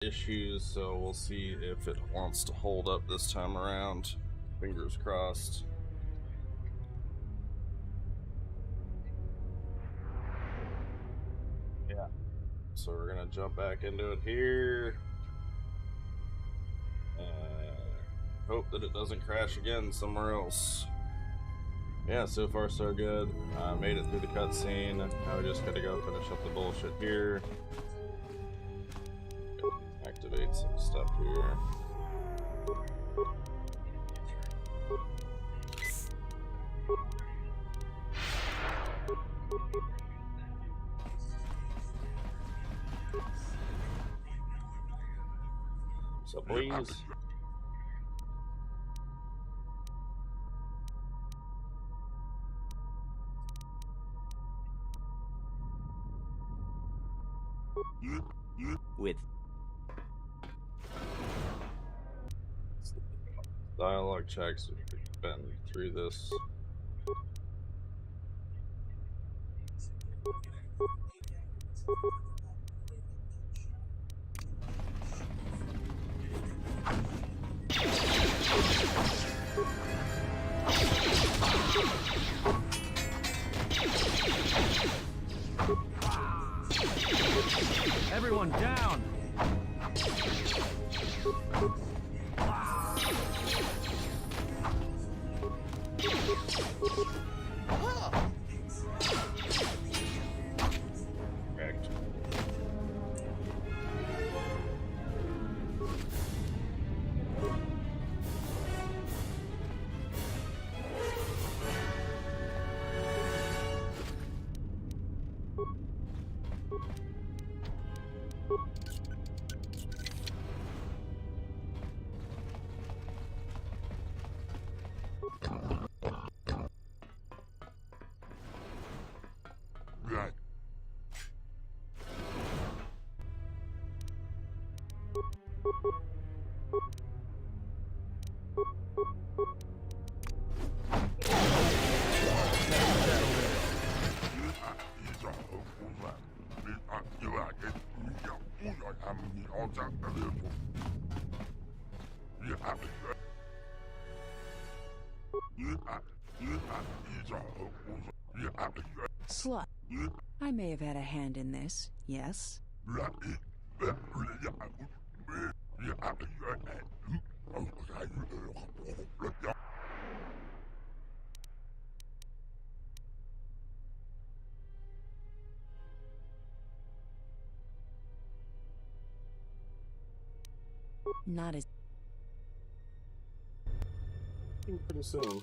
issues, so we'll see if it wants to hold up this time around. Fingers crossed. Yeah. So we're gonna jump back into it here. Hope that it doesn't crash again somewhere else. Yeah, so far so good. Made it through the cutscene. Now we just gotta go finish up the bullshit here. Activate some stuff here. So please. With Dialogue checks, we've been through this. Everyone down! Correct. Right. Slut. I may have had a hand in this, yes? Not as Pretty soon.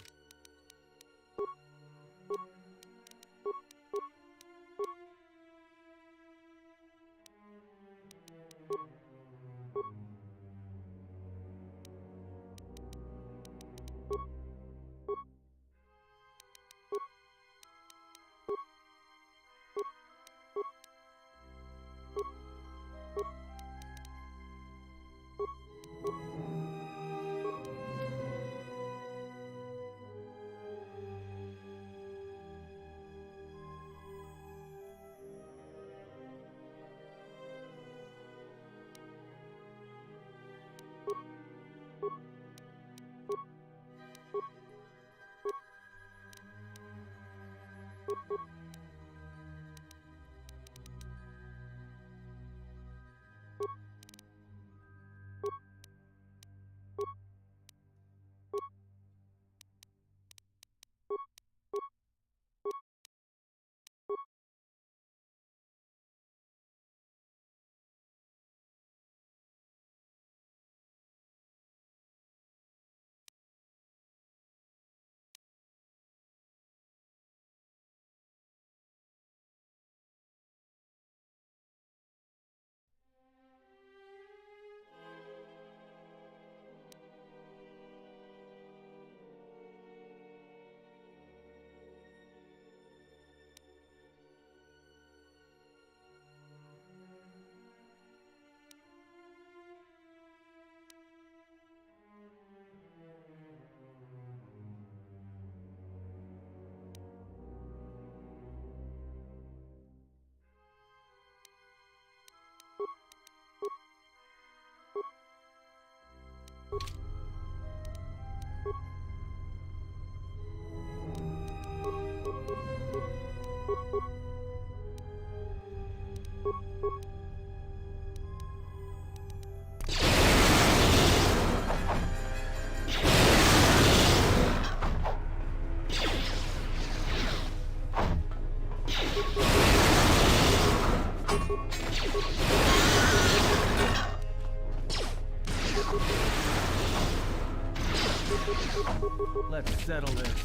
Let's settle this.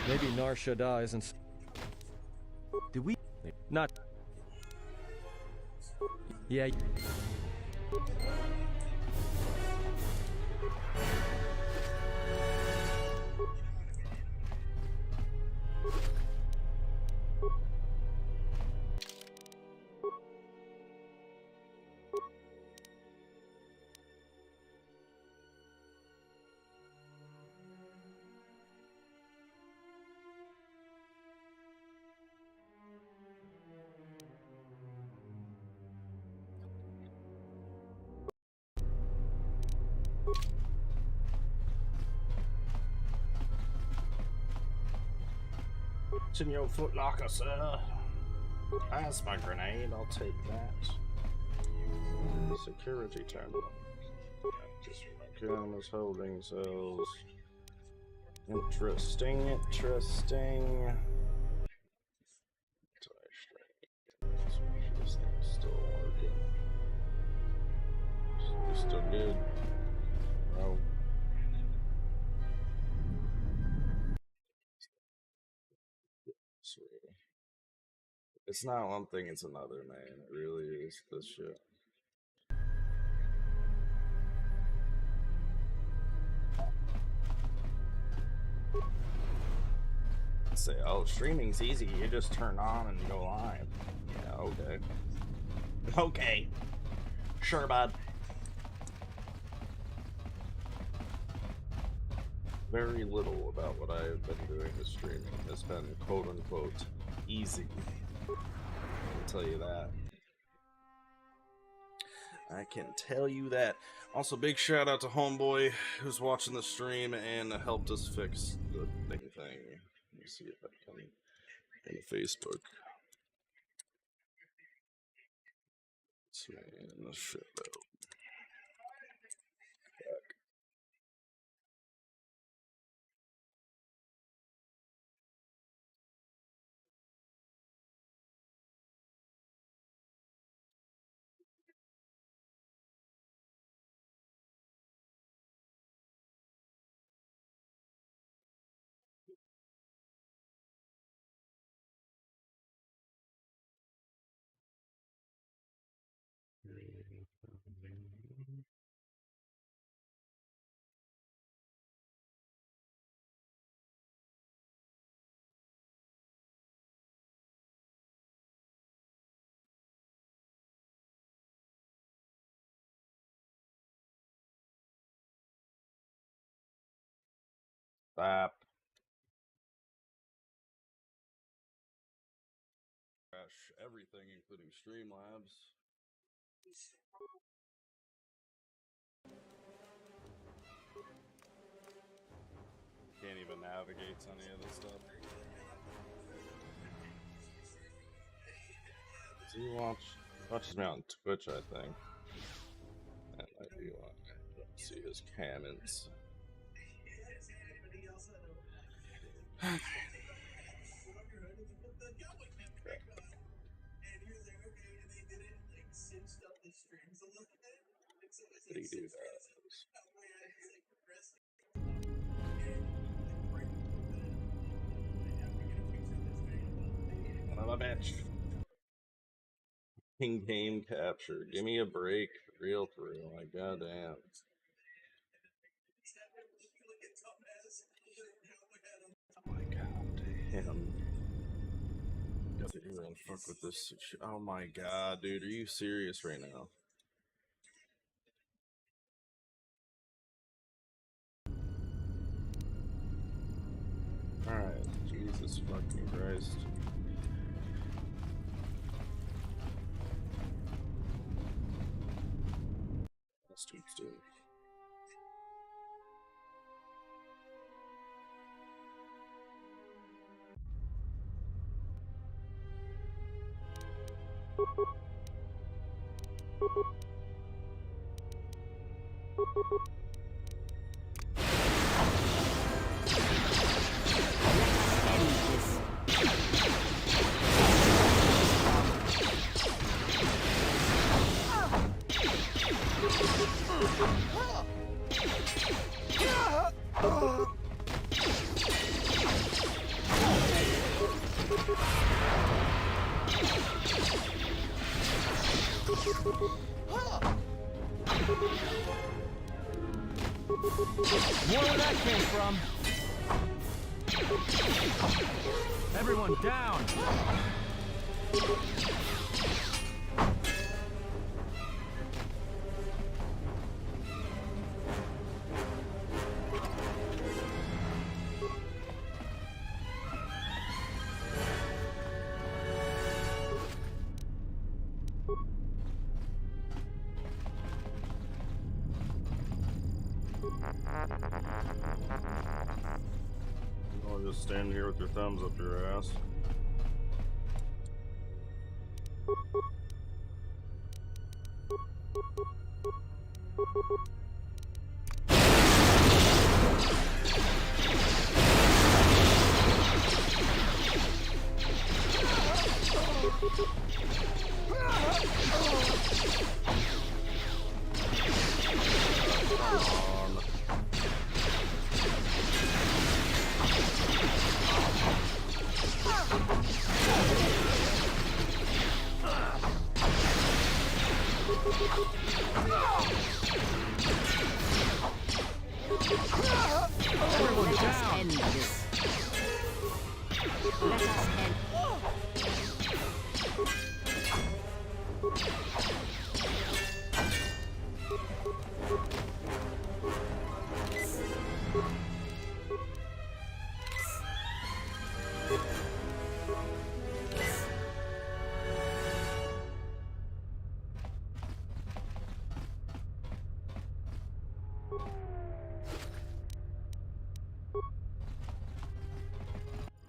Maybe Nar Shaddaa isn't. Did we? Not. Yeah. It's in your footlocker, sir. That's my grenade. I'll take that. Security terminal. Just cameras holding cells. Interesting, interesting. This thing's still working. It's still good. Oh. Sweet. It's not one thing, it's another, man. It really is this shit. Say, oh, streaming's easy. You just turn on and go live. Yeah, okay. Okay. Sure, bud. Very little about what I have been doing with streaming has been quote-unquote easy. I'll tell you that. I can tell you that. Also, big shout out to Homeboy who's watching the stream and helped us fix the thing. Let me see if I can in Facebook. Let's man this shit out. Stop. Crash everything, including Streamlabs. Can't even navigate to any of this stuff. Does he watches me on Twitch, I think. That might be why I don't see his comments. Did he do that? Son of a bitch. Game capture. Give me a break. For real. Like, goddamn. Oh my god, damn. Got to even fuck with this shit. Oh my god, dude. Are you serious right now? Alright. Jesus fucking Christ. That's too stupid. Where that came from? Everyone down! I'll just stand here with your thumbs up your ass. Everyone down! End this. Let us end.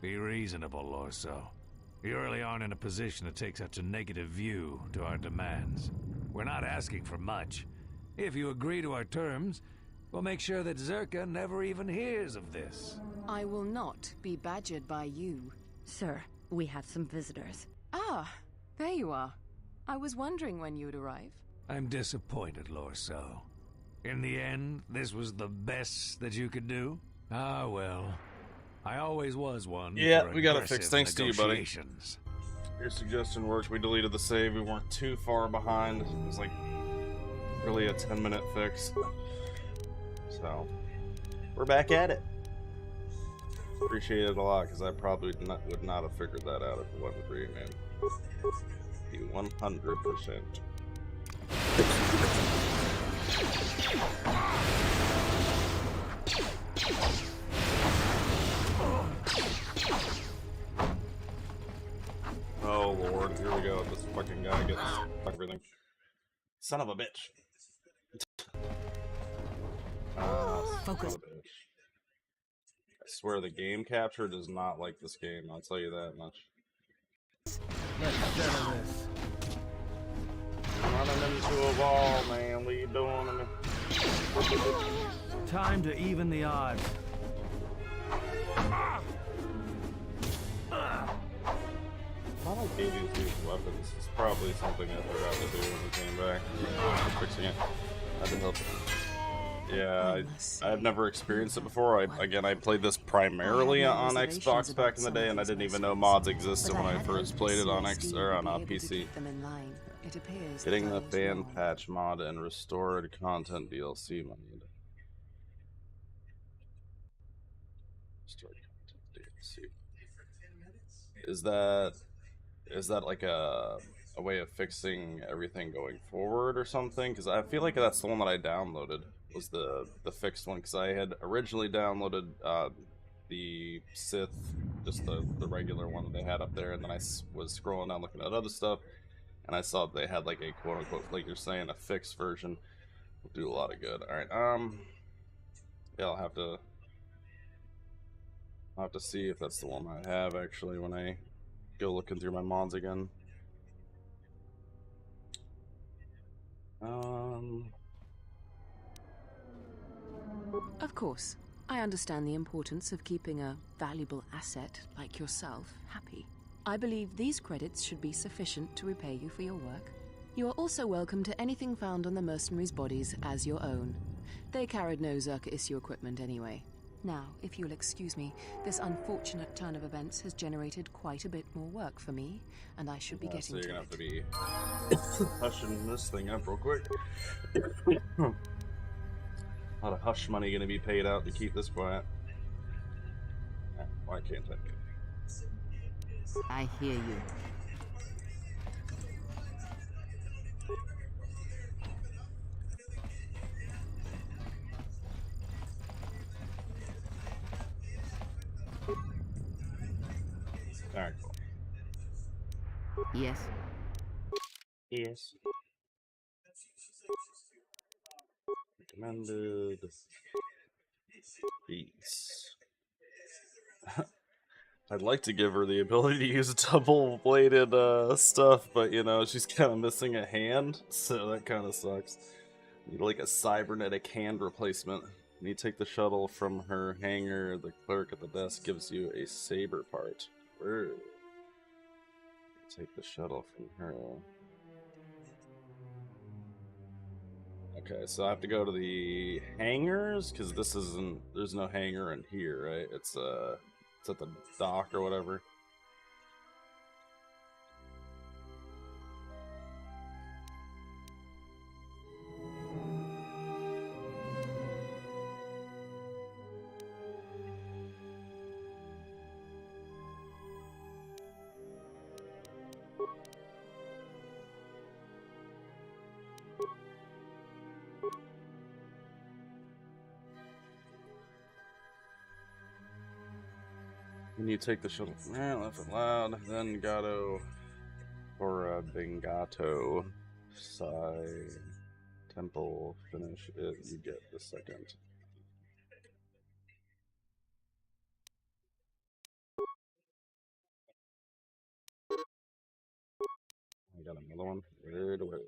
Be reasonable, Lorso. You really aren't in a position to take such a negative view to our demands. We're not asking for much. If you agree to our terms, we'll make sure that Zerka never even hears of this. I will not be badgered by you. Sir, we have some visitors. Ah, there you are. I was wondering when you'd arrive. I'm disappointed, Lorso. In the end, this was the best that you could do? Ah, well. I always was one. Yeah, for we got it fixed. aggressive Thanks to you, buddy. negotiations. Your suggestion worked. We deleted the save. We weren't too far behind. It was like really a 10-minute fix. So we're back at it. Appreciate it a lot because I probably would not have figured that out if it wasn't for you, man. You 100%. Oh lord, here we go. This fucking guy gets everything. Son of a bitch. Focus. Son of a bitch. I swear the game capture does not like this game, I'll tell you that much. Let's settle this. Running into a wall, man. What are you doing to me? Time to even the odds. I don't think these weapons. It's probably something I forgot to do when we came back. Fixing it. Had to help. Yeah, I've never experienced it before. I played this primarily on Xbox back in the day, and I didn't even know mods existed when I first played it on PC. Getting the fan patch mod and restored content DLC money. Restored content DLC. Is that like a way of fixing everything going forward or something? Because I feel like that's the one that I downloaded, was the fixed one, because I had originally downloaded the Sith, just the regular one that they had up there, and then I was scrolling down looking at other stuff, and I saw they had like a quote-unquote, like you're saying, a fixed version. Will do a lot of good. Alright, yeah, I'll have to see if that's the one I have actually when I go looking through my mods again. Of course. I understand the importance of keeping a valuable asset like yourself happy. I believe these credits should be sufficient to repay you for your work. You are also welcome to anything found on the mercenaries' bodies as your own. They carried no Zerka issue equipment anyway. Now, if you'll excuse me, this unfortunate turn of events has generated quite a bit more work for me, and I should be getting so you're to gonna it. have to be hushing this thing up real quick. A lot of hush money gonna be paid out to keep this quiet. Why can't I? I hear you. Alright, cool. Yes. Yes. Recommended. Beats. I'd like to give her the ability to use double-bladed stuff, but you know, she's kind of missing a hand, so that kind of sucks. Need like a cybernetic hand replacement. When you take the shuttle from her hangar, the clerk at the desk gives you a saber part. Word. Take the shuttle from her. Okay, so I have to go to the hangars because this isn't. There's no hangar in here, right? It's at the dock or whatever. When you take the shuttle from there, left it loud, then Gato or Bengato Sai Temple, finish it, you get the second. I got another one. Where'd away?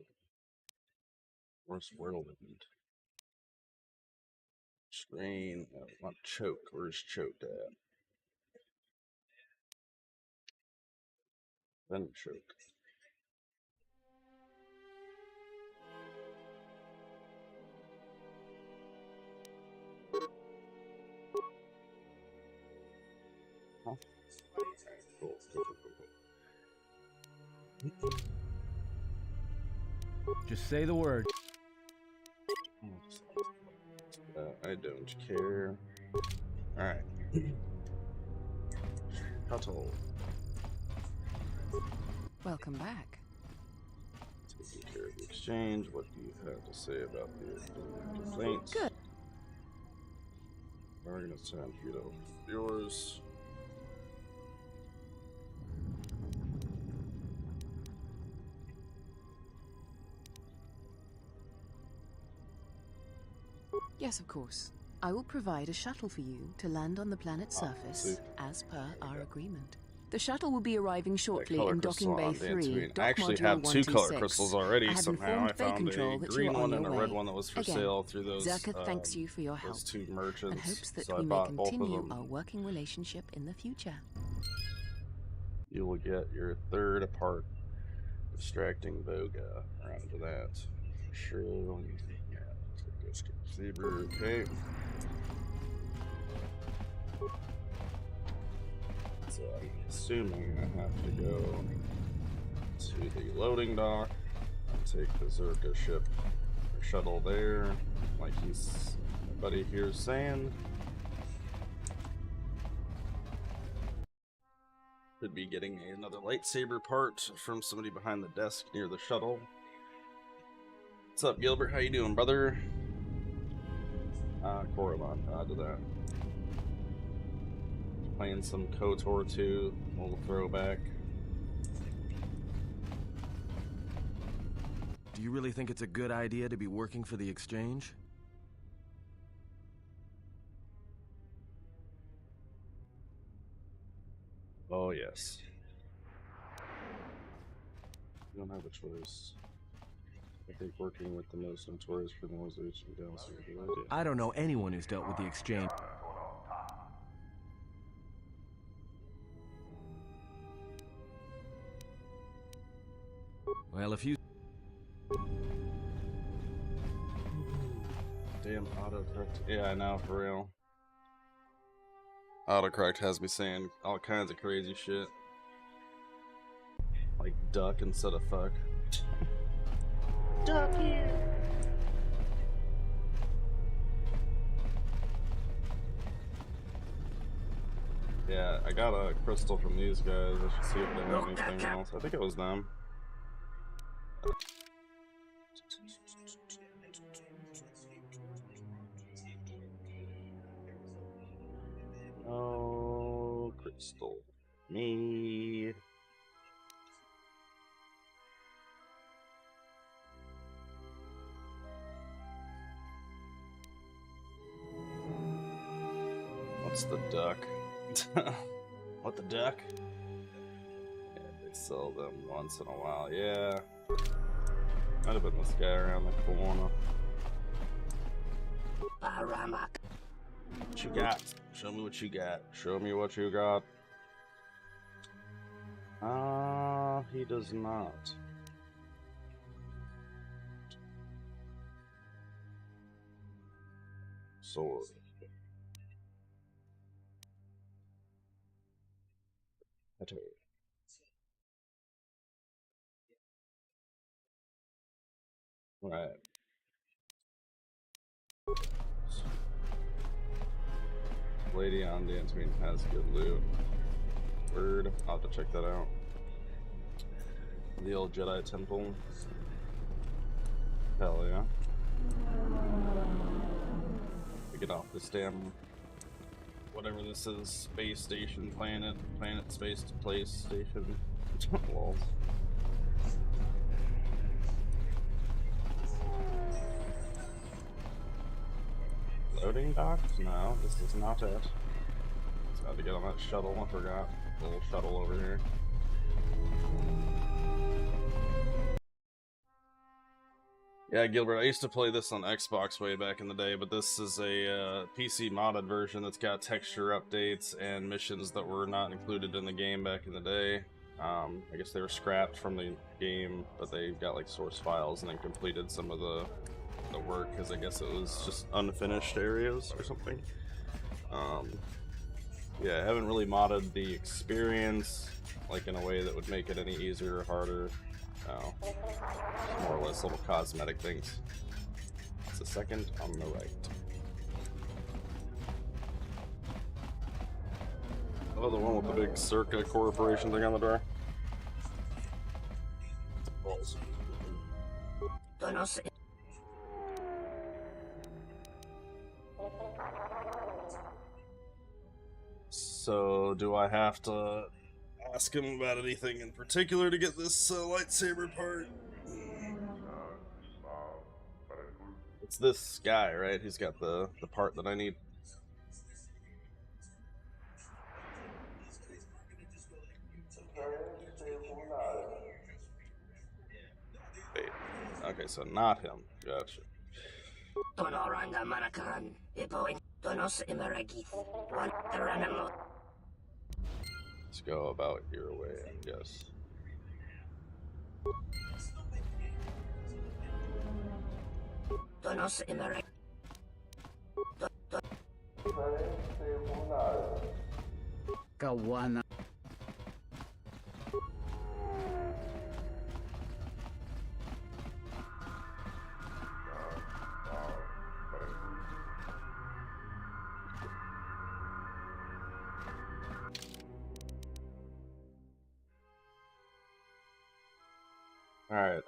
Where's Whirlwind? Strain, not choke. Where's choked at? Then choke. Huh? Cool, cool, cool, cool. Just say the word. I don't care. Alright. Kotor. Welcome back. Taking care of the exchange. What do you have to say about the complaints? Good. We're gonna send you to yours. Yes, of course. I will provide a shuttle for you to land on the planet's surface, as per our agreement. The shuttle will be arriving shortly in Docking Bay 3, I Dock actually Module have two color 126. crystals already. I have Somehow I informed Bay found Control a that green you are one on and a your red way. one that was for Again, sale through those Zerka thanks you for your help those two merchants. and hopes that so I we may bought both of continue them. our working relationship in the future. You will get your third apart distracting Boga around to that. For sure. Yeah, take this Saber, okay. So I'm assuming I have to go to the loading dock and take the Zerka ship or shuttle there, like my buddy here is saying. Could be getting another lightsaber part from somebody behind the desk near the shuttle. What's up, Gilbert? How you doing, brother? Korriban, to that. Playing some KOTOR 2, a little throwback. Do you really think it's a good idea to be working for the exchange? Oh, yes. You don't have a choice. I think working with the most notorious criminals is a good idea. I don't know anyone who's dealt with the exchange. Well, if you... Damn autocorrect. Yeah, I know, for real. Autocorrect has me saying all kinds of crazy shit. Like duck instead of fuck. Duck here. Yeah, I got a crystal from these guys. I should see if they have anything else. I think it was them. Oh, crystal. Me. What's the duck? What the duck? Yeah, they sell them once in a while. Yeah. Might have been this guy around the corner. What you got? Show me what you got. Show me what you got. He does not. Sword. Kotor. Right. Lady on Dantooine has good loot. Word. I'll have to check that out. The old Jedi Temple. Hell yeah. We get off this damn whatever this is, space station, planet, space, place station. Lol. Loading docks? No, this is not it. Just had to get on that shuttle, I forgot. Little shuttle over here. Yeah, Gilbert, I used to play this on Xbox way back in the day, but this is a PC modded version that's got texture updates and missions that were not included in the game back in the day. I guess they were scrapped from the game, but they got like source files and then completed some of the work, because I guess it was just unfinished areas or something. Yeah, I haven't really modded the experience like in a way that would make it any easier or harder. No. Just more or less little cosmetic things. It's the second on the right. Oh, the one with the big Circa Corporation thing on the door. Balls. So, do I have to ask him about anything in particular to get this lightsaber part? It's this guy, right? He's got the part that I need. Wait. Okay, so not him. Gotcha. Let's go about your way, I guess. Kawana. Alright,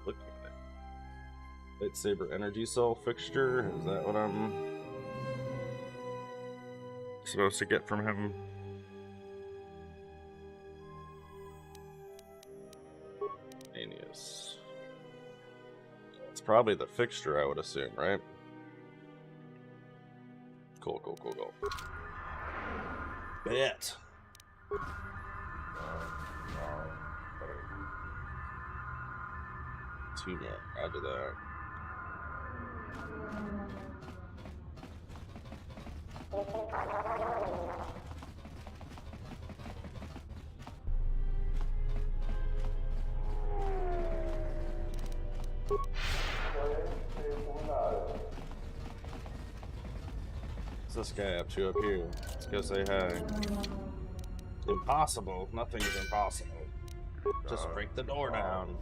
looking at it. Lightsaber energy cell fixture, is that what I'm supposed to get from him? Aeneas. It's probably the fixture, I would assume, right? Cool. Bet. Two more. Roger that. What's this guy up to up here? Let's go say hi. Impossible. Nothing is impossible. Just break the door down.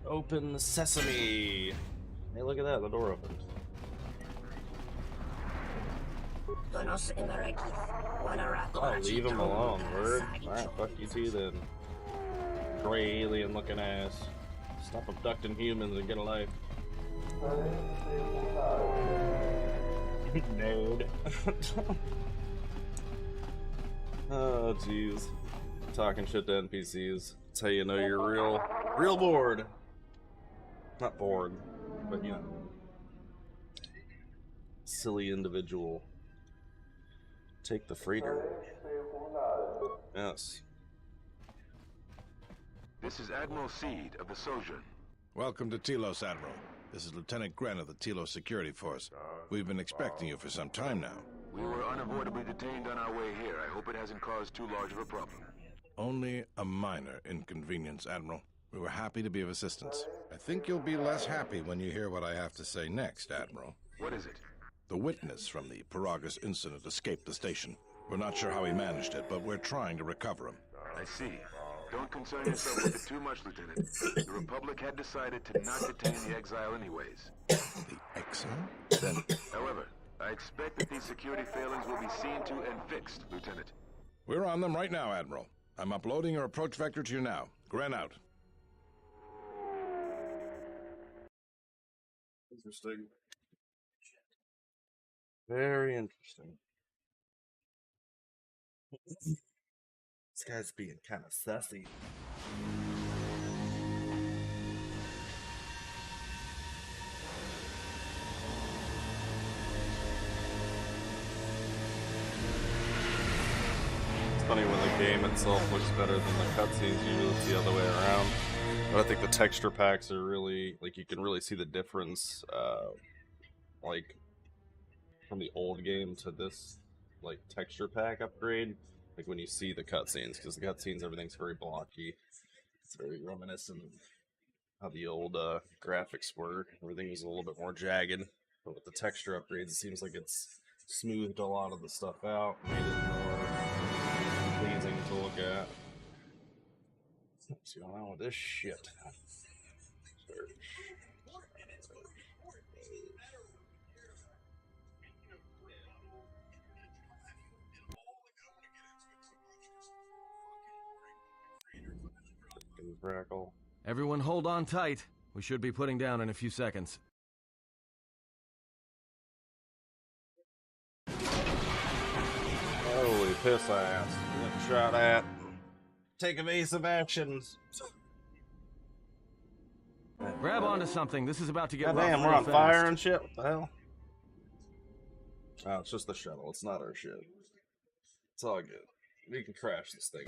Open sesame. Hey, look at that. The door opened. Oh, leave him alone, word. Alright, fuck you too then. Gray alien looking ass. Stop abducting humans and get a life. Nerd. Oh, jeez. Talking shit to NPCs. That's how you know you're real bored. Not bored, but you know. Silly individual. Take the freighter. Yes. This is Admiral Seed of the Sojourn. Welcome to Telos, Admiral. This is Lieutenant Gren of the Telos Security Force. We've been expecting you for some time now. We were unavoidably detained on our way here. I hope it hasn't caused too large of a problem. Only a minor inconvenience, Admiral. We were happy to be of assistance. I think you'll be less happy when you hear what I have to say next, Admiral. What is it? The witness from the Paragus incident escaped the station. We're not sure how he managed it, but we're trying to recover him. I see. Don't concern yourself with it too much, Lieutenant. The Republic had decided to not detain the exile anyways. The exile? Then... However, I expect that these security failings will be seen to and fixed, Lieutenant. We're on them right now, Admiral. I'm uploading your approach vector to you now. Gren out. Interesting. Very interesting. This guy's being kind of sassy. It's funny when the game itself looks better than the cutscenes, usually it's the other way around. But I think the texture packs are really, like, you can really see the difference, like, from the old game to this, like, texture pack upgrade. Like when you see the cutscenes, because the cutscenes, everything's very blocky. It's very reminiscent of how the old graphics were. Everything was a little bit more jagged. But with the texture upgrades, it seems like it's smoothed a lot of the stuff out, made it more pleasing to look at. What's going on with this shit? Search. Crackle. Everyone hold on tight. We should be putting down in a few seconds. Holy piss ass. Getting shot at. Take evasive actions. Grab onto something. This is about to get rough Goddamn, we're real on fast. fire and shit. What the hell? Oh, it's just the shuttle. It's not our shit. It's all good. We can crash this thing.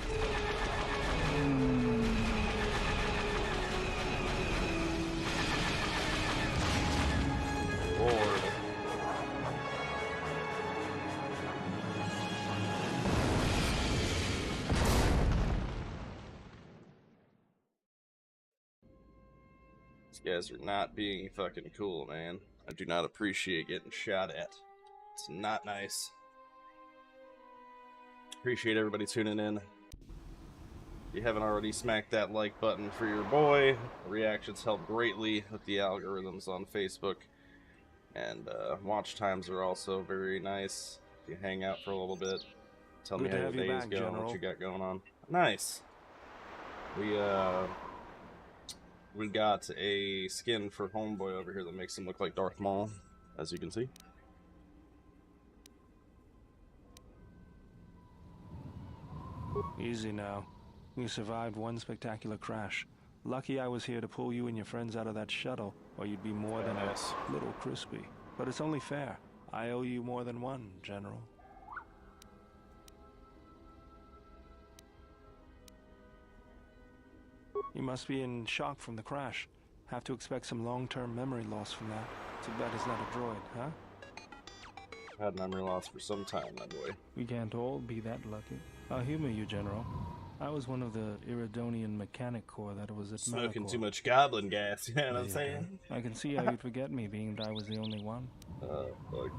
Lord. These guys are not being fucking cool, man. I do not appreciate getting shot at. It's not nice. Appreciate everybody tuning in. If you haven't already, smacked that like button for your boy. The reactions help greatly with the algorithms on Facebook. And watch times are also very nice. If you hang out for a little bit, tell me how your day's going, what you got going on. Nice. We got a skin for Homeboy over here that makes him look like Darth Maul, as you can see. Easy now. You survived one spectacular crash. Lucky I was here to pull you and your friends out of that shuttle, or you'd be more than a little crispy. But it's only fair. I owe you more than one, General. You must be in shock from the crash. Have to expect some long-term memory loss from that. Too bad it's not a droid, huh? I've had memory loss for some time, my boy. We can't all be that lucky. I'll humor you, General. I was one of the Iridonian Mechanic Corps that was at Smoking Malachor. too much goblin gas, you know what I'm Okay. saying? I can see how you'd forget me, being that I was the only one. Fuck.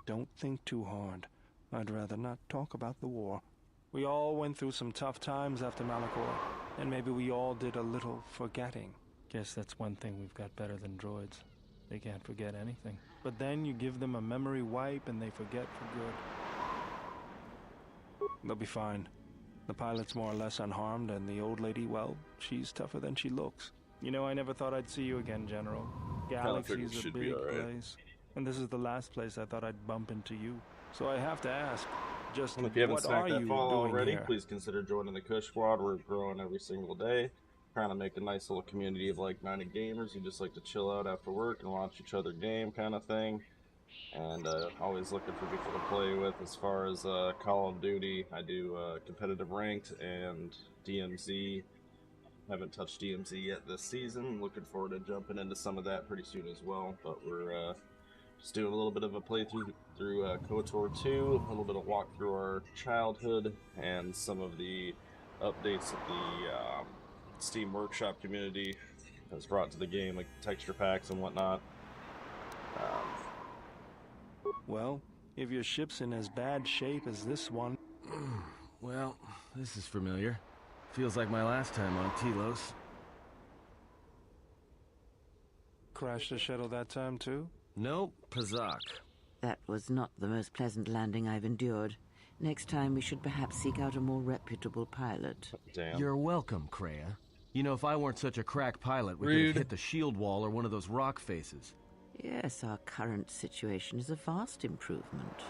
Don't think too hard. I'd rather not talk about the war. We all went through some tough times after Malachor, and maybe we all did a little forgetting. Guess that's one thing we've got better than droids. They can't forget anything. But then you give them a memory wipe and they forget for good. They'll be fine. The pilot's more or less unharmed, and the old lady, well, she's tougher than she looks. You know, I never thought I'd see you again, General. Galaxy's a should be big all right. place. And this is the last place I thought I'd bump into you. So I have to ask, just And if you haven't what smacked are that you follow doing already, here? please consider joining the Kush Squad. We're growing every single day. Trying to make a nice little community of like-minded gamers who just like to chill out after work and watch each other game kind of thing. And always looking for people to play with as far as Call of Duty. I do competitive ranked and DMZ. Haven't touched DMZ yet this season. Looking forward to jumping into some of that pretty soon as well. But we're just doing a little bit of a playthrough through Kotor 2, a little bit of walk through our childhood, and some of the updates that the Steam Workshop community has brought to the game, like texture packs and whatnot. Well, if your ship's in as bad shape as this one... Well, this is familiar. Feels like my last time on Telos. Crashed the shuttle that time, too? Nope, Pazak. That was not the most pleasant landing I've endured. Next time we should perhaps seek out a more reputable pilot. Damn. You're welcome, Kreia. You know, if I weren't such a crack pilot, we could Rude. have hit the shield wall or one of those rock faces. Yes, our current situation is a vast improvement.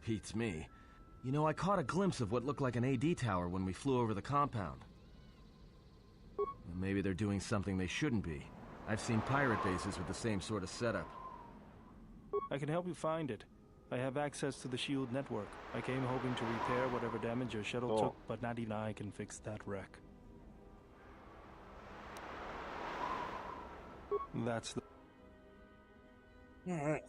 Beats me. You know, I caught a glimpse of what looked like an AD tower when we flew over the compound. Maybe they're doing something they shouldn't be. I've seen pirate bases with the same sort of setup. I can help you find it. I have access to the shield network. I came hoping to repair whatever damage your shuttle took, but not even I can fix that wreck. That's the... Alright.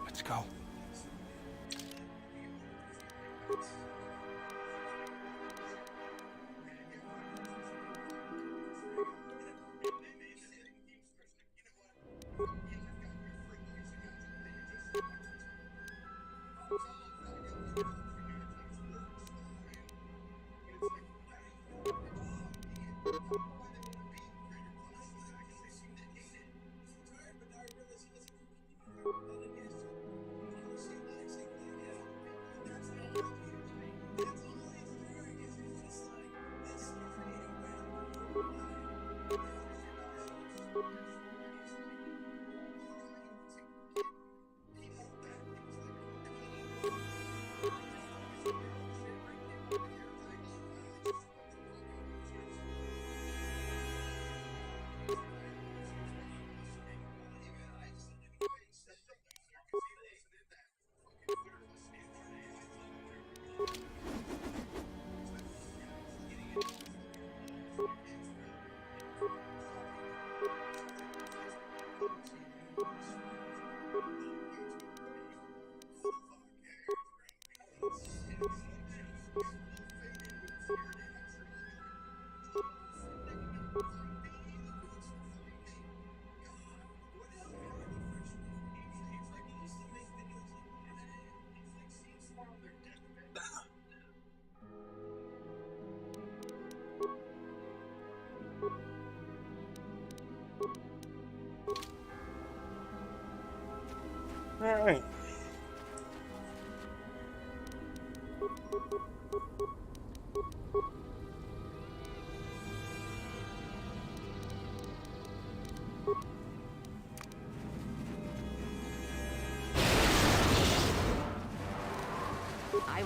Let's go.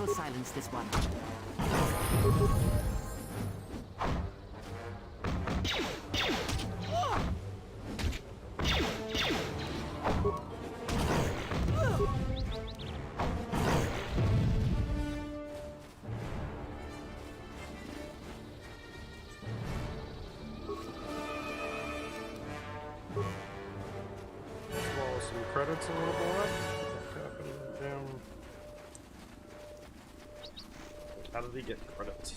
will silence this one. Some credits a little more. How did he get credits?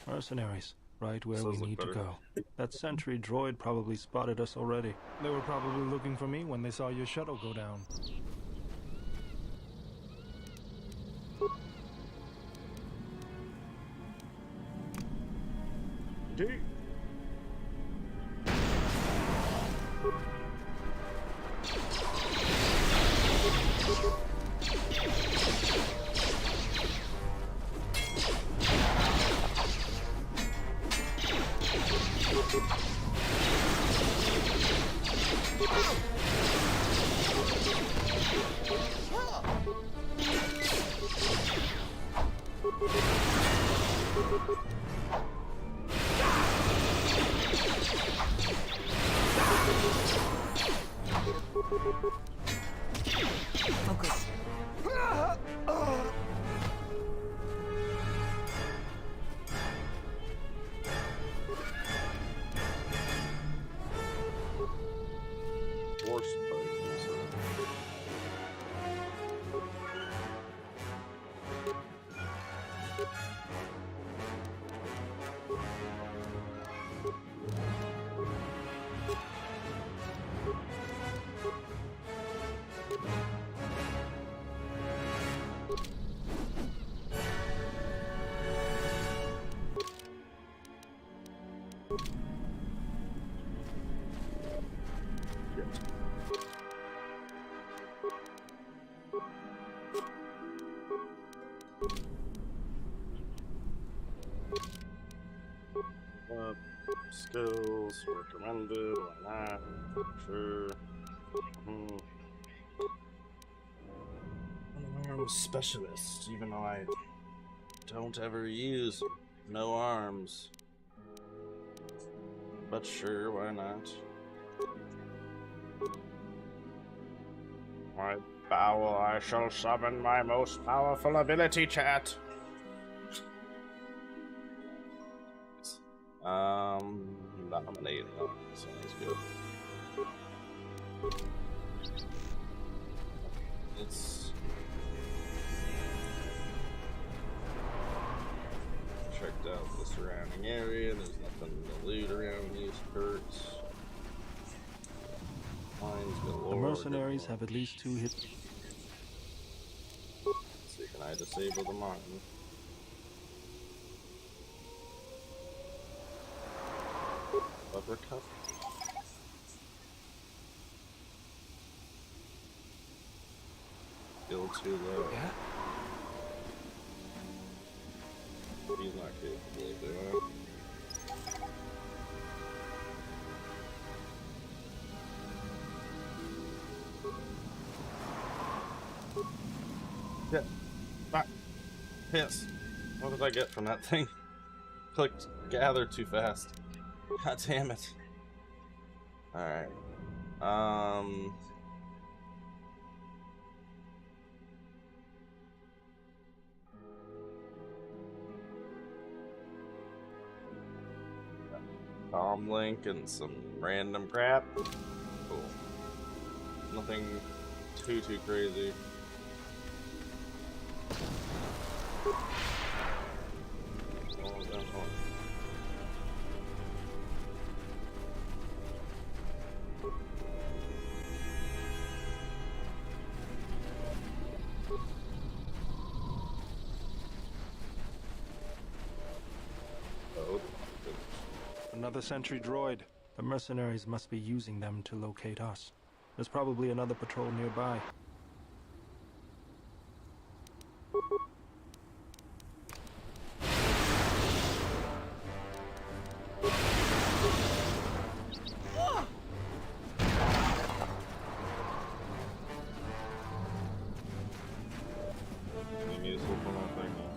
Mercenaries, right where we Those look need to better. go. That sentry droid probably spotted us already. They were probably looking for me when they saw your shuttle go down. Dude. Focus. Force buttons. Skills recommended, why not? Sure. Unarmed specialist, even though I don't ever use no arms. But sure, why not? My bowel, I shall summon my most powerful ability, chat. Dominate. Oh, sounds good. Let's checked out the surrounding area. There's nothing to loot around these parts. Mines galore. The mercenaries have at least 2 hits. Let's see, can I disable the mine? Uppercut. Still too low. Yeah? He's not capable of doing it. Yeah. Back. Piss. What did I get from that thing? Clicked gather too fast. God damn it. Alright. Bomb link and some random crap. Cool. Nothing too crazy. Another sentry droid. The mercenaries must be using them to locate us. There's probably another patrol nearby. am I thinking?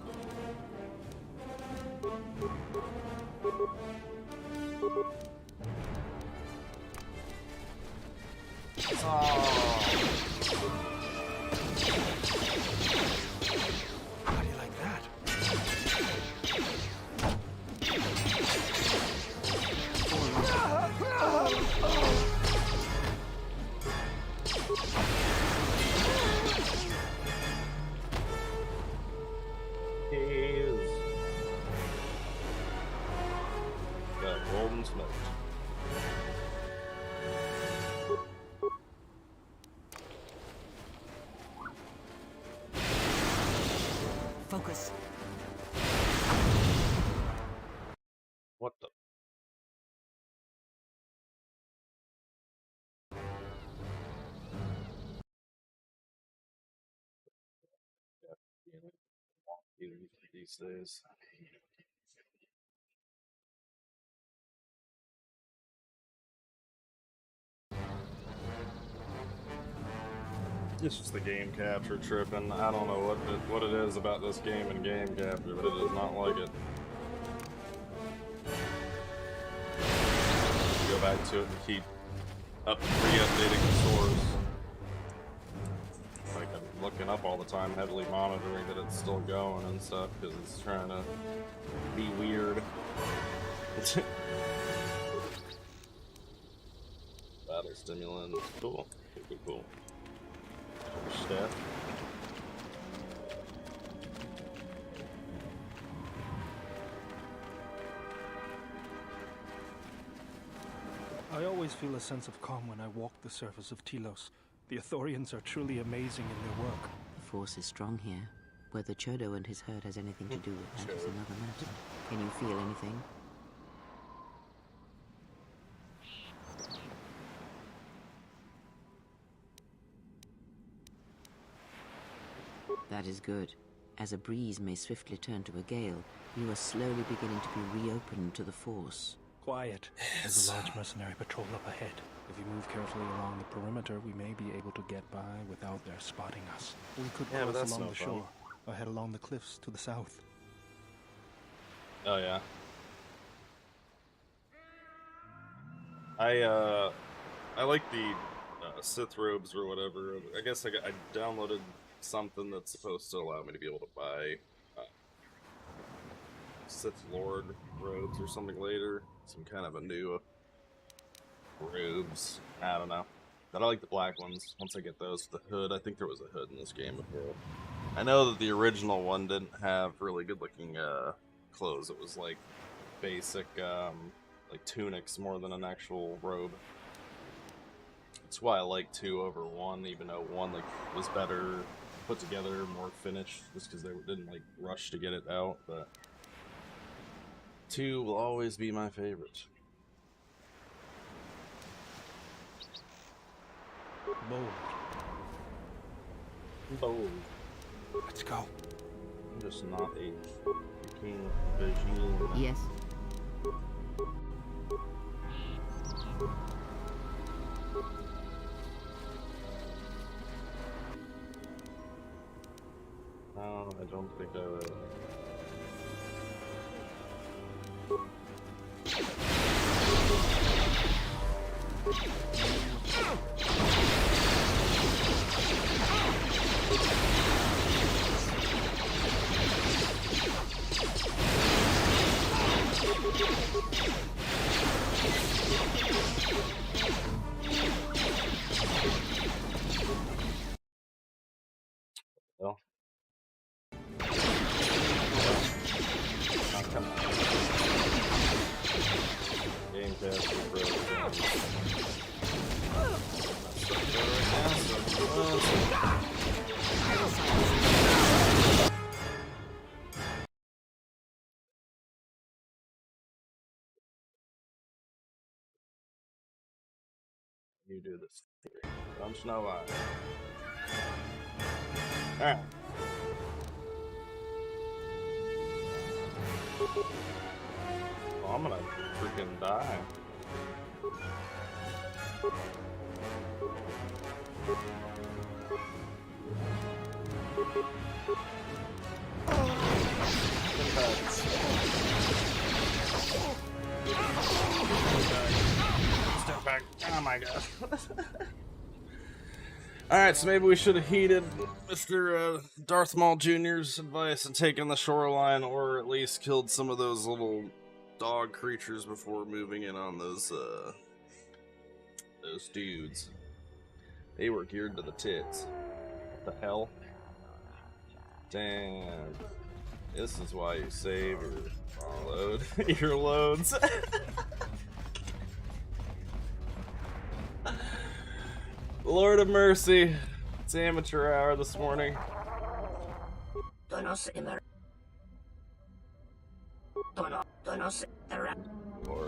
How do you like that? Got golden smoked. Focus. What the? These days. It's just the game capture tripping. I don't know what it is about this game and game capture, but it does not like it. Go back to it and keep re-updating the source. Like I'm looking up all the time, heavily monitoring that it's still going and stuff because it's trying to be weird. Battle stimulant, cool, cool. Steph. I always feel a sense of calm when I walk the surface of Telos. The Ithorians are truly amazing in their work. The force is strong here. Whether Chodo and his herd has anything to do with that is another matter. Can you feel anything? That is good. As a breeze may swiftly turn to a gale, you are slowly beginning to be reopened to the force. Quiet. There's a large mercenary patrol up ahead. If we move carefully along the perimeter, we may be able to get by without their spotting us. We could cross along the shore, or head along the cliffs to the south. Oh yeah. I like the Sith robes or whatever. I guess I downloaded something that's supposed to allow me to be able to buy Sith Lord robes or something later. Some kind of a new robes. I don't know. But I like the black ones. Once I get those, the hood. I think there was a hood in this game before. I know that the original one didn't have really good looking clothes. It was like basic like tunics more than an actual robe. That's why I like 2 over 1, even though 1 like was better put together, more finished, just because they didn't like rush to get it out. But 2 will always be my favorite. Bold. Bold. Let's go. I'm just not a king regime. Yes. No, I don't think I will. Well. Oh, come on. Game capture, bro. You do this. Don't know why. Alright. Well, I'm gonna freaking die. my god. Alright, so maybe we should have heeded Mr. Darth Maul Jr.'s advice and taken the shoreline, or at least killed some of those little dog creatures before moving in on those dudes. They were geared to the tits. What the hell? Damn. This is why you save your load. Your loads. Lord of mercy. It's amateur hour this morning. Lord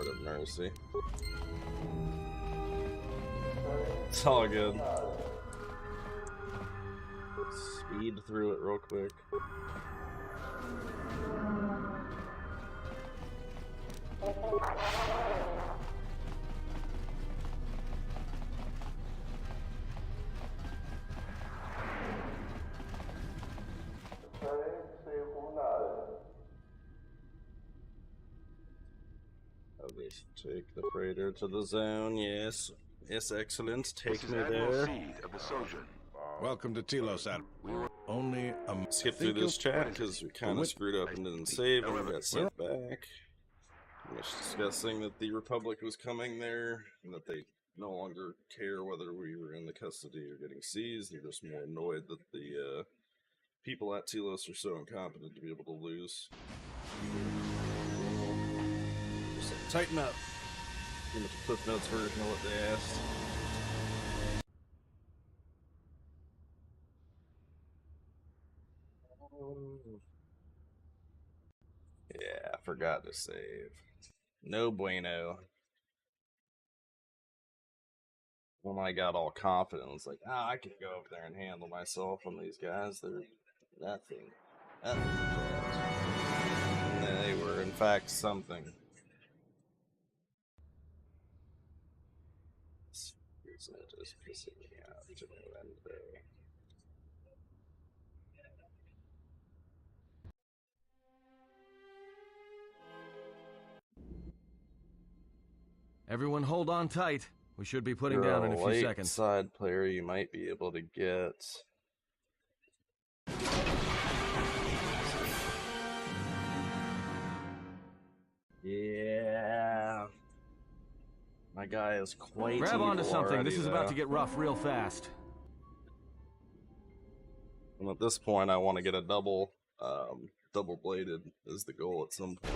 of mercy. It's all good. Speed through it real quick. At least take the freighter to the zone, yes. Yes, excellent. Take me there. Welcome to Telos, Admiral. Only skip through this chat because we kind of screwed up and didn't save and we got sent back. We were discussing that the Republic was coming there and that they no longer care whether we were in the custody or getting seized. They're just more annoyed that the people at Telos are so incompetent to be able to lose. Just like, tighten up. Pretty much a Cliff Notes version of what they asked. Yeah, I forgot to save. No bueno. When I got all confident, I was like, I can go over there and handle myself on these guys. They're nothing. Nothing. And they were, in fact, something. This isn't just pissing me off to no end today. Everyone hold on tight. We should be putting You're down in a few light seconds. Side player, you might be able to get. Yeah. My guy is quite Grab onto evil something. already, This is about to get rough real fast. And at this point, I want to get a double bladed is the goal at some point.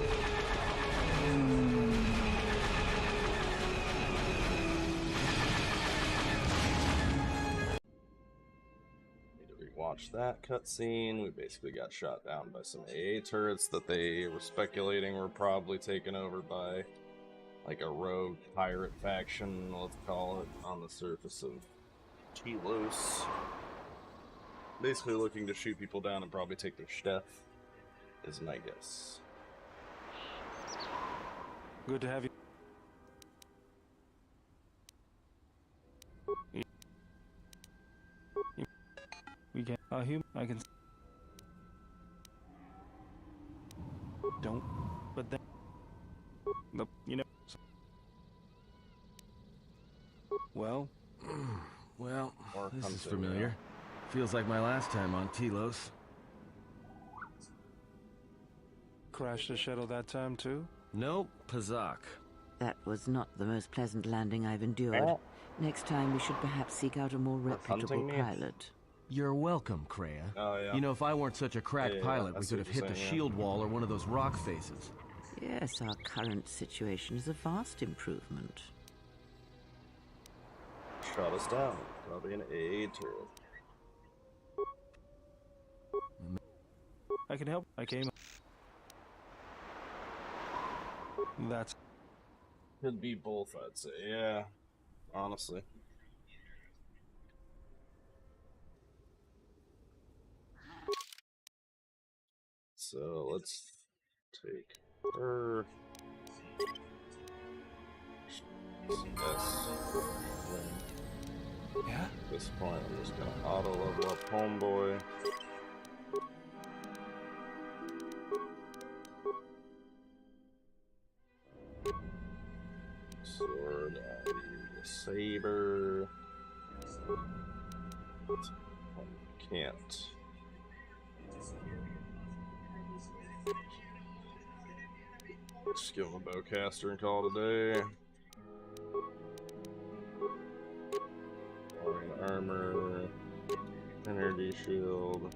Watch that cutscene. We basically got shot down by some AA turrets that they were speculating were probably taken over by like a rogue pirate faction, let's call it, on the surface of Telos. Basically looking to shoot people down and probably take their stuff, is my guess. Good to have you. We can. I can. Don't. But then. You know. Well. Well, Or this is hunting, familiar. Feels like my last time on Telos. Crashed the shuttle that time too? Nope, Pazak. That was not the most pleasant landing I've endured. Next time we should perhaps seek out a more reputable pilot. You're welcome, Kreia. Oh, yeah. You know, if I weren't such a crack pilot, we could have hit the shield wall or one of those rock faces. Yes, our current situation is a vast improvement. Shot us down. Probably an AA turret. I can help. I came. That's. Could be both, I'd say. Yeah, honestly. So let's take her. Yeah? At this point, I'm just gonna auto level up Homeboy. Sword, Saber. Can't. Just give him a bowcaster and call it a day. Armor. Energy shield.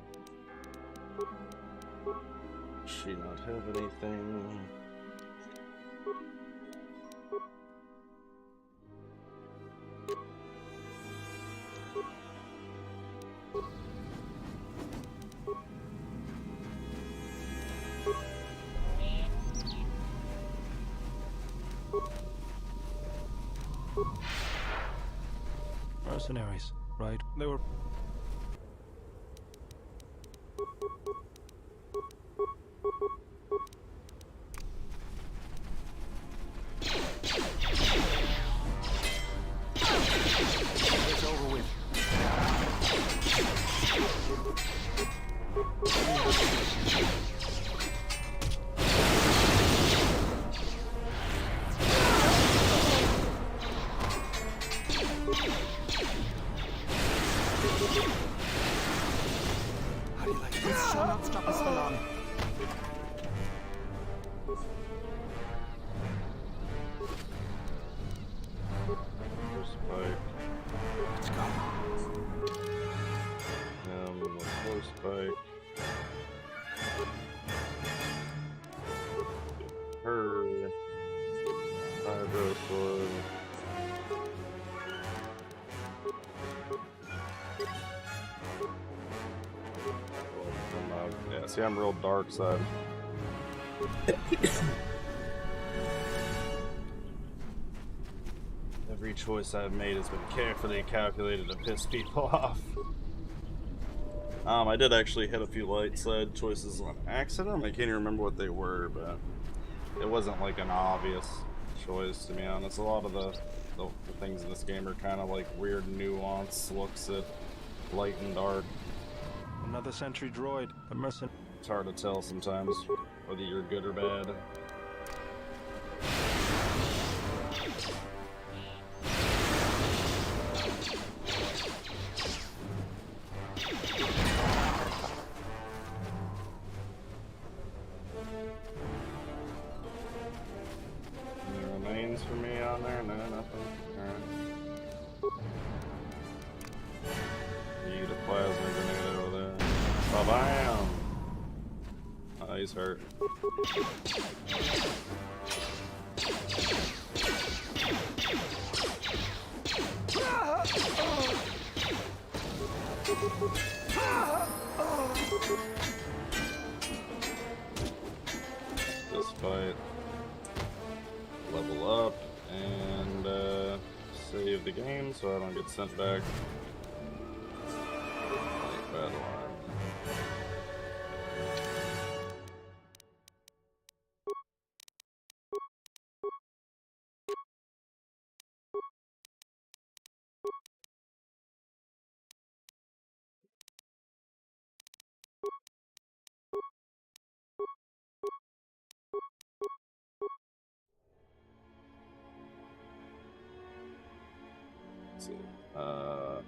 Does she not have anything? Mercenaries, right? They were... It's over with. How do you like this? Shall not stop us for long. Spike. Let's go. The spike. Her. Hydro sword. Yeah, see, I'm real dark side. Every choice I've made has been carefully calculated to piss people off. I did actually hit a few light side choices on accident. I can't even remember what they were, but it wasn't like an obvious choice, to be honest. A lot of the things in this game are kind of like weird nuance looks at light and dark. Another sentry droid. A mercenary. It's hard to tell sometimes whether you're good or bad. Any remains for me on there? No, nothing. Alright. Need a plasma grenade over there. Ba-bam! Oh, he's hurt. This fight. Level up and save the game so I don't get sent back. Battle line. Let's see. I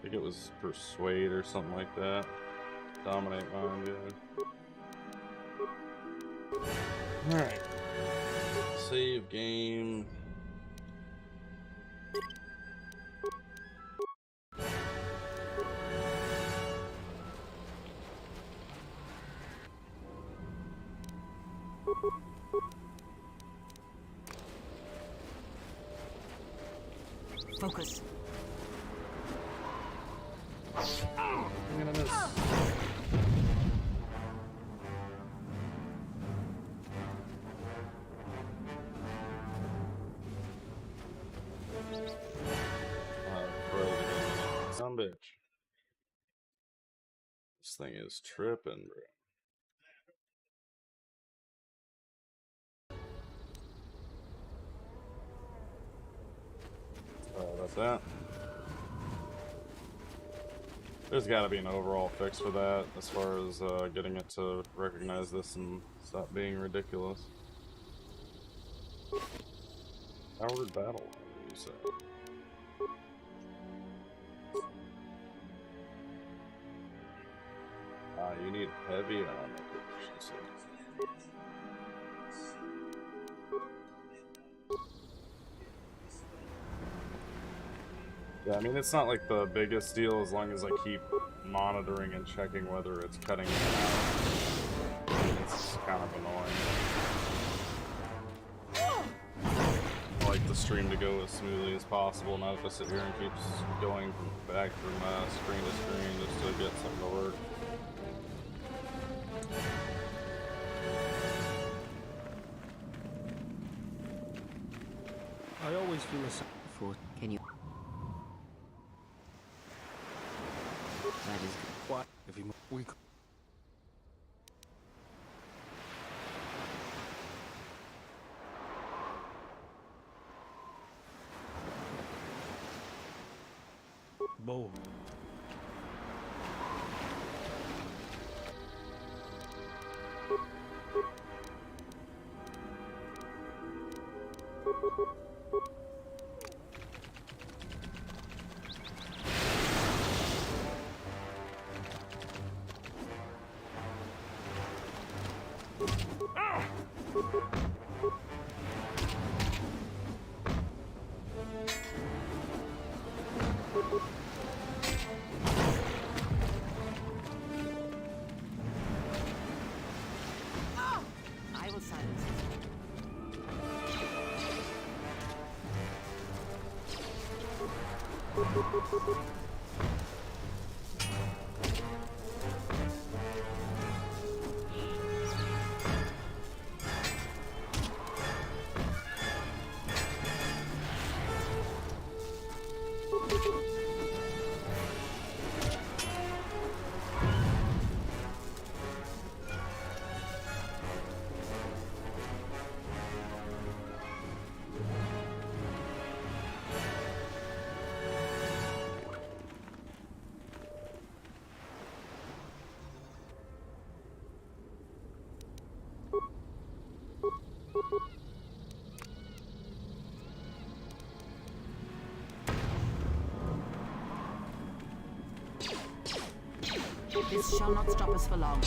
think it was Persuade or something like that. Dominate mind, yeah. Alright. Save game. Focus. I'm gonna miss. Some bitch. This thing is tripping, bro. About that. There's got to be an overall fix for that, as far as getting it to recognize this and stop being ridiculous. Powered battle. you say? You need heavy armor, she said. Yeah, I mean, it's not like the biggest deal as long as I keep monitoring and checking whether it's cutting in and out. It's kind of annoying. I like the stream to go as smoothly as possible, not have to sit here and keep going back from screen to screen just to get something to work. I always feel a sense. Can you? That is What? If we could. Bold. I will silence This shall not stop us for long.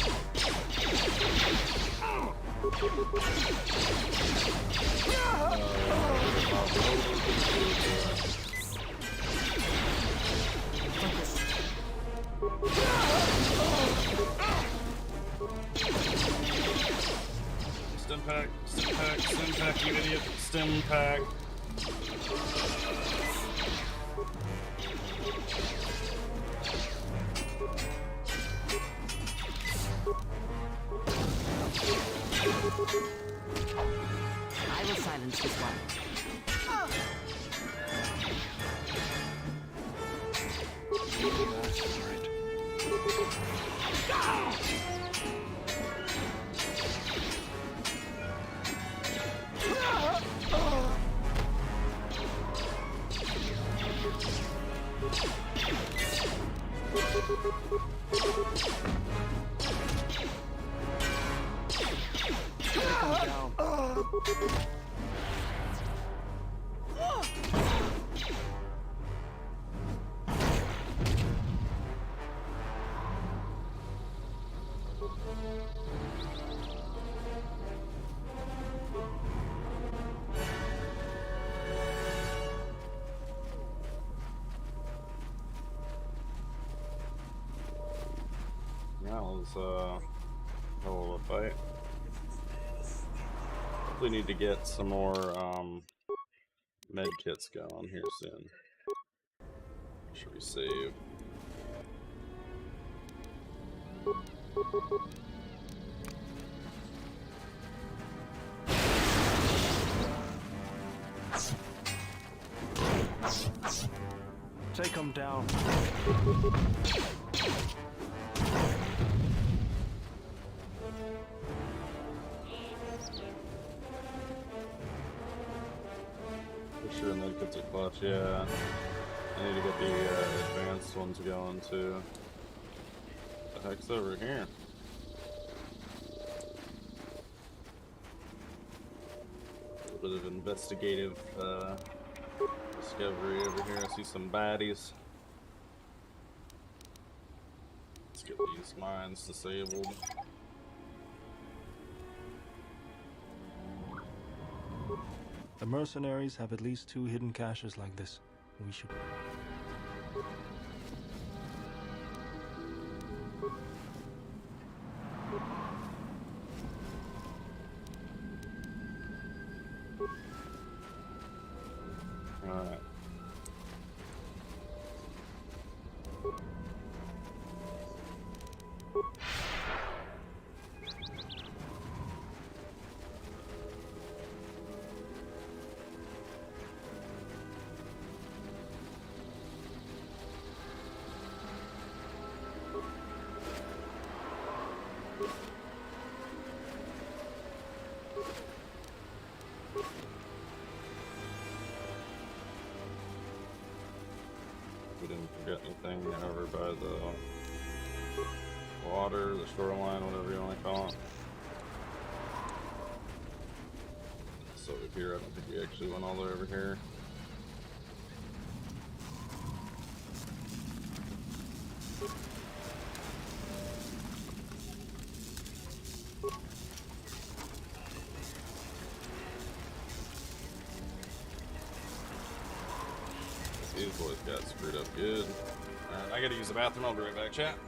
Stim pack, you idiot. Stim pack. I will silence this one. Yeah, it was a hell of a fight. Hopefully need to get some more med kits going here soon. Should we save? Take him down. For sure, med kits are clutch, yeah. I need to get the advanced ones going too. What the heck's over here? A little bit of investigative Discovery over here. I see some baddies. Let's get these mines disabled. The mercenaries have at least 2 hidden caches like this. We should... Alright. We didn't forget anything over by the water, the shoreline, whatever you want to call it. So over here, I don't think we actually went all the way over here. These boys got screwed up good. Alright, I gotta use the bathroom. I'll be right back, chat.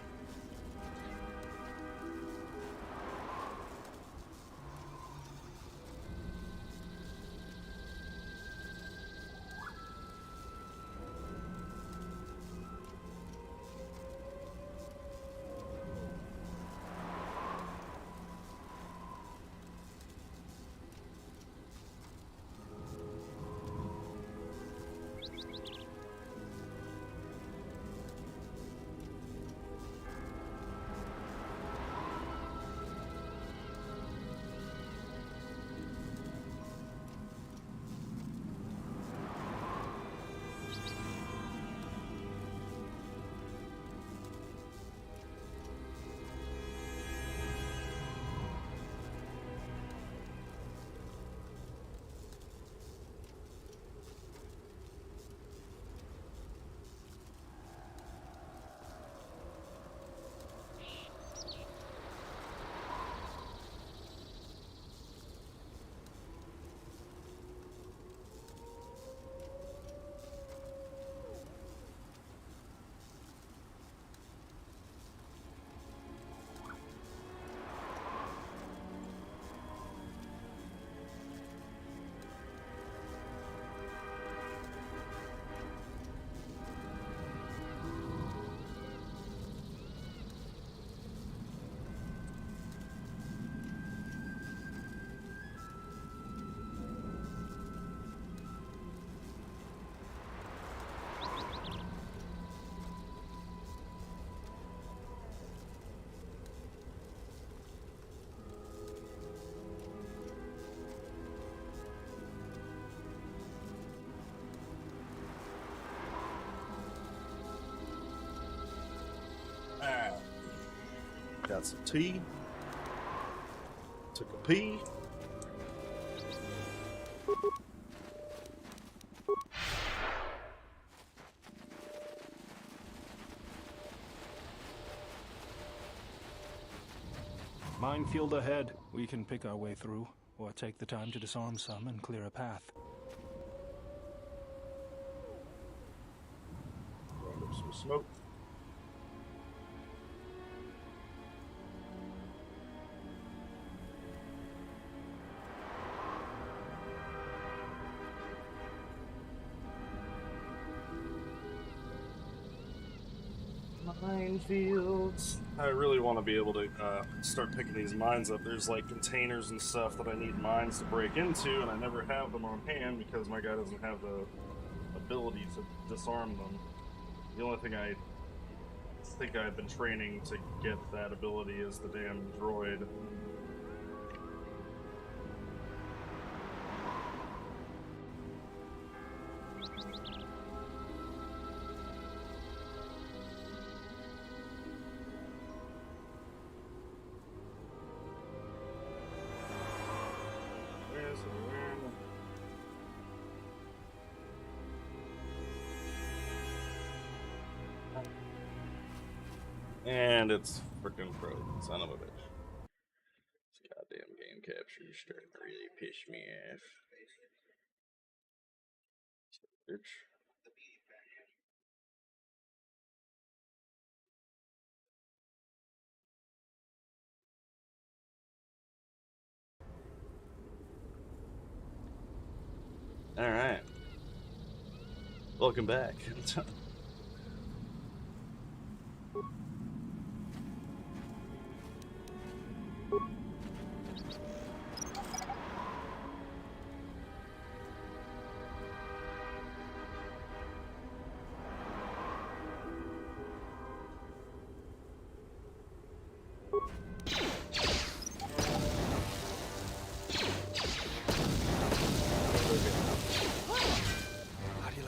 Alright. Got some tea. Took a pee. Minefield ahead. We can pick our way through, or take the time to disarm some and clear a path. Round up some smoke. Minefields. I really want to be able to start picking these mines up. There's like containers and stuff that I need mines to break into, and I never have them on hand because my guy doesn't have the ability to disarm them. The only thing I think I've been training to get that ability is the damn droid. And it's freaking frozen, son of a bitch. This goddamn game capture is starting to really piss me off. Search. Alright. Welcome back.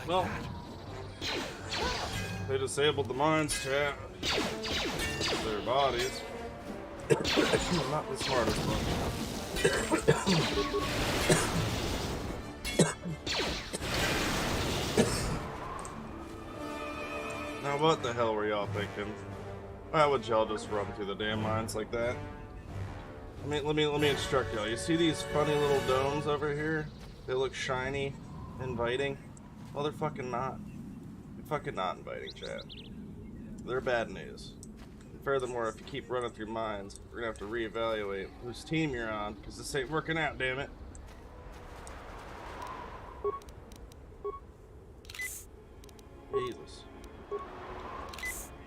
Well, they disabled the mines, chat. Their bodies. Not the smartest bunch. Now what the hell were y'all thinking? Why would y'all just run through the damn mines like that? Let me instruct y'all. You see these funny little domes over here? They look shiny, inviting. Well, they're fucking not. They're fucking not inviting, chat. They're bad news. And furthermore, if you keep running through mines, we're gonna have to reevaluate whose team you're on, because this ain't working out, damn it. Jesus.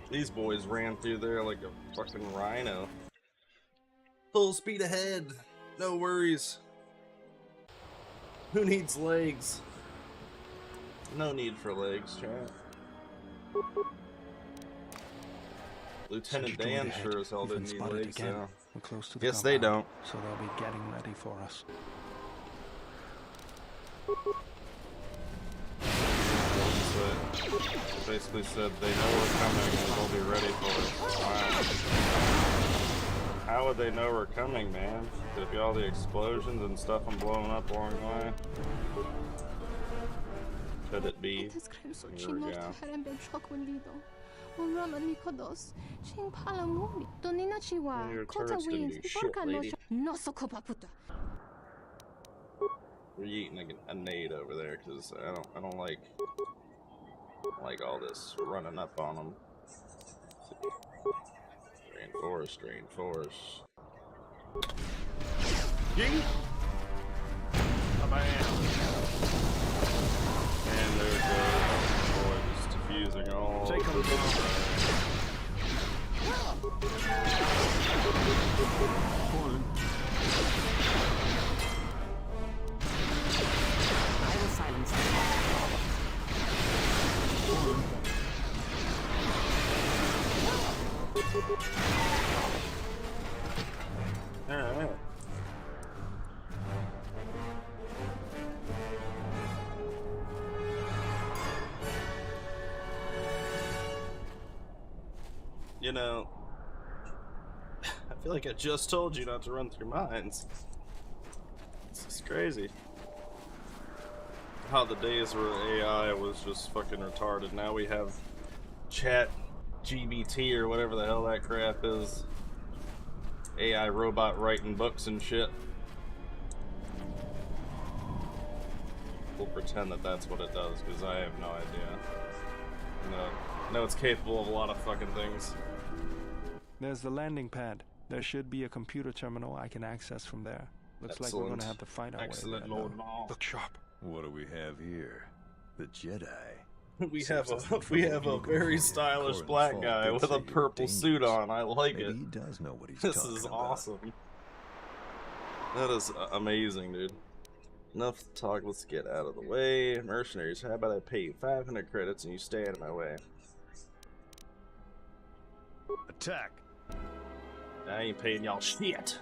These boys ran through there like a fucking rhino. Full speed ahead. No worries. Who needs legs? No need for legs, chat. Lieutenant Dan sure as hell didn't need legs, so. We're close to the Yes, they don't. So they'll be getting ready for us. They basically said they know we're coming and they'll be ready for us. Wow. How would they know we're coming, man? Could it be all the explosions and stuff I'm blowing up along the way? Could it be? Here we go. Your turret's gonna do shit, lady. We're eating a nade over there because I don't like all this running up on them. Reinforce. Yeet! And there's boy just diffusing all the I will silence them. Alright. You know, I feel like I just told you not to run through mines. This is crazy. How the days where AI was just fucking retarded. Now we have chat GBT or whatever the hell that crap is. AI robot writing books and shit. We'll pretend that that's what it does, because I have no idea. No, it's capable of a lot of fucking things. There's the landing pad. There should be a computer terminal I can access from there. Looks like we're gonna have to fight our way there. Lord Maul. Look sharp. What do we have here? The Jedi. We have a very stylish black guy with a purple suit on. I like it. He does know what he's This talking is about. awesome. That is amazing, dude. Enough talk, let's get out of the way. Mercenaries, how about I pay you 500 credits and you stay out of my way? Attack! I ain't paying y'all shit.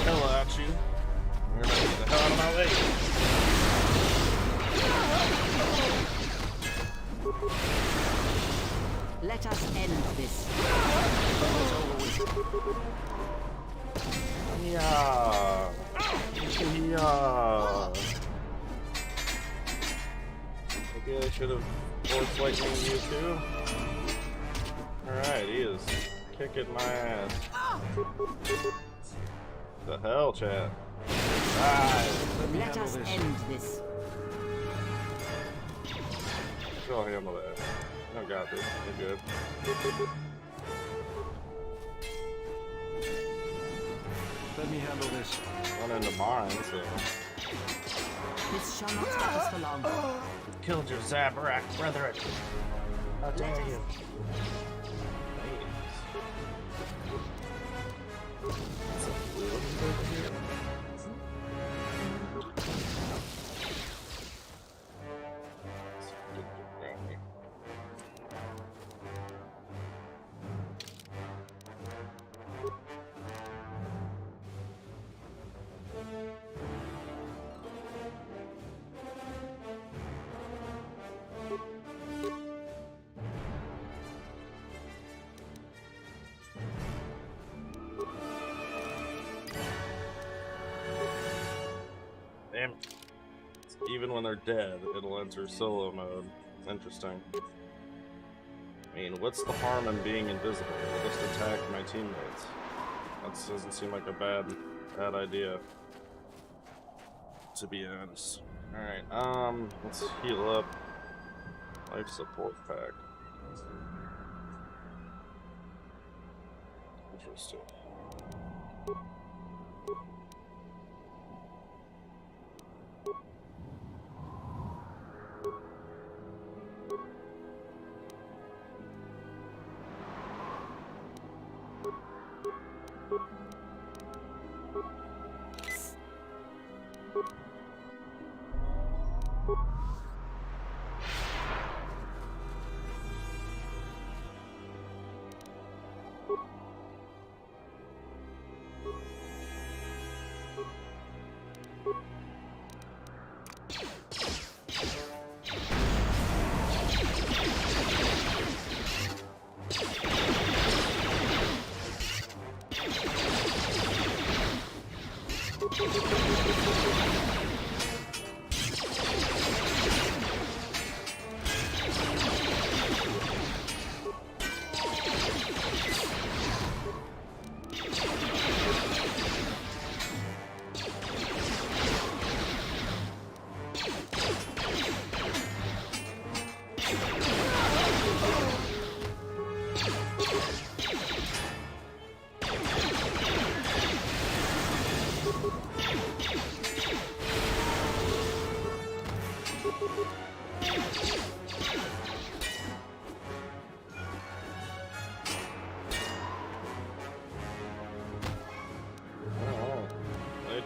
Hell at you. Everybody get the hell out of my way. Let us end this. Yeah. Yeah. Maybe I should have Force lightning you too? Alright, he is kicking my ass. The hell, chat? Let us end this. I'll handle that. I got this. We're good. Let me handle this. Run into mine, so. This shall not stop us for long. Killed your Zabrak brethren. How dare you? Damn it. Even when they're dead, it'll enter solo mode. Interesting. I mean, what's the harm in being invisible? I'll just attack my teammates. That doesn't seem like a bad idea, to be honest. Alright, let's heal up. Life support pack. Interesting.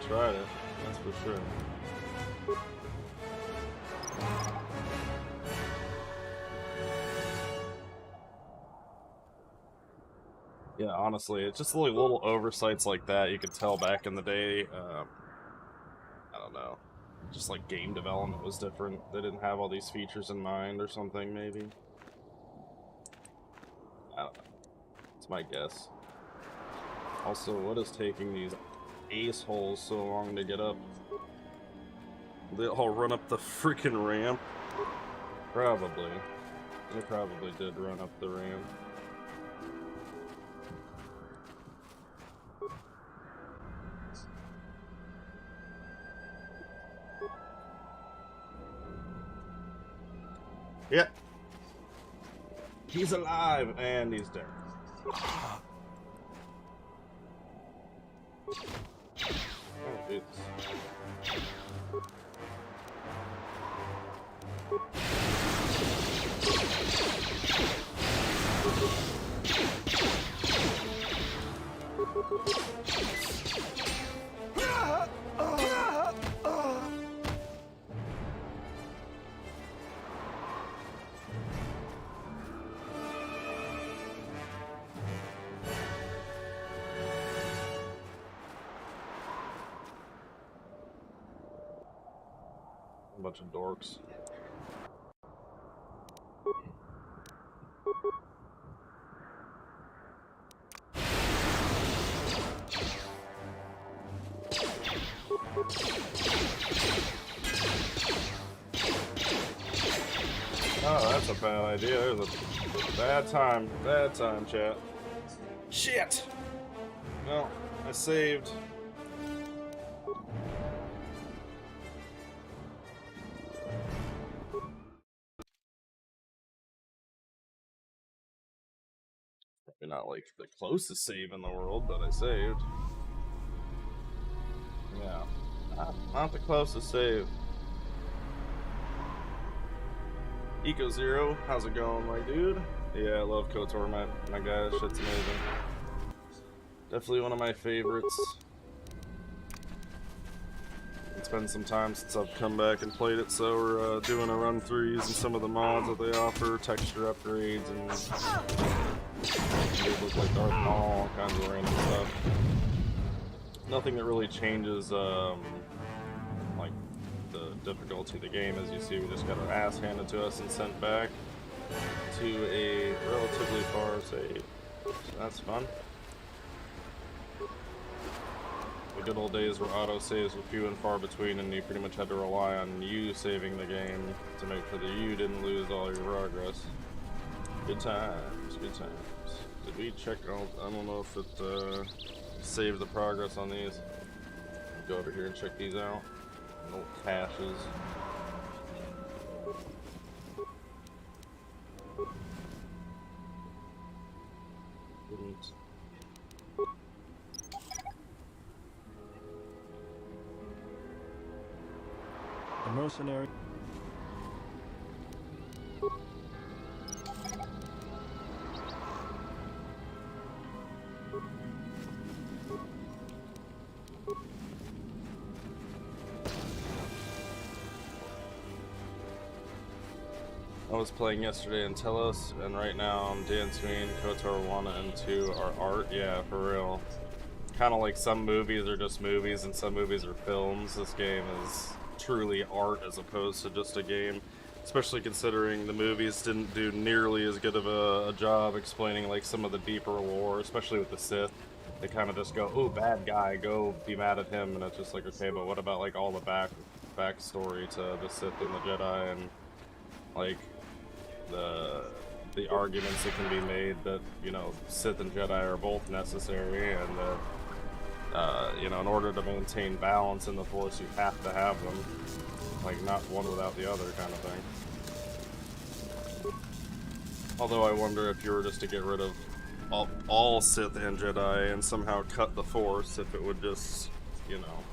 Tried it, that's for sure. Yeah, honestly, it's just like little oversights like that you could tell back in the day. I don't know, just like game development was different. They didn't have all these features in mind or something, maybe. I don't know. It's my guess. Also, what is taking these ace holes so long to get up? They all run up the freaking ramp? Probably. They probably did run up the ramp. Yep. He's alive and he's dead. Oh, dude. A bunch of dorks. Oh, That's a bad idea. It was a bad time. Bad time, chat. Shit! Well, I saved. Probably not like the closest save in the world, but I saved. Yeah. Not the closest save. Eco Zero, how's it going, my dude? Yeah, I love Kotor, my guy. Shit's amazing. Definitely one of my favorites. It's been some time since I've come back and played it, so we're doing a run through using some of the mods that they offer, texture upgrades, and they look like Darth and all kinds of random stuff. Nothing that really changes, like, the difficulty of the game. As you see, we just got our ass handed to us and sent back to a relatively far save. So that's fun. The good old days where autosaves were few and far between, and you pretty much had to rely on you saving the game to make sure that you didn't lose all your progress. Good times, good times. Did we check out? I don't know if it saved the progress on these. Go over here and check these out. No caches. Didn't. The mercenary. I was playing yesterday in Telos, and right now I'm dancing. Kotor 1 and 2 are art. Yeah, for real. Kind of like some movies are just movies and some movies are films. This game is truly art as opposed to just a game. Especially considering the movies didn't do nearly as good of a job explaining like some of the deeper lore, especially with the Sith. They kind of just go, "Oh, bad guy, go be mad at him," and it's just like, okay, but what about like all the backstory to the Sith and the Jedi, and like the arguments that can be made that, you know, Sith and Jedi are both necessary, and that you know, in order to maintain balance in the Force, you have to have them, like not one without the other kind of thing. Although I wonder if you were just to get rid of all Sith and Jedi and somehow cut the Force, if it would just, you know,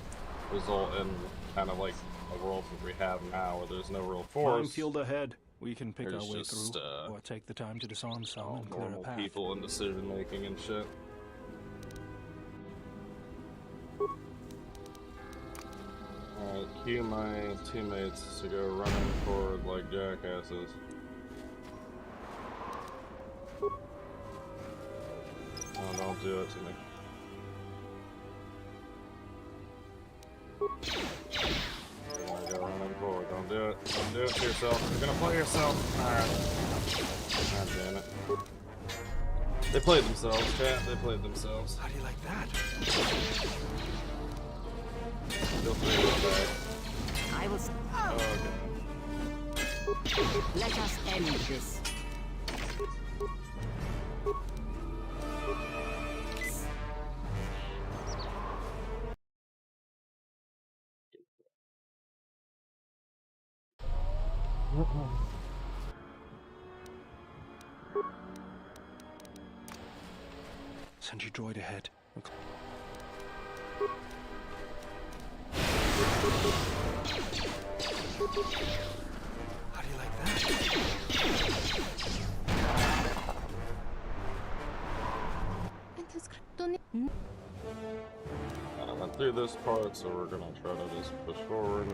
result in kind of like a world that we have now where there's no real Force. Minefield ahead. We can pick our way just, through, or take the time to disarm some and clear a normal path. people and decision making and shit. Alright, cue my teammates to go running forward like jackasses. Oh, don't do it to me. Go running forward. Don't do it. Don't do it to yourself. You're gonna play yourself. Alright. God damn it. They played themselves, chat. They played themselves. How do you like that? Feel free to play. I will. Oh, okay. Let us end this. Send your droid ahead. How do you like that? I went through this part, so we're gonna try to just push forward.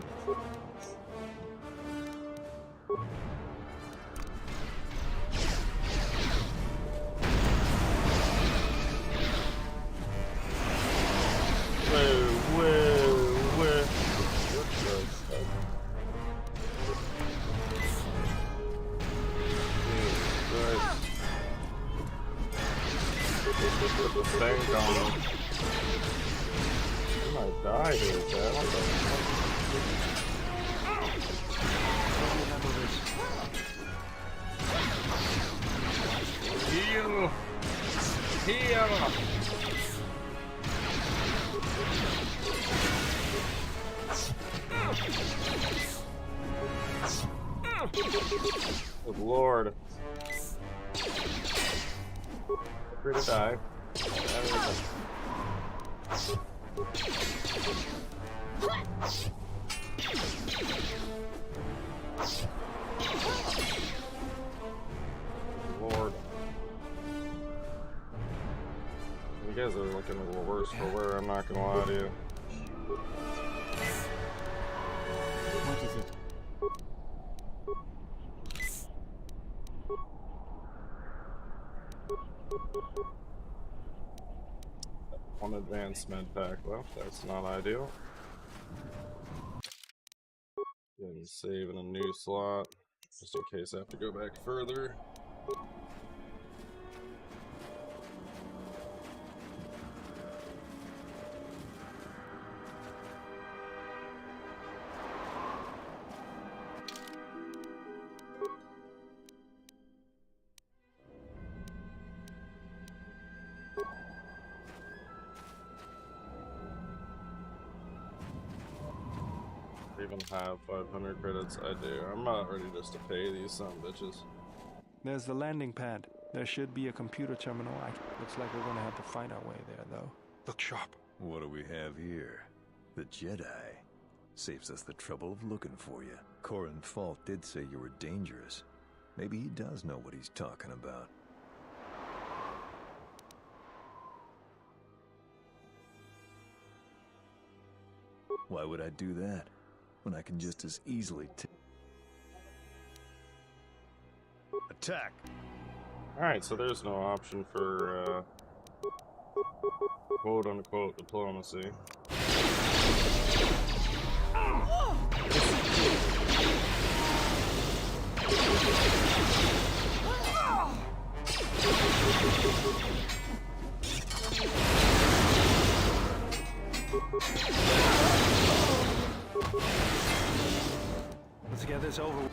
Heal! Heal! Good lord. Free to die. Lord. You guys are looking a little worse for wear, I'm not gonna lie to you. What is it? One advanced med pack left, that's not ideal. Getting save in a new slot, just in case I have to go back further. Even have 500 credits, I do. I'm not ready just to pay these son of bitches. There's the landing pad. There should be a computer terminal. Looks like we're gonna have to find our way there, though. Look sharp. What do we have here? The Jedi. Saves us the trouble of looking for you. Corin Falk did say you were dangerous. Maybe he does know what he's talking about. Why would I do that when I can just as easily attack? Alright, so there's no option for quote-unquote diplomacy. Let's get this over with.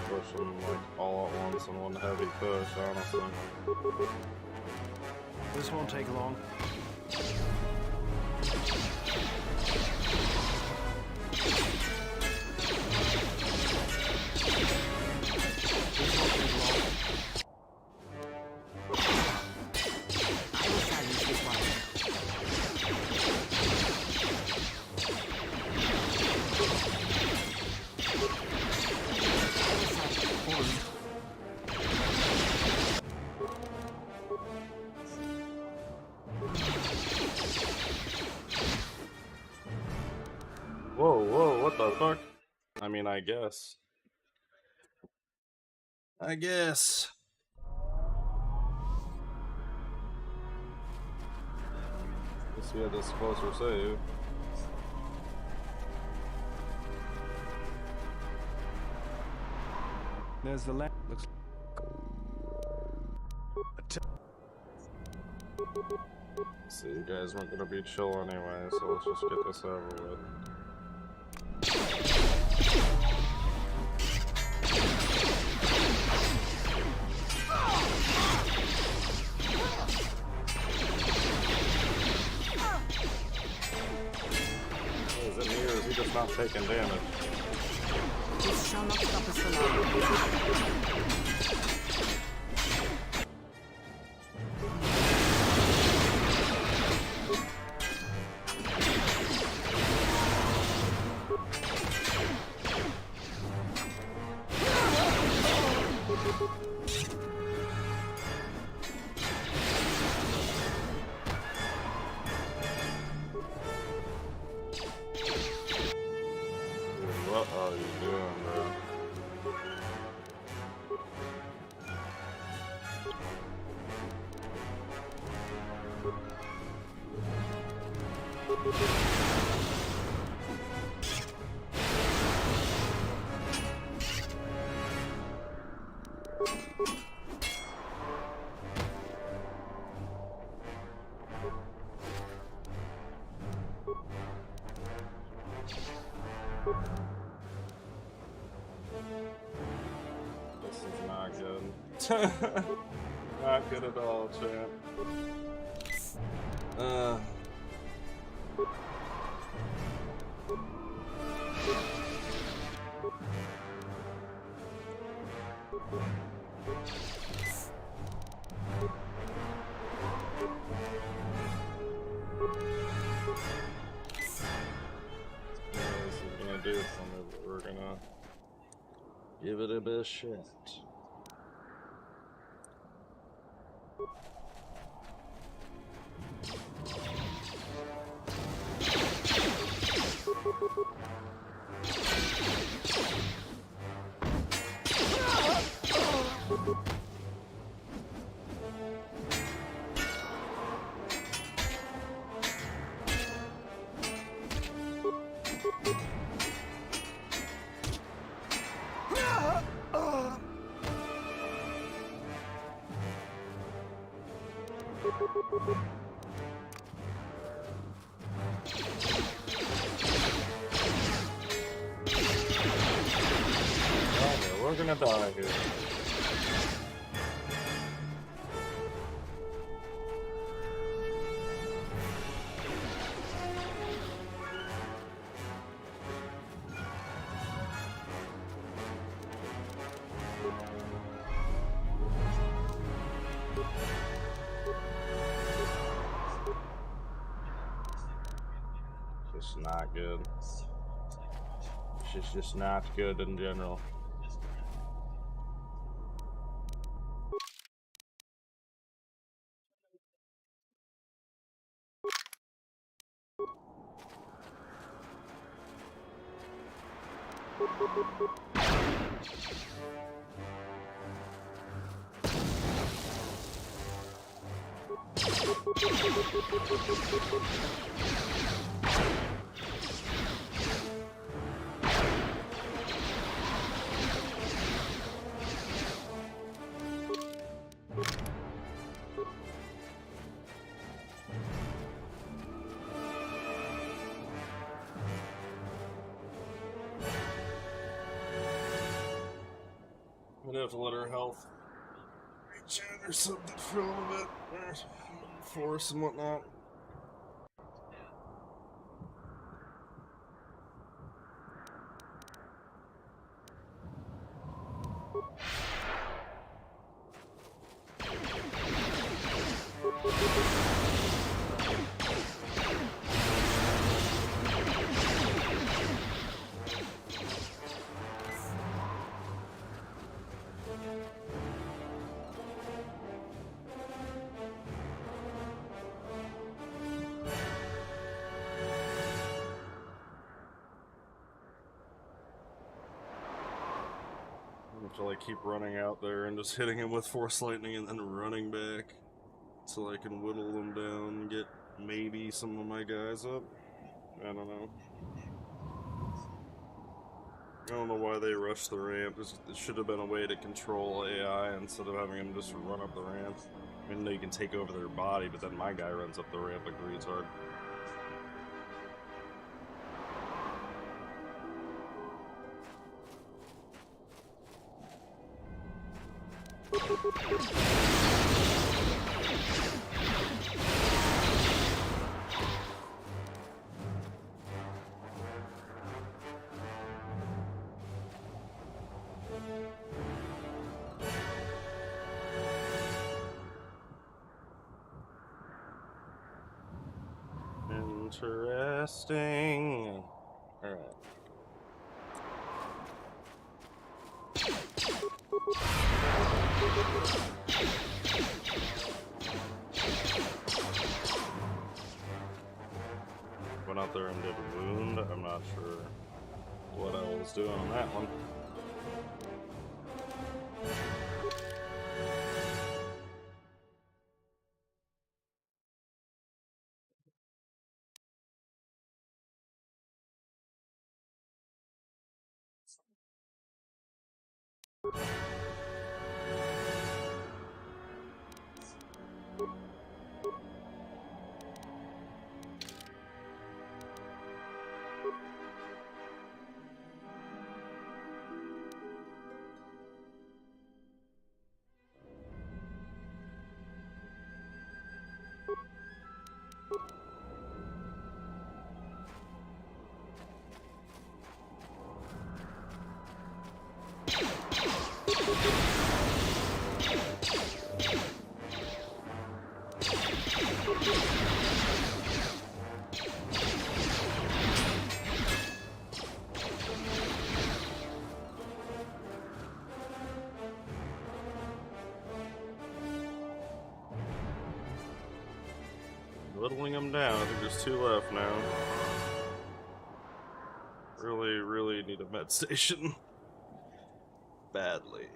Push them like all at once in one heavy push, honestly. This won't take long. Whoa, what the fuck? I mean, I guess. Guess we had this closer save. There's the land. Looks. So you guys weren't gonna be chill anyway, so let's just get this over with. Is it me or is he just not taking damage? This shall not stop us for long. What are you doing, bro? This is not good. Not good at all, champ. This is gonna do something, but we're gonna give it a bit of shit. We're gonna die here. Just not good. It's just not good in general. I'm gonna have to let her health reach in or something for a little bit. Force and whatnot. Until I keep running out there and just hitting him with Force Lightning and then running back so I can whittle them down and get maybe some of my guys up. I don't know. I don't know why they rushed the ramp. It should have been a way to control AI instead of having them just run up the ramp. I mean, they can take over their body, but then my guy runs up the ramp like a retard. Interesting. All right. Went out there and did a wound. I'm not sure what I was doing on that one. Whittling them down. I think there's 2 left now. Really need a med station. Badly.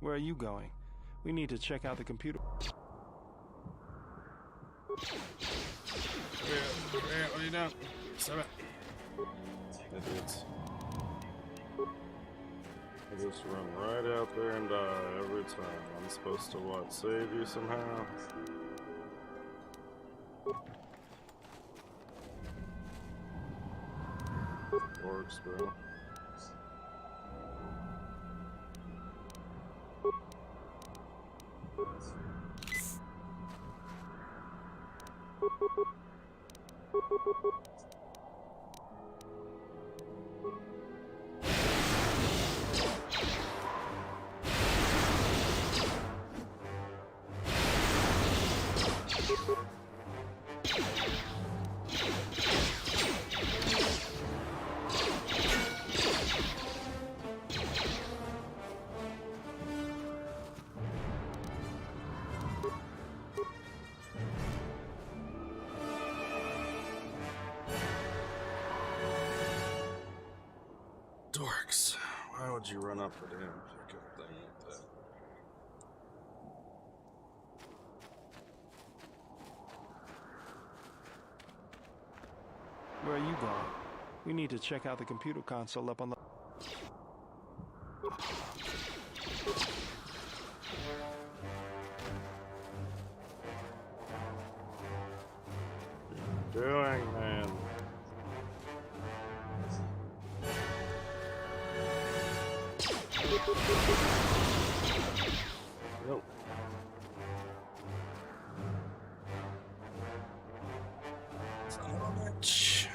Where are you going? We need to check out the computer. What are you doing? Stop it. Idiots. I just run right out there and die every time. I'm supposed to what? Save you somehow? Works, bro. Dorks. Why would you run up the damn fucking thing like that? Where are you going? We need to check out the computer console up on the... What are you doing, man? Nope. Son of a bitch.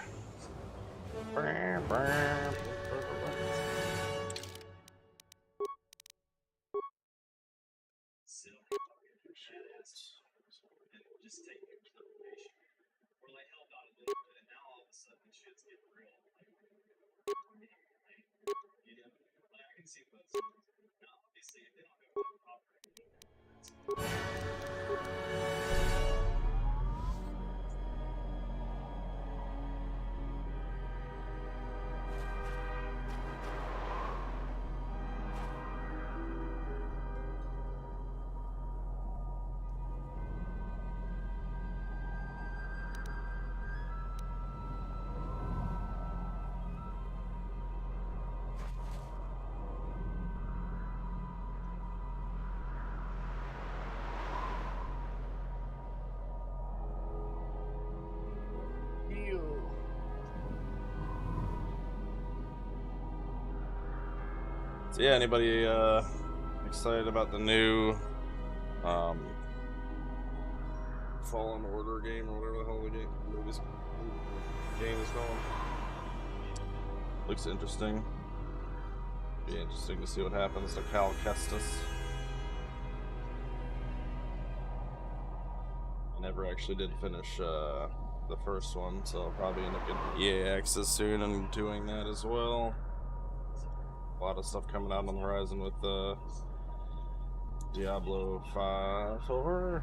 So yeah, anybody excited about the new Fallen Order game or whatever the hell the game is called? Looks interesting. Be interesting to see what happens to Cal Kestis. I never actually did finish the first one, so I'll probably end up getting EA access soon and doing that as well. A lot of stuff coming out on the horizon with Diablo 5 over.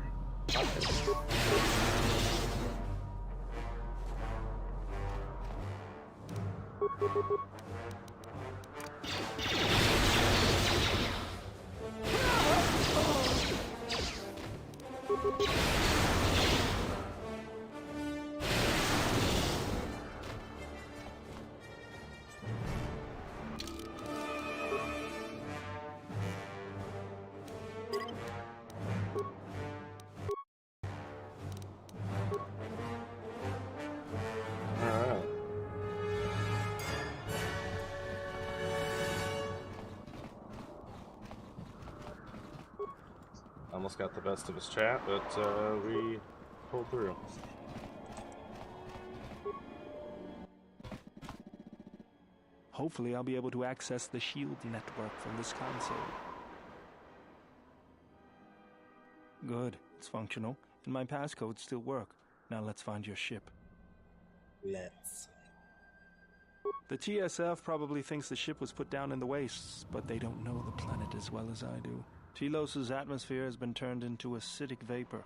Almost got the best of his chat, but we pulled through. Hopefully I'll be able to access the shield network from this console. Good, it's functional, and my passcodes still work. Now let's find your ship. Let's. The TSF probably thinks the ship was put down in the wastes, but they don't know the planet as well as I do. Telos' atmosphere has been turned into acidic vapor.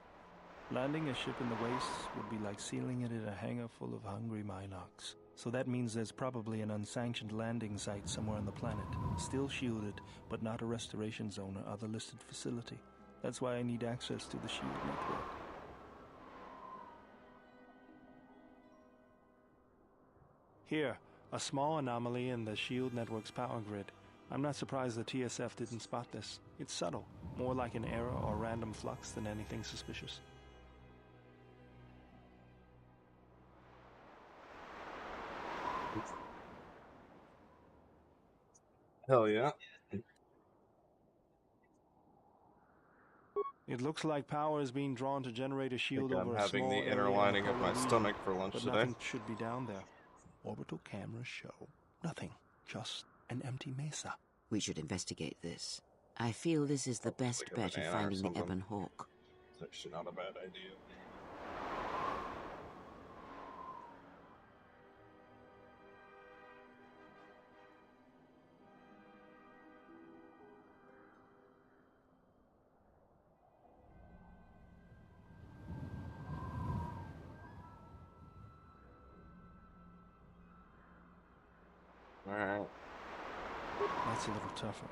Landing a ship in the wastes would be like sealing it in a hangar full of hungry Minocs. So that means there's probably an unsanctioned landing site somewhere on the planet, still shielded, but not a restoration zone or other listed facility. That's why I need access to the shield network. Here, a small anomaly in the shield network's power grid. I'm not surprised the TSF didn't spot this. It's subtle, more like an error or random flux than anything suspicious. Hell yeah. It looks like power is being drawn to generate a shield over I'm a having small the area inner in the lining of my polar stomach region, for lunch but today. nothing should be down there. Orbital cameras show nothing, just an empty mesa. We should investigate this. I feel this is the best like a bet of banana or finding the something. Ebon Hawk. It's actually not a bad idea. Alright. That's a little tougher.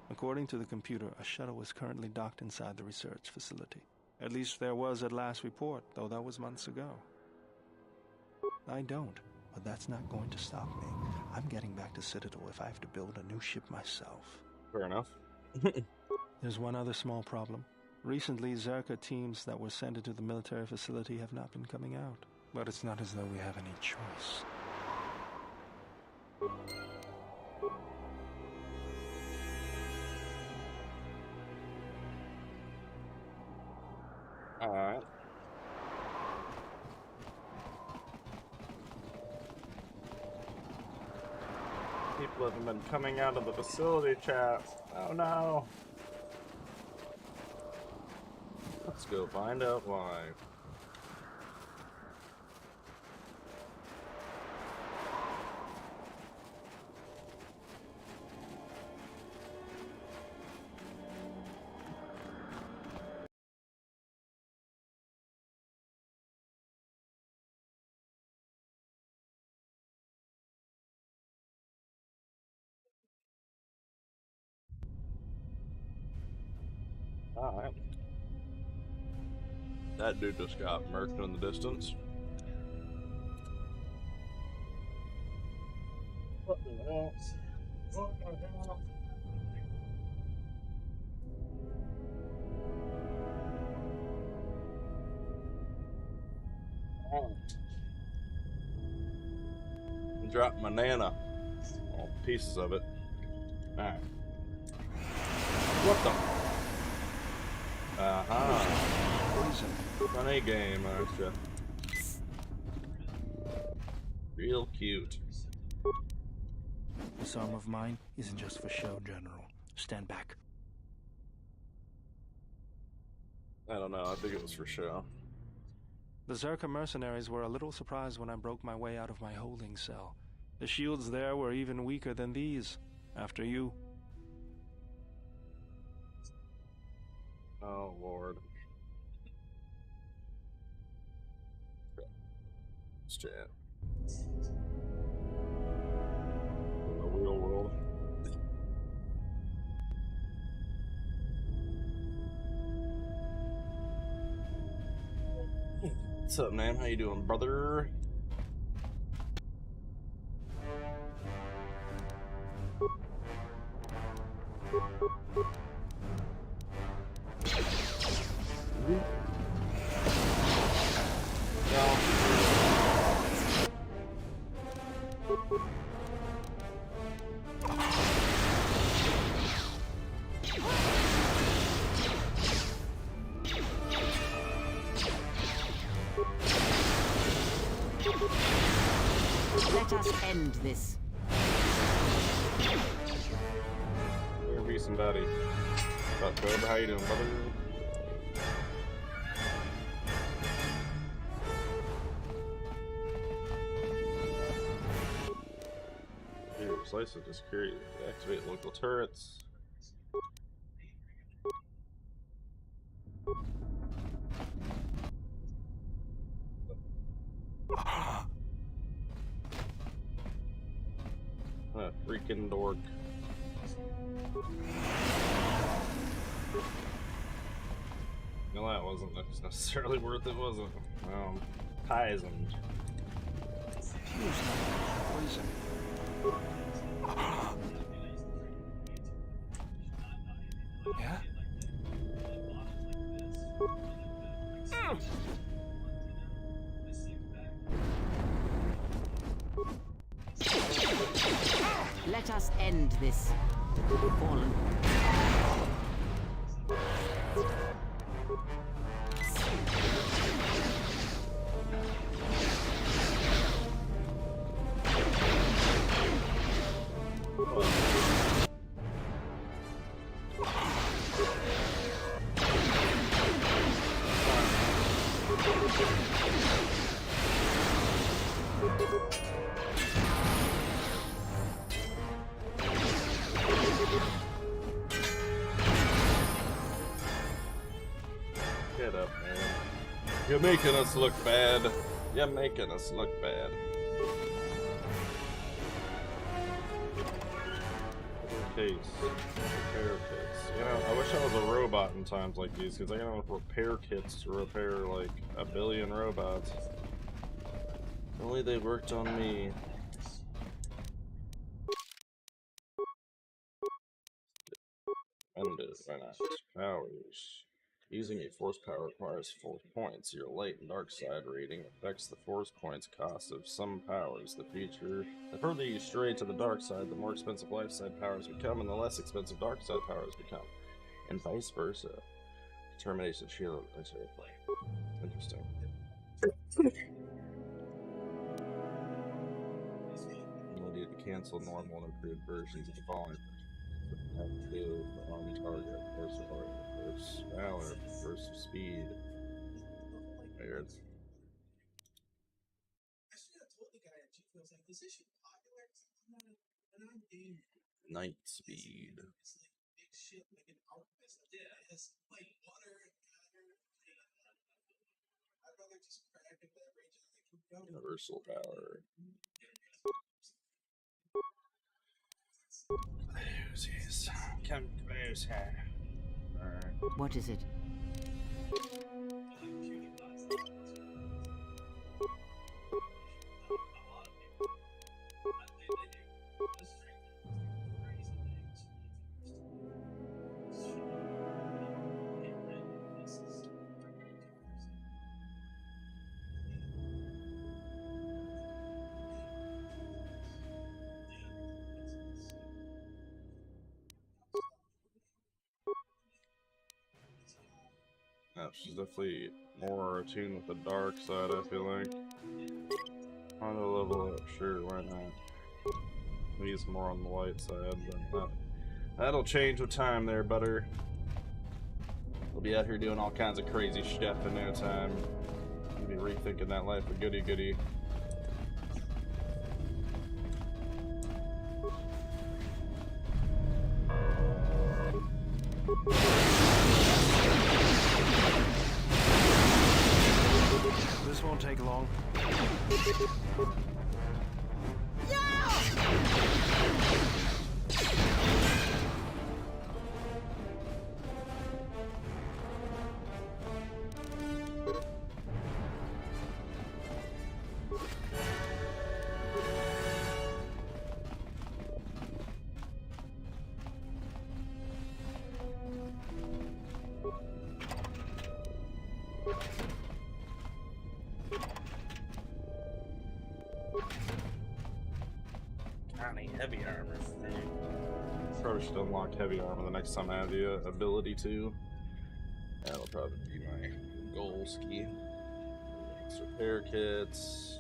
According to the computer, a shuttle is currently docked inside the research facility. At least there was at last report, though that was months ago. I don't, but that's not going to stop me. I'm getting back to Citadel if I have to build a new ship myself. Fair enough. There's one other small problem. Recently, Zerka teams that were sent into the military facility have not been coming out. But it's not as though we have any choice. Alright. People haven't been coming out of the facility, chat. Oh no. Let's go find out why. Alright. That dude just got murked in the distance. What the hell? What the hell? Dropped my nana. All pieces of it. Alright. What the? Funny game, aren't you? Real cute. This arm of mine isn't just for show, General. Stand back. I don't know, I think it was for show. The Zerka mercenaries were a little surprised when I broke my way out of my holding cell. The shields there were even weaker than these. After you. Oh, Lord. Let's chat. In the real world. What's up, man? How you doing, brother? Let us end this. There be somebody. What's up, Cobra? How you doing, brother? Here, slice of just curious. Activate local turrets. Freaking dork. No, that wasn't necessarily worth it, was it? Poisoned. Poison. Yeah? Let us end this. Fallen. Get up, man. You're making us look bad. You're making us look bad. Case. Repair kits. You know, I wish I was a robot in times like these, because I got enough repair kits to repair like 1 billion robots. If only they worked on me. Ended. Why not? Powers. Using a force power requires 4 points. Your light and dark side rating affects the force points cost of some powers. The further you stray to the dark side, the more expensive light side powers become, and the less expensive dark side powers become, and vice versa. Determination shield. Interesting. You'll need to cancel normal and improved versions of the following. F2 for on target, burst valor, burst of speed. Weird. Night speed. Universal power. Closes. Come closer. Alright. What is it? Yeah, she's definitely more attuned with the dark side, I feel like. On the level up, sure, why not? He's more on the light side, but that'll change with time there, butter. We'll be out here doing all kinds of crazy stuff in no time. We'll be rethinking that life a goody goody. This won't take long. Heavy armor. Probably should unlock heavy armor the next time I have the ability to. That'll probably be my goal ski. So repair kits.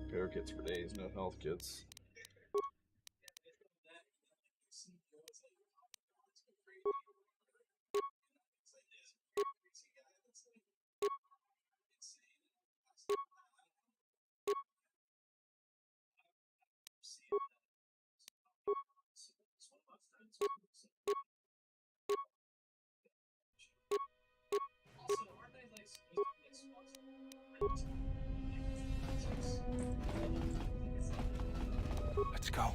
Repair kits for days, no health kits. Let's go.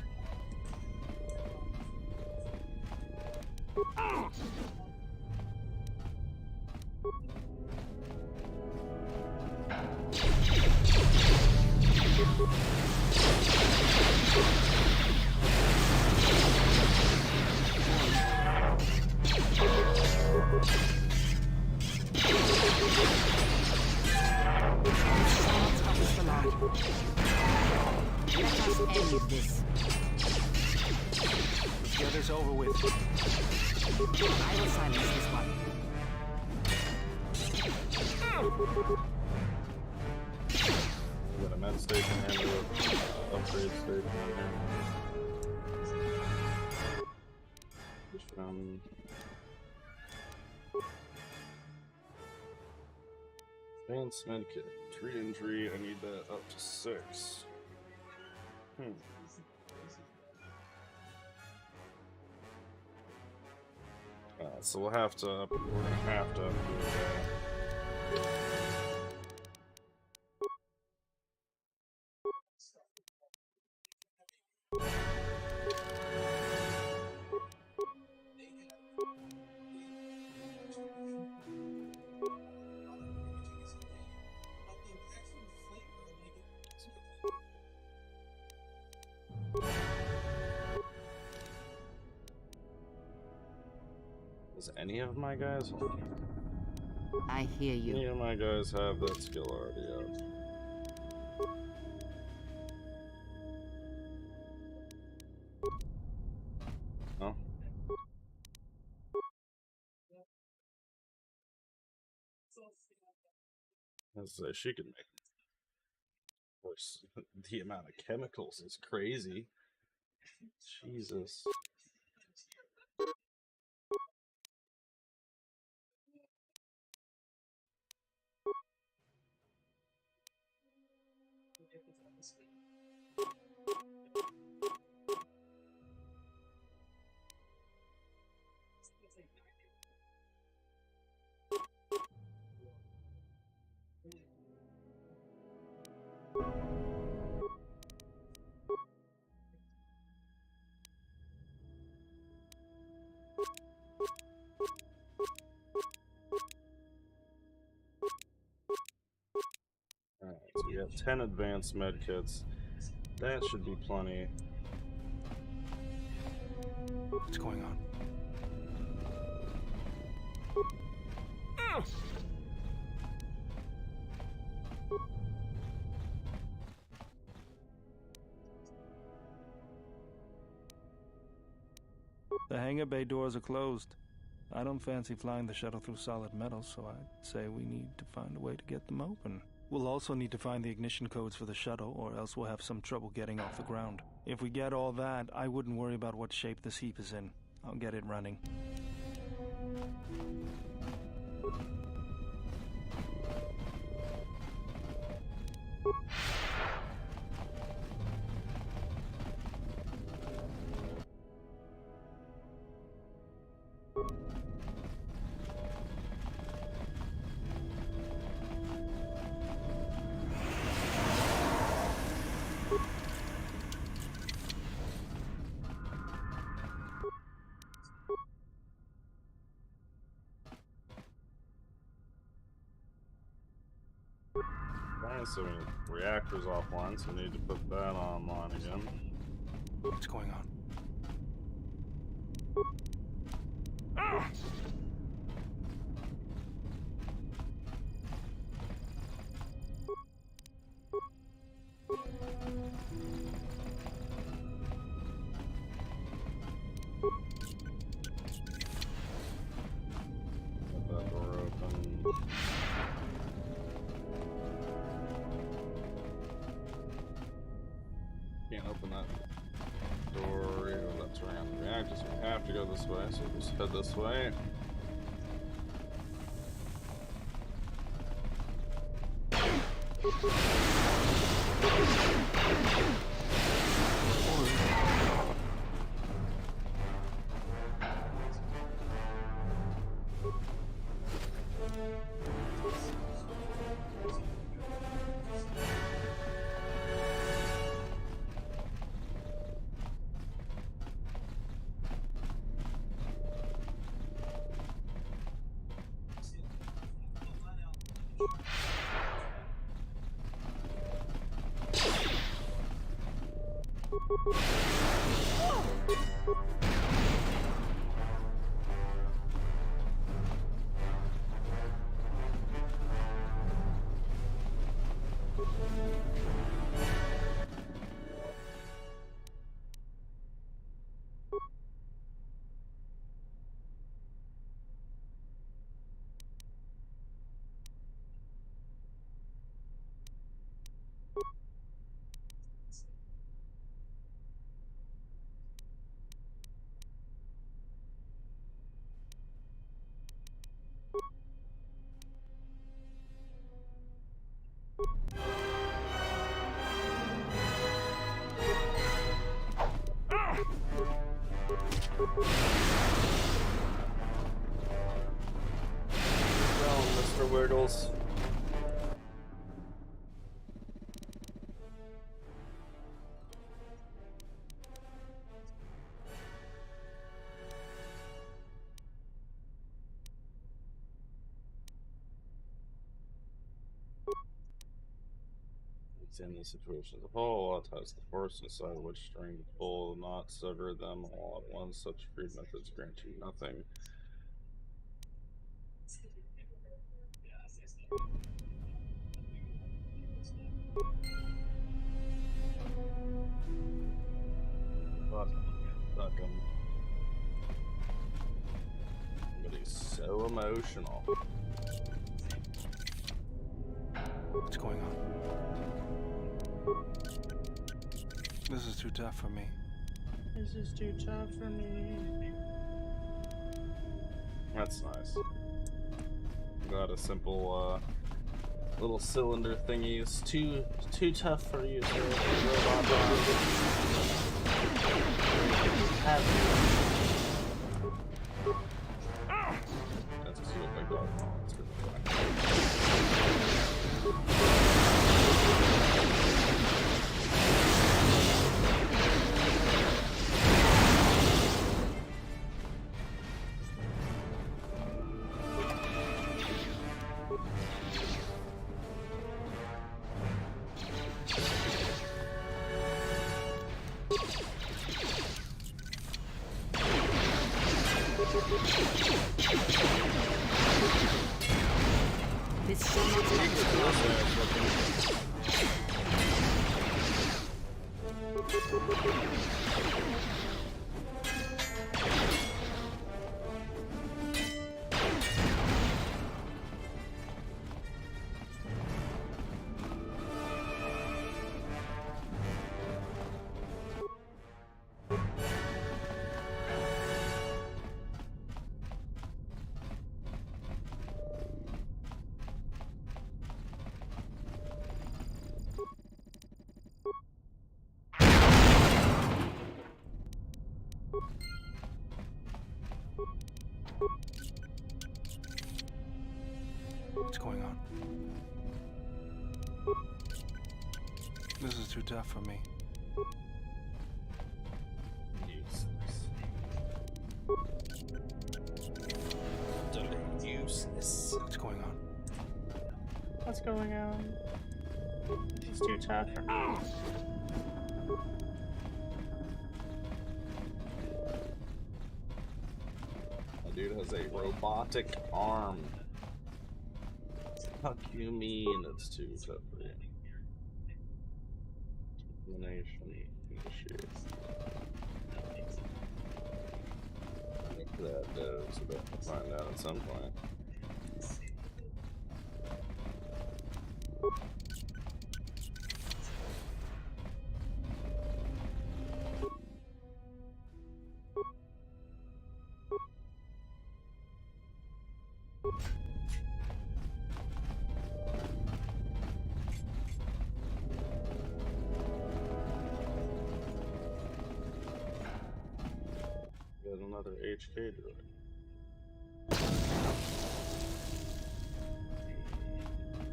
End this. Let's get this over with. I will silence this one. We got a med station and a upgrade station in here. Just found advanced medkit. 3 injury, I need that up to 6. So we'll have to, we're gonna have to upgrade that. Does any of my guys? I hear you. Any of my guys have that skill already out? No? As I say, she can make. Of course, the amount of chemicals is crazy. Jesus. Alright, so we have 10 advanced medkits. That should be plenty. What's going on? The hangar bay doors are closed. I don't fancy flying the shuttle through solid metal, so I'd say we need to find a way to get them open. We'll also need to find the ignition codes for the shuttle, or else we'll have some trouble getting off the ground. If we get all that, I wouldn't worry about what shape this heap is in. I'll get it running. Alright, so reactor's offline, so we need to put that online again. What's going on? Get that door open. Can't open that door, even though that's around the reactor, so we have to go this way, so we'll just head this way. Down, Mr. Wiggles. In the situation as a whole, attach the force and decide which string to pull, not sever them all at once. Such freed methods grant you nothing. But he's so emotional. What's going on? This is too tough for me. This is too tough for me. That's nice. Got a simple little cylinder thingy. It's too tough for you, sir. Robot dog. That's a super big dog. Oh, that's good. This shall not What's going on? This is too tough for me. Useless. What's going on? What's going on? She's too tough for me. The dude has a robotic arm. How do you mean it's too tough for you? Elimination initiated. What that does, we'll find out at some point. Got another HK droid.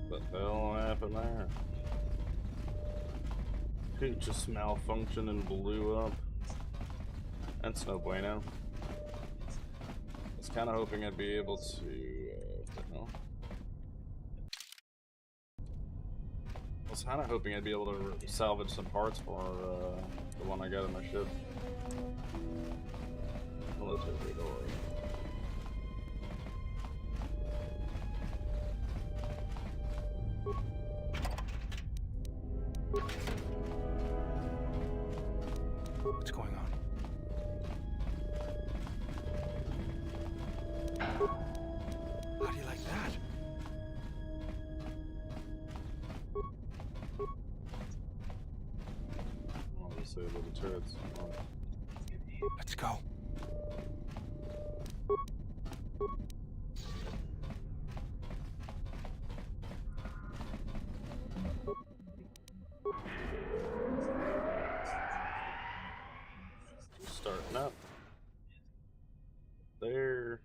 What the hell happened there? It just malfunctioned and blew up. That's no bueno. I was kind of hoping I'd be able to. What the hell? I was kind of hoping I'd be able to salvage some parts for the one I got in my ship. Military door. What's going on? How do you like that? Oh, disable the turrets. Oh. Let's go. Starting up. There.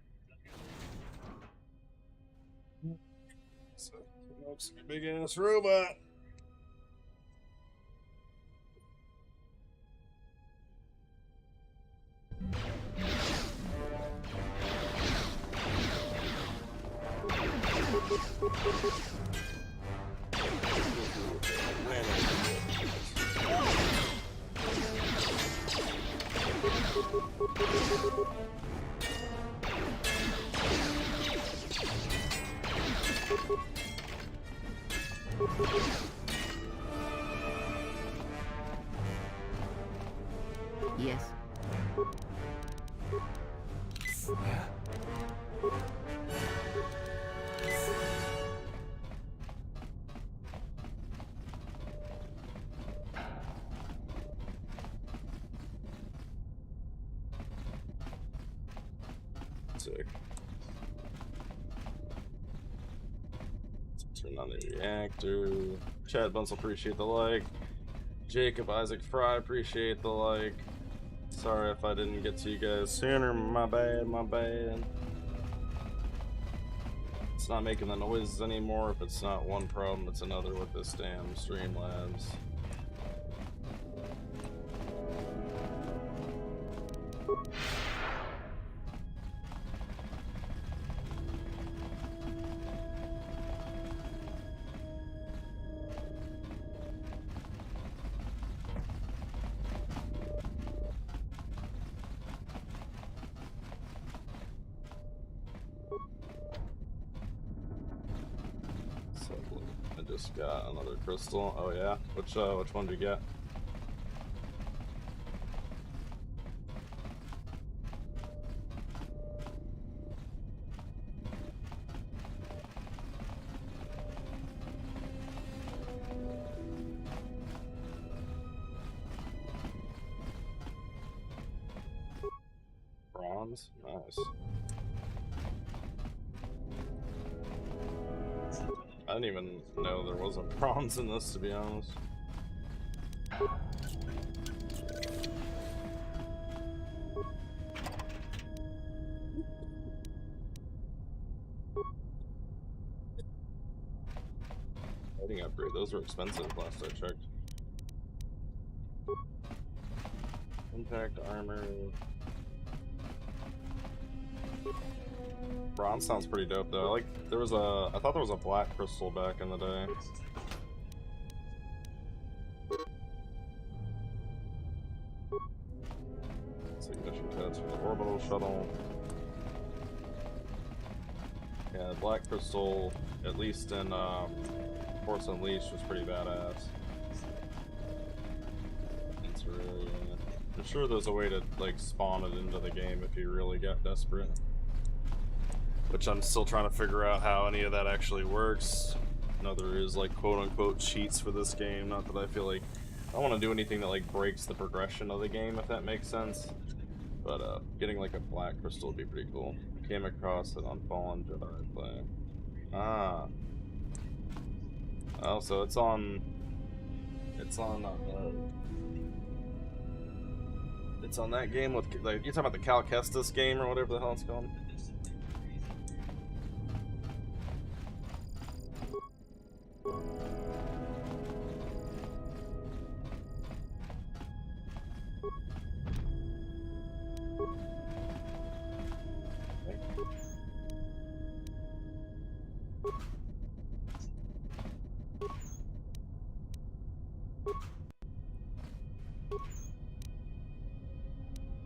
So, looks like a big ass robot. Yes. Yeah. Sick. Let's turn on the reactor. Chad Bunsel, appreciate the like. Jacob Isaac Fry, appreciate the like. Sorry if I didn't get to you guys sooner. My bad, my bad. It's not making the noises anymore. If it's not one problem, it's another with this damn Streamlabs. I just got another crystal. Oh yeah, which one did you get? Bronze, nice. I didn't even know there was a bronze in this, to be honest. Plating upgrade. Those were expensive last I checked. Impact armor. Bronze sounds pretty dope though. I thought there was a black crystal back in the day. Let's see, mission codes for the orbital shuttle. Yeah, black crystal, at least in Force Unleashed, was pretty badass. It's really, I'm sure there's a way to like spawn it into the game if you really get desperate. Which I'm still trying to figure out how any of that actually works. I know there is like quote-unquote cheats for this game, not that I feel like I don't want to do anything that like breaks the progression of the game, if that makes sense. But getting like a black crystal would be pretty cool. Came across it on Fallen Jedi play. Ah. Oh, so it's on that game with, like, you're talking about the Cal Kestis game or whatever the hell it's called?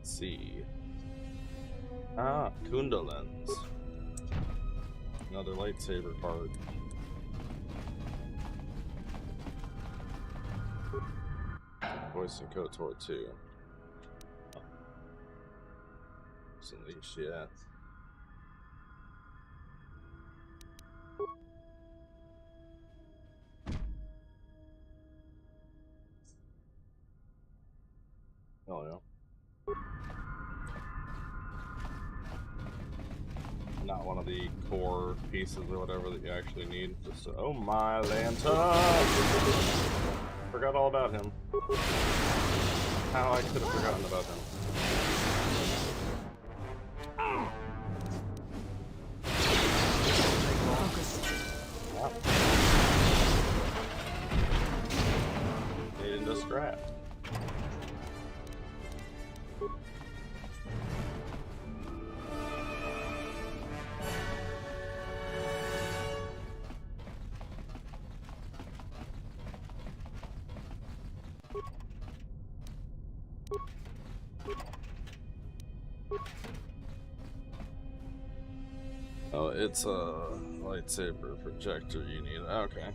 See. Ah, Kundalens. Another lightsaber part. Voice in Kotor too. Some leash, yeah. Oh yeah. Not one of the core pieces or whatever that you actually need. Just oh my lantern! Forgot all about him. How I could have forgotten about him. Wow. Made into scrap. Oh, it's a lightsaber projector you need. Okay.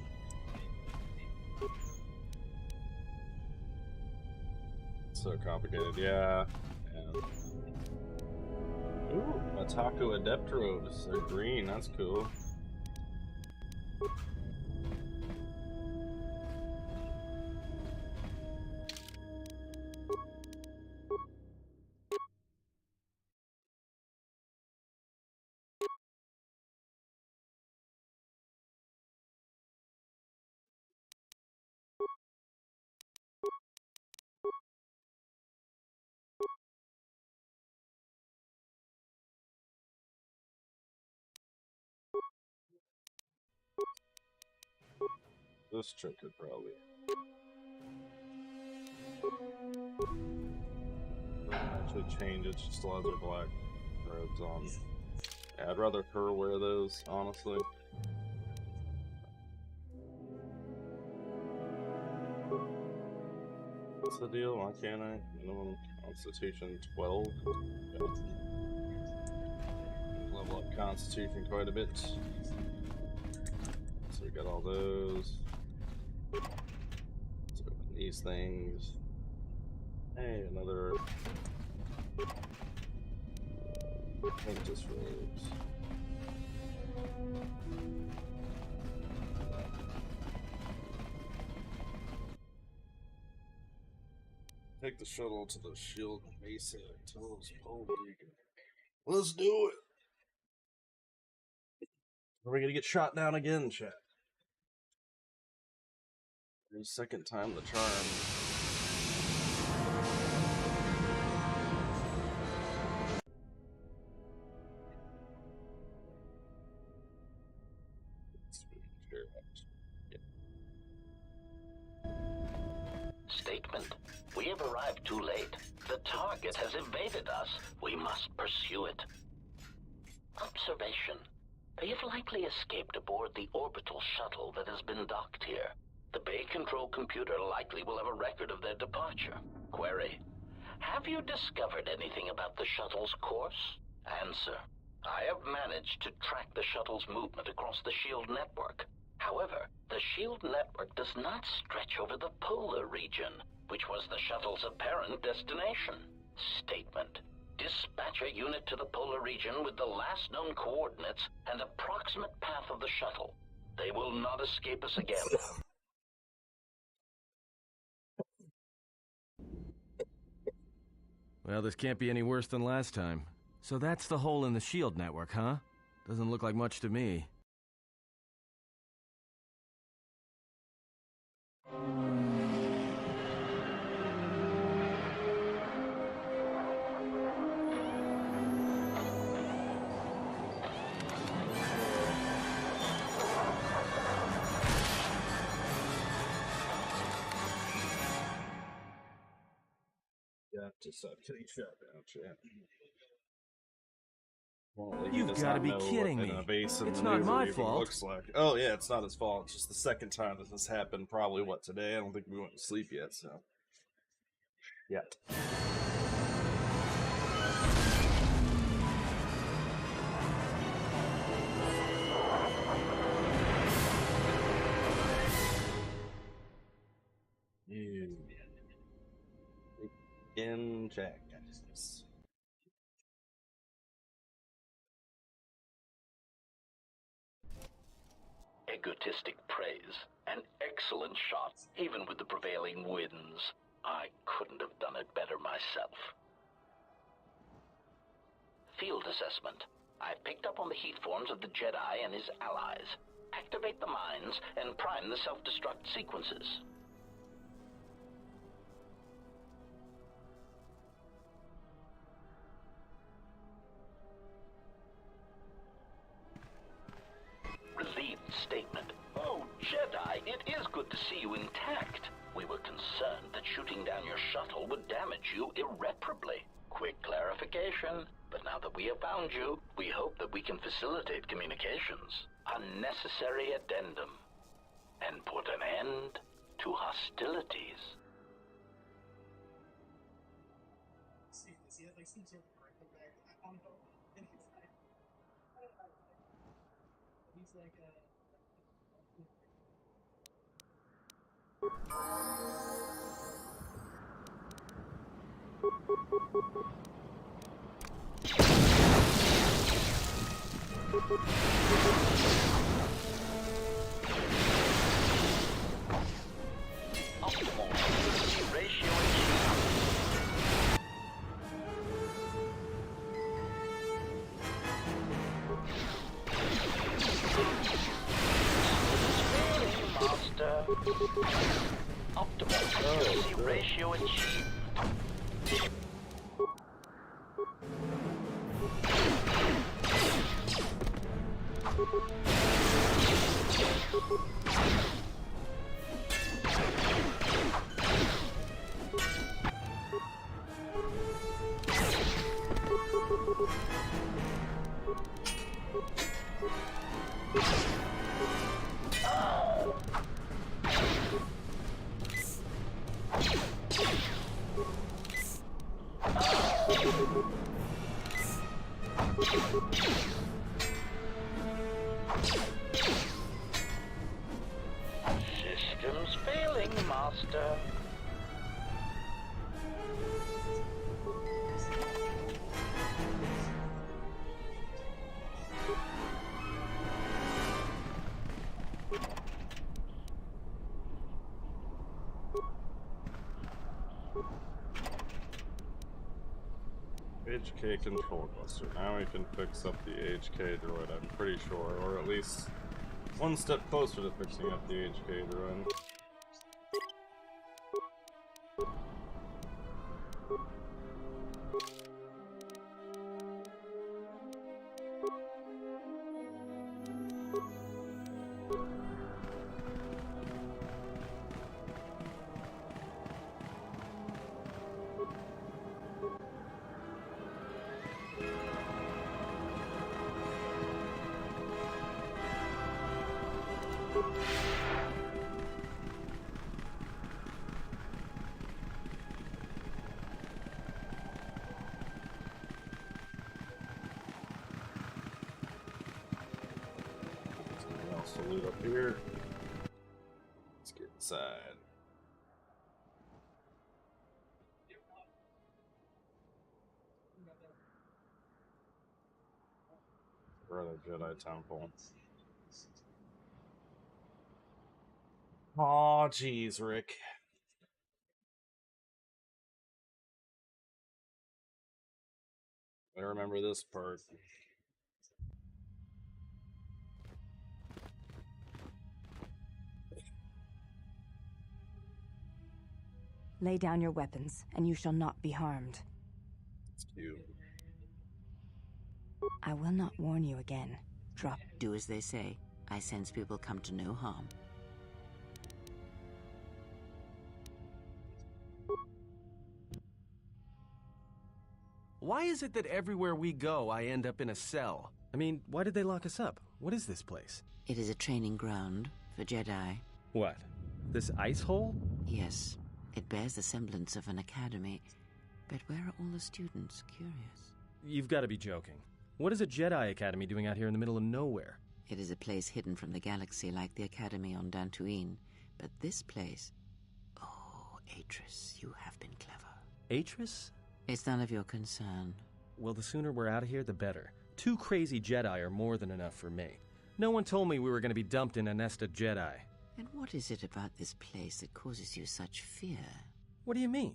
So complicated, yeah. And... ooh, Ataku Adeptros. They're green, that's cool. This trick could probably doesn't actually change, it just still has her black robes on. Yeah, I'd rather her wear those, honestly. What's the deal? Why can't I? Minimum Constitution 12. Okay. Level up Constitution quite a bit. So we got all those. Let's open these things. Hey, another Apprentice robes. Take the shuttle to the shield Mesa and tell us let's do it. Are we gonna get shot down again, chat? Every second time the charm. too late. The target has evaded us. We must pursue it. Observation. You've likely escaped aboard the orbital shuttle that has been docked here. The bay control computer likely will have a record of their departure. Query. Have you discovered anything about the shuttle's course? Answer. I have managed to track the shuttle's movement across the shield network. However, the shield network does not stretch over the polar region, which was the shuttle's apparent destination. Statement. Dispatch a unit to the polar region with the last known coordinates and approximate path of the shuttle. They will not escape us again. Well, this can't be any worse than last time. So that's the hole in the shield network, huh? Doesn't look like much to me. You've got to be kidding me. It's not my fault. Looks like. Oh yeah, it's not his fault. It's just the second time this has happened. Probably what, today? I don't think we went to sleep yet. So yet. In check. Egotistic praise. An excellent shot, even with the prevailing winds. I couldn't have done it better myself. Field assessment. I've picked up on the heat forms of the Jedi and his allies. Activate the mines and prime the self-destruct sequences. Relieved statement. Oh, Jedi, it is good to see you intact. We were concerned that shooting down your shuttle would damage you irreparably. Quick clarification. But now that we have found you, we hope that we can facilitate communications. Unnecessary addendum. And put an end to hostilities. Optimal efficiency ratio master. Optimal efficiency ratio achieved. Systems failing, Master. HK control cluster. Now we can fix up the HK droid, I'm pretty sure. Or at least one step closer to fixing up the HK droid. Something else to loot up here. Let's get inside. We're at a Jedi temple. Oh, jeez, Rick. I remember this part. Lay down your weapons, and you shall not be harmed. It's cute. I will not warn you again. Drop. Do as they say. I sense people come to no harm. Why is it that everywhere we go, I end up in a cell? I mean, why did they lock us up? What is this place? It is a training ground for Jedi. What? This ice hole? Yes. It bears the semblance of an academy. But where are all the students? Curious. You've got to be joking. What is a Jedi Academy doing out here in the middle of nowhere? It is a place hidden from the galaxy like the academy on Dantooine. But this place... Oh, Atris, you have been clever. Atris? It's none of your concern. Well, the sooner we're out of here, the better. 2 crazy Jedi are more than enough for me. No one told me we were going to be dumped in a nest of Jedi. And what is it about this place that causes you such fear? What do you mean?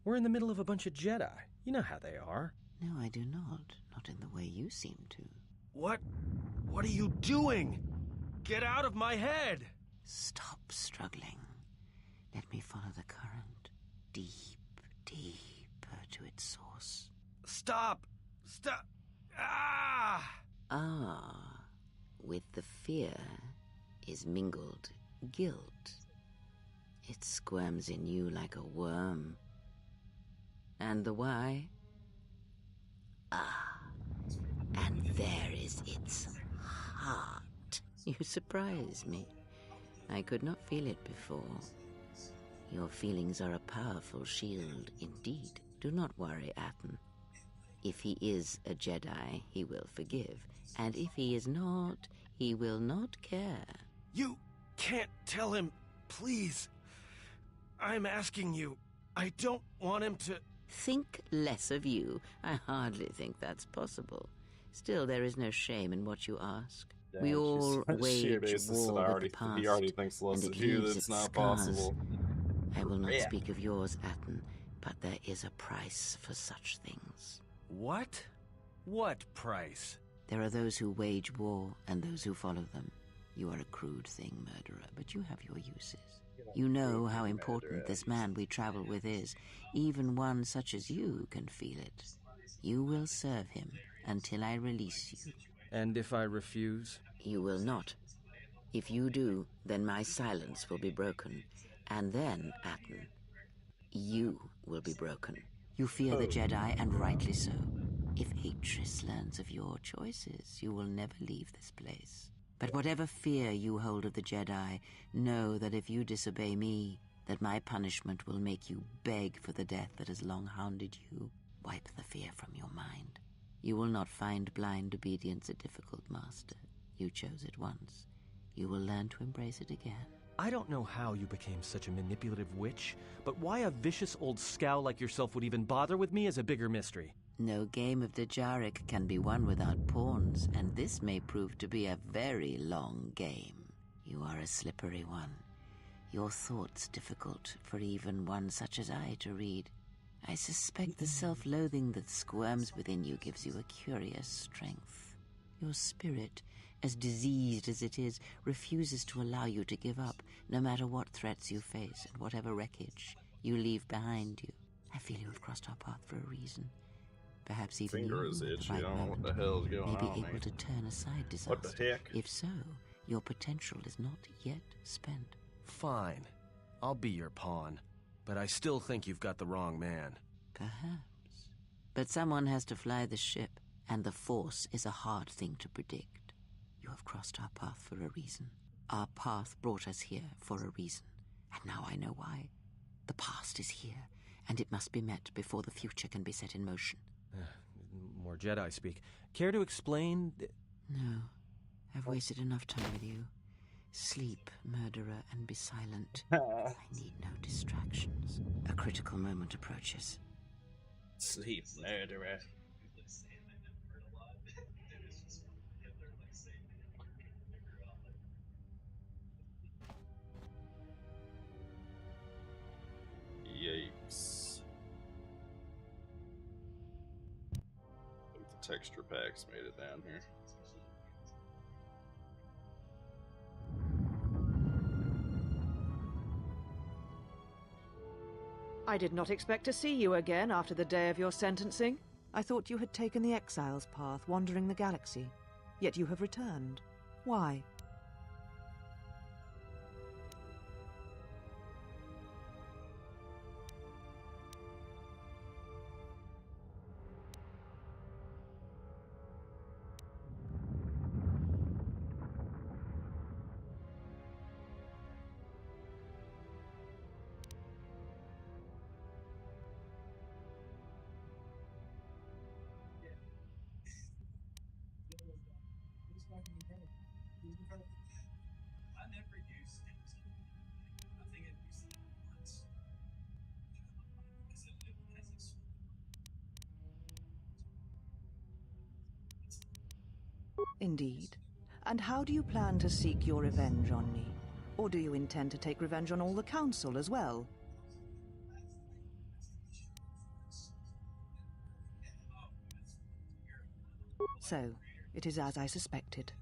We're in the middle of a bunch of Jedi. You know how they are. No, I do not. Not in the way you seem to. What? What are you doing? Get out of my head! Stop struggling. Let me follow the current. Deep, deeper to its source. Stop! Stop! Ah! Ah, with the fear is mingled guilt. It squirms in you like a worm. And the why? Ah, and there is its heart. You surprise me. I could not feel it before. Your feelings are a powerful shield indeed. Do not worry, Atten. If he is a Jedi, he will forgive. And if he is not, he will not care. You can't tell him, please. I'm asking you. I don't want him to... Think less of you. I hardly think that's possible. Still, there is no shame in what you ask. Yeah, we all wage war with the past, he already thinks less and of it you. leaves That's its not scars. possible. I will not Yeah. speak of yours, Atten, but there is a price for such things. What? What price? There are those who wage war and those who follow them. You are a crude thing, murderer, but you have your uses. You know how important this man we travel with is. Even one such as you can feel it. You will serve him until I release you. And if I refuse? You will not. If you do, then my silence will be broken. And then, Atten, you will be broken. You fear the Jedi, and rightly so. If Atris learns of your choices, you will never leave this place. But whatever fear you hold of the Jedi, know that if you disobey me, that my punishment will make you beg for the death that has long hounded you. Wipe the fear from your mind. You will not find blind obedience a difficult master. You chose it once. You will learn to embrace it again. I don't know how you became such a manipulative witch, but why a vicious old scowl like yourself would even bother with me is a bigger mystery. No game of the Jarek can be won without pawns, and this may prove to be a very long game. You are a slippery one. Your thoughts difficult for even one such as I to read. I suspect the self-loathing that squirms within you gives you a curious strength. Your spirit, as diseased as it is, refuses to allow you to give up, no matter what threats you face and whatever wreckage you leave behind you. I feel you have crossed our path for a reason. Perhaps even Finger you, is at the itchy. right I don't know what moment, the hell is going may be on, able man. to turn aside disaster. What the heck? If so, your potential is not yet spent. Fine. I'll be your pawn. But I still think you've got the wrong man. Perhaps. But someone has to fly the ship, and the Force is a hard thing to predict. You have crossed our path for a reason. Our path brought us here for a reason, and now I know why. The past is here, and it must be met before the future can be set in motion. More Jedi speak. Care to explain? No. I've wasted enough time with you. Sleep, murderer, and be silent. I need no distractions. A critical moment approaches. Sleep, murderer. Yikes. I think the texture packs made it down here. I did not expect to see you again after the day of your sentencing. I thought you had taken the exile's path, wandering the galaxy. Yet you have returned. Why? Indeed. And how do you plan to seek your revenge on me? Or do you intend to take revenge on all the Council as well? So, it is as I suspected.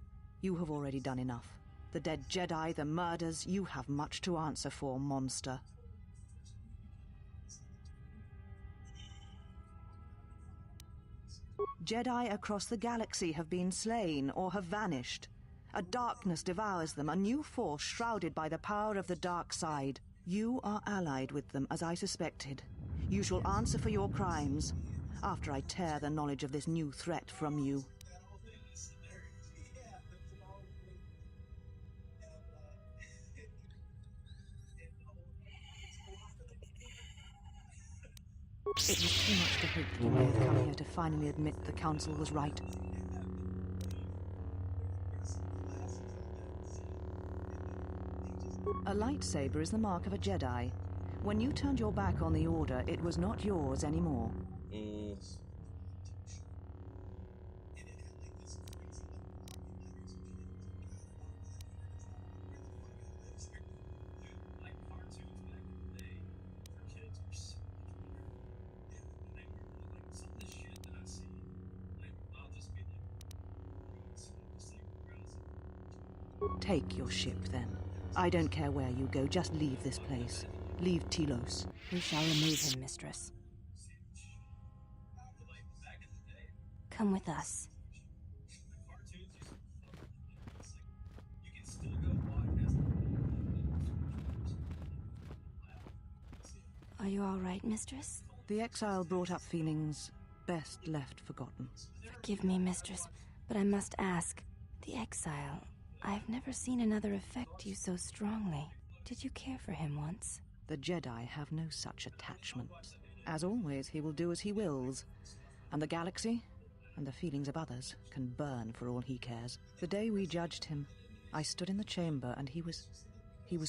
You have already done enough. The dead Jedi, the murders, you have much to answer for, monster. Jedi across the galaxy have been slain or have vanished. A darkness devours them, a new force shrouded by the power of the dark side. You are allied with them, as I suspected. You shall answer for your crimes, after I tear the knowledge of this new threat from you. It was too much to hope that you may have come here to finally admit the Council was right. A lightsaber is the mark of a Jedi. When you turned your back on the Order, it was not yours anymore. Take your ship, then. I don't care where you go, just leave this place. Leave Telos. We shall remove him, mistress. Come with us. Are you all right, mistress? The exile brought up feelings best left forgotten. Forgive me, mistress, but I must ask. The exile... I've never seen another affect you so strongly. Did you care for him once? The Jedi have no such attachment. As always, he will do as he wills. And the galaxy, and the feelings of others, can burn for all he cares. The day we judged him, I stood in the chamber and he was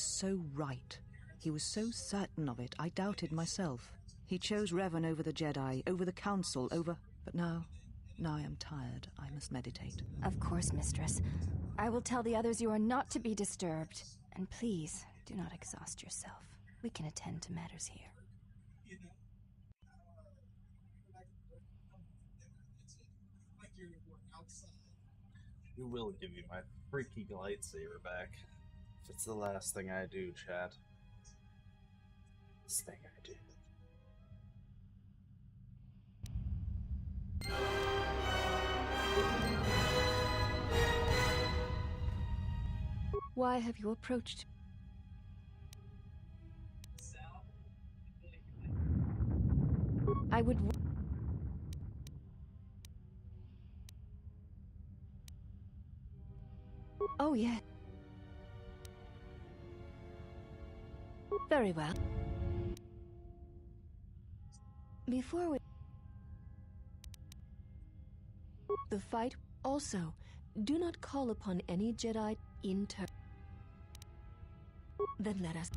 so right. He was so certain of it, I doubted myself. He chose Revan over the Jedi, over the Council, over... But now I am tired. I must meditate. Of course, mistress. I will tell the others you are not to be disturbed. And please, do not exhaust yourself. We can attend to matters here. We will give you my freaking lightsaber back. If it's the last thing I do, chat. This thing I do. Why have you approached? I would... Oh, yeah. Very well. Before we... The fight also. Do not call upon any Jedi in turn. Then let us...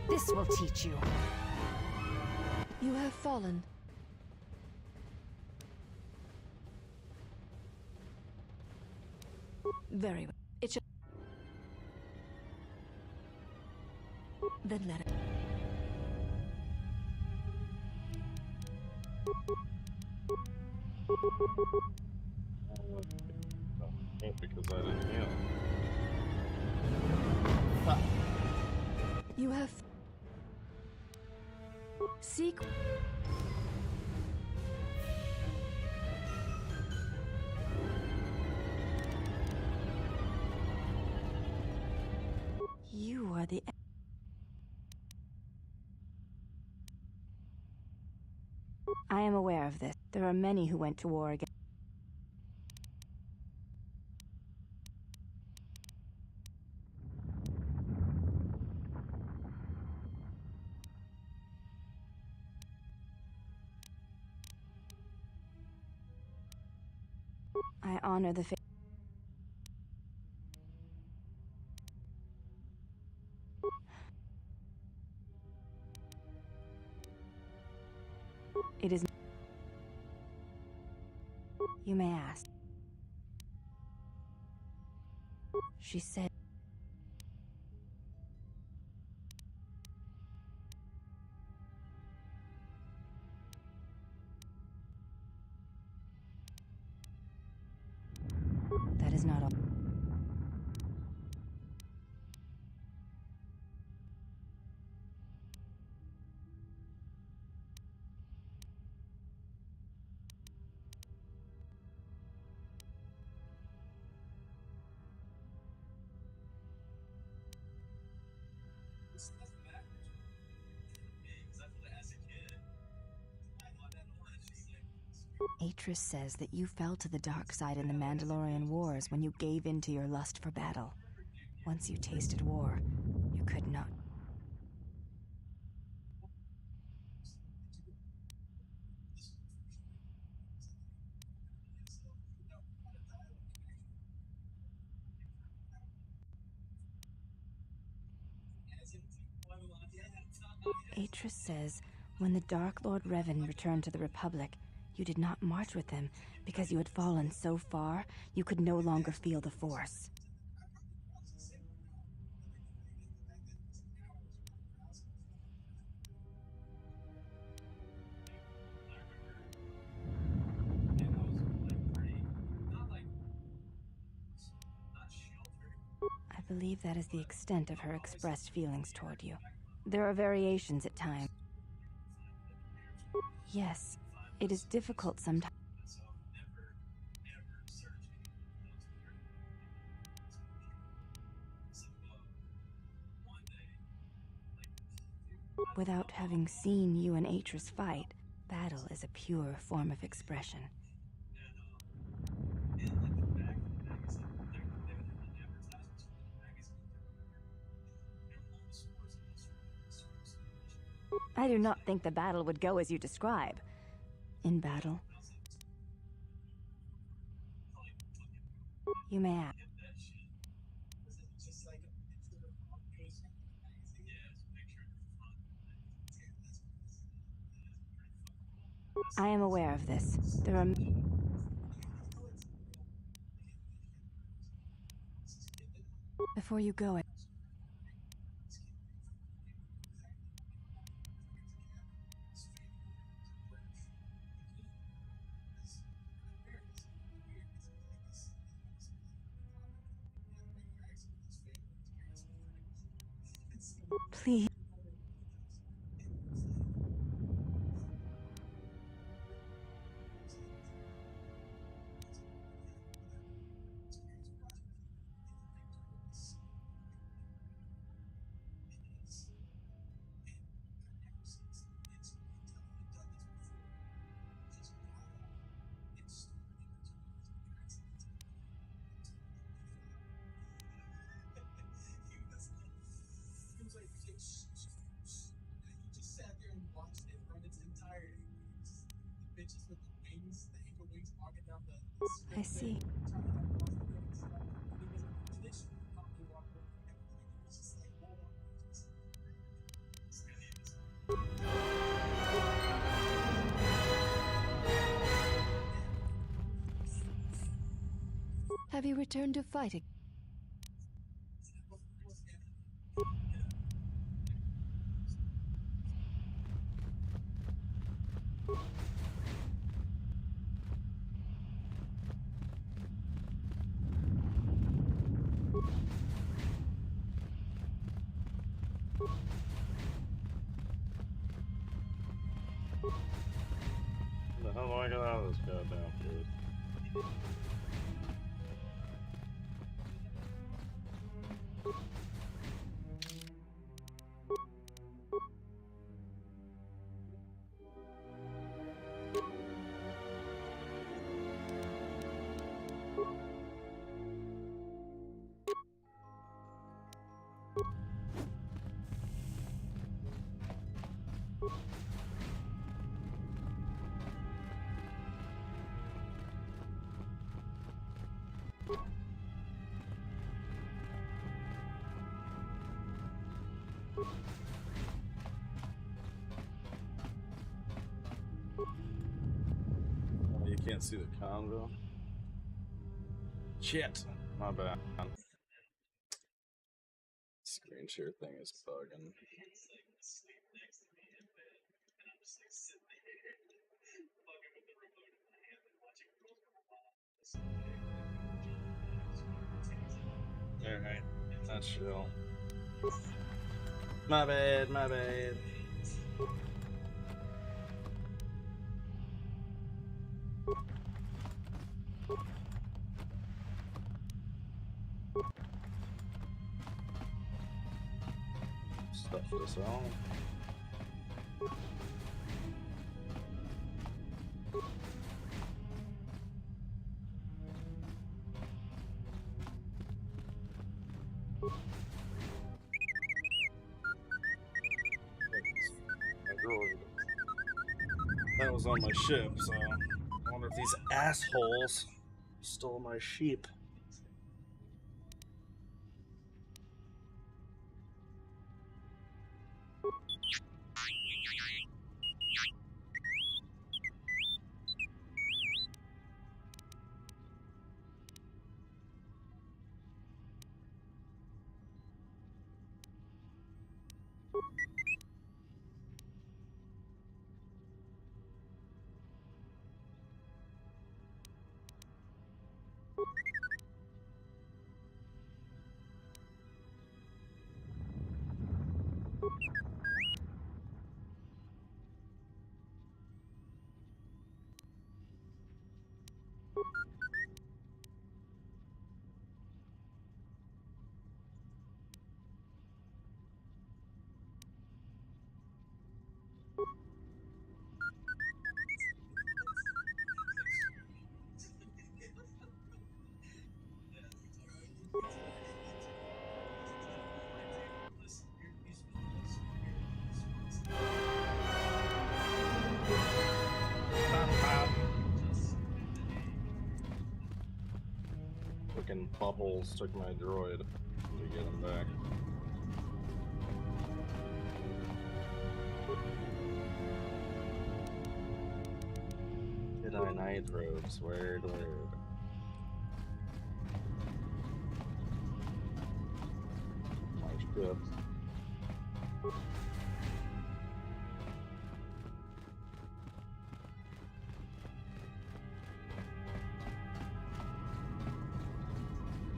This will teach you. You have fallen. Very well. It should... Then let it... Because I didn't heal. You have... Seek... You are the... I am aware of this. There are many who went to war against... I honor the... It is... You may ask. She said... That is not all. Atris says that you fell to the dark side in the Mandalorian Wars when you gave in to your lust for battle. Once you tasted war, you could not. Atris says when the Dark Lord Revan returned to the Republic, you did not march with him because you had fallen so far you could no longer feel the Force. I believe that is the extent of her expressed feelings toward you. There are variations at times. Yes, it is difficult sometimes. Without having seen you and Atris fight, battle is a pure form of expression. I do not think the battle would go as you describe. In battle, you may ask. I am aware of this. There are... Before you go, please. I see. Have you returned to fighting? The hell do I get out of this goddamn food? Oh, you can't see the convo. Shit, my bad. Screen share thing is bugging. Alright, that's chill. My bad, my bad. Stuff this on. That was on my ship, so I wonder if these assholes stole my sheep. Fucking buttholes took my droid to get him back. Jedi Knight robes, word. My ship.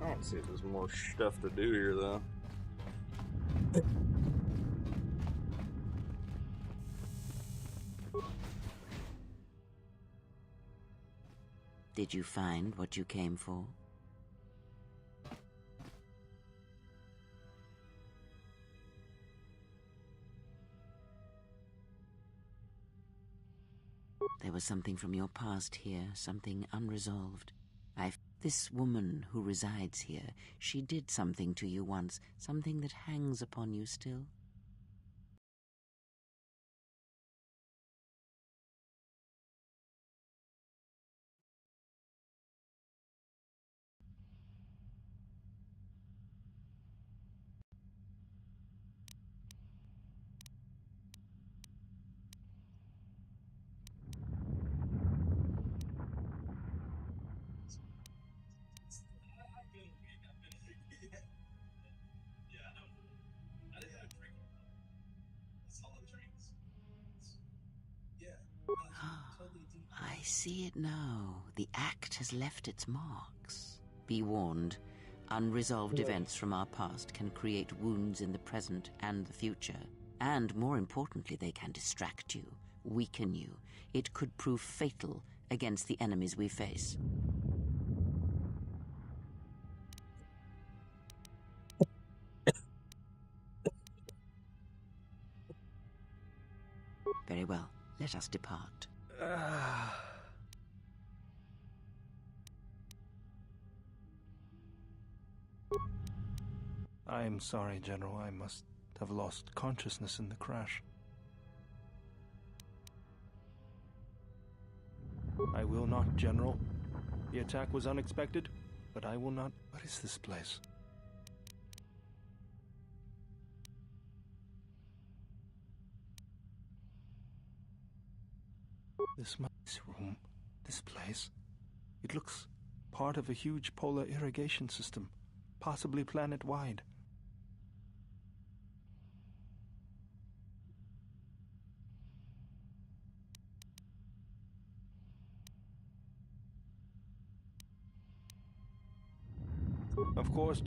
I don't see if there's more stuff to do here, though. Did you find what you came for? There was something from your past here, something unresolved. This woman who resides here, she did something to you once, something that hangs upon you still. I see it now. The act has left its marks. Be warned. Unresolved events from our past can create wounds in the present and the future. And more importantly, they can distract you, weaken you. It could prove fatal against the enemies we face. Very well. Let us depart. I am sorry, General. I must have lost consciousness in the crash. I will not, General. The attack was unexpected, but I will not. What is this place? This room, this place. It looks part of a huge polar irrigation system, possibly planet-wide. Of course.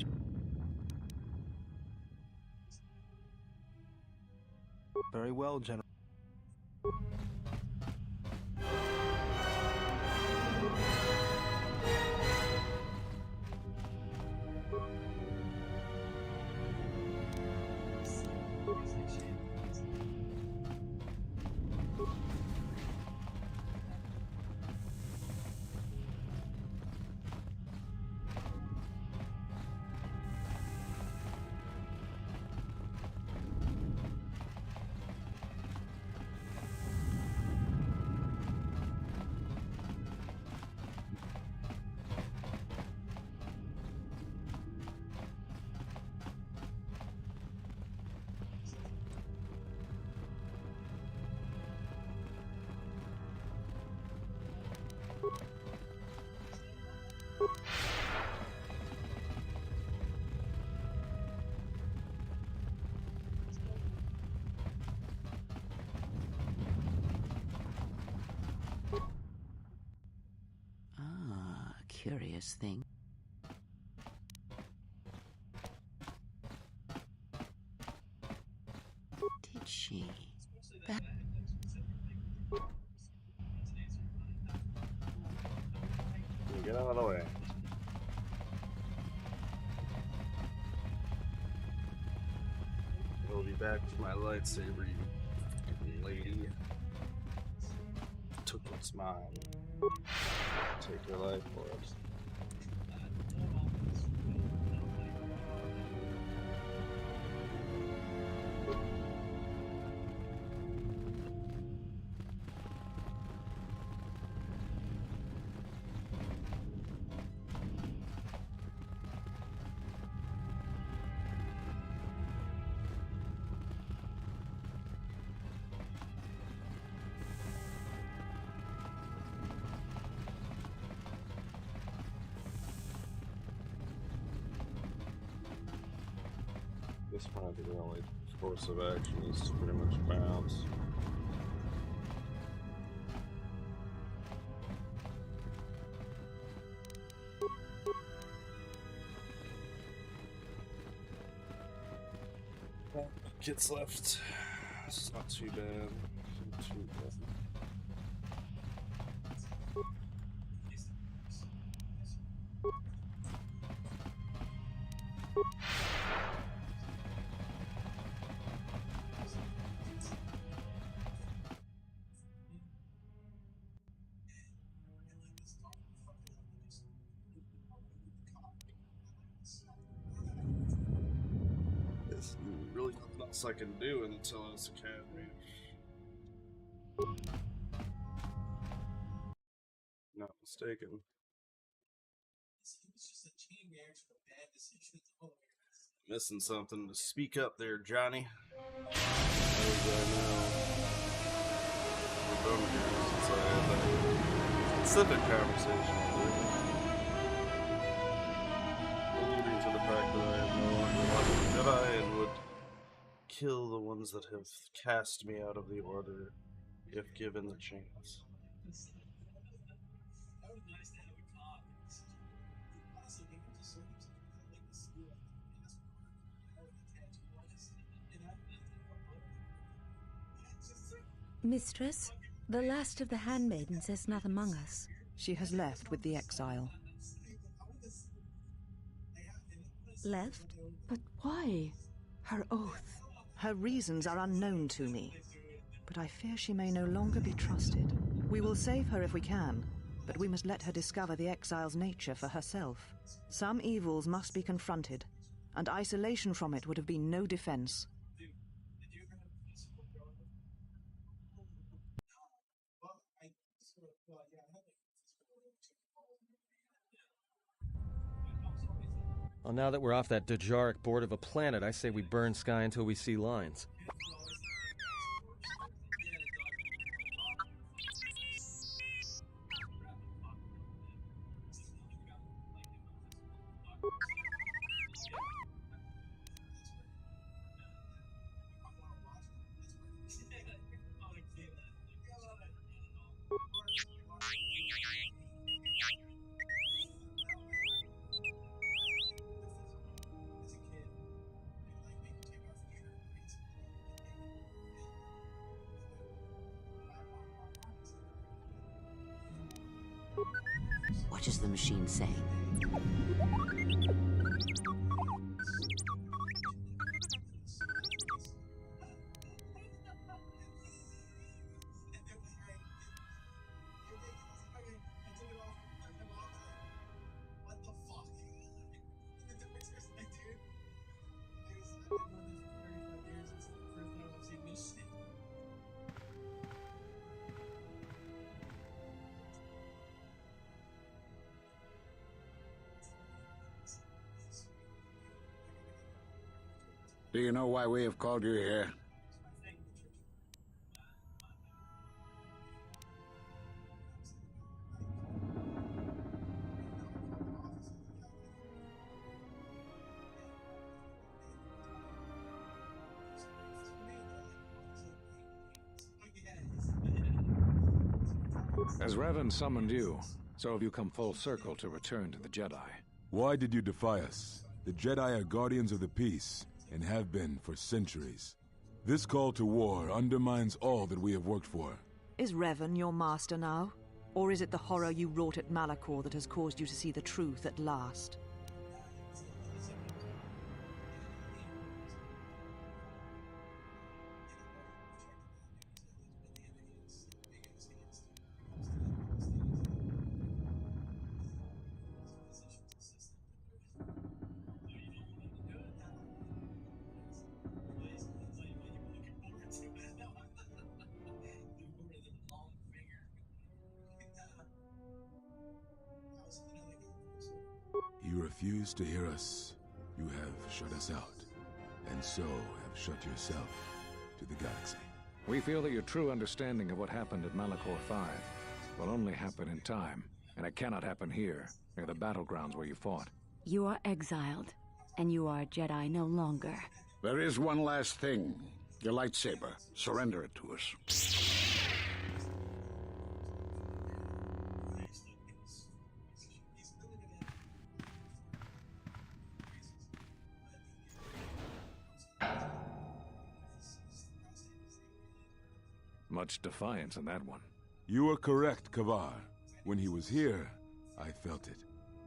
Very well, General. Curious thing. Did she? Get out of the way. I'll be back with my lightsaber, you fucking lady. Took what's mine. Take your life for it. This might be the only course of action is to pretty much bounce. Kids left. It's not too bad. Not too bad. There's really nothing else I can do until this academy. Not mistaken. Missing something. Speak up there, Johnny. We're done here since I had that specific conversation. Alluding to the fact that I am no longer watching Jedi and would kill the ones that have cast me out of the Order if given the chance. Mistress, the last of the handmaidens is not among us. She has left with the exile. Left? But why? Her oath. Her reasons are unknown to me, but I fear she may no longer be trusted. We will save her if we can, but we must let her discover the exile's nature for herself. Some evils must be confronted, and isolation from it would have been no defense. Well, now that we're off that Dajaric board of a planet, I say we burn sky until we see lines. What is the machine saying? Do you know why we have called you here? As Revan summoned you, so have you come full circle to return to the Jedi. Why did you defy us? The Jedi are guardians of the peace, and have been for centuries. This call to war undermines all that we have worked for. Is Revan your master now? Or is it the horror you wrought at Malachor that has caused you to see the truth at last? You refuse to hear us. You have shut us out, and so have shut yourself to the galaxy. We feel that your true understanding of what happened at Malachor 5 will only happen in time, and it cannot happen here, near the battlegrounds where you fought. You are exiled, and you are a Jedi no longer. There is one last thing. Your lightsaber. Surrender it to us. Much defiance in that one. You are correct, Kavar. When he was here, I felt it.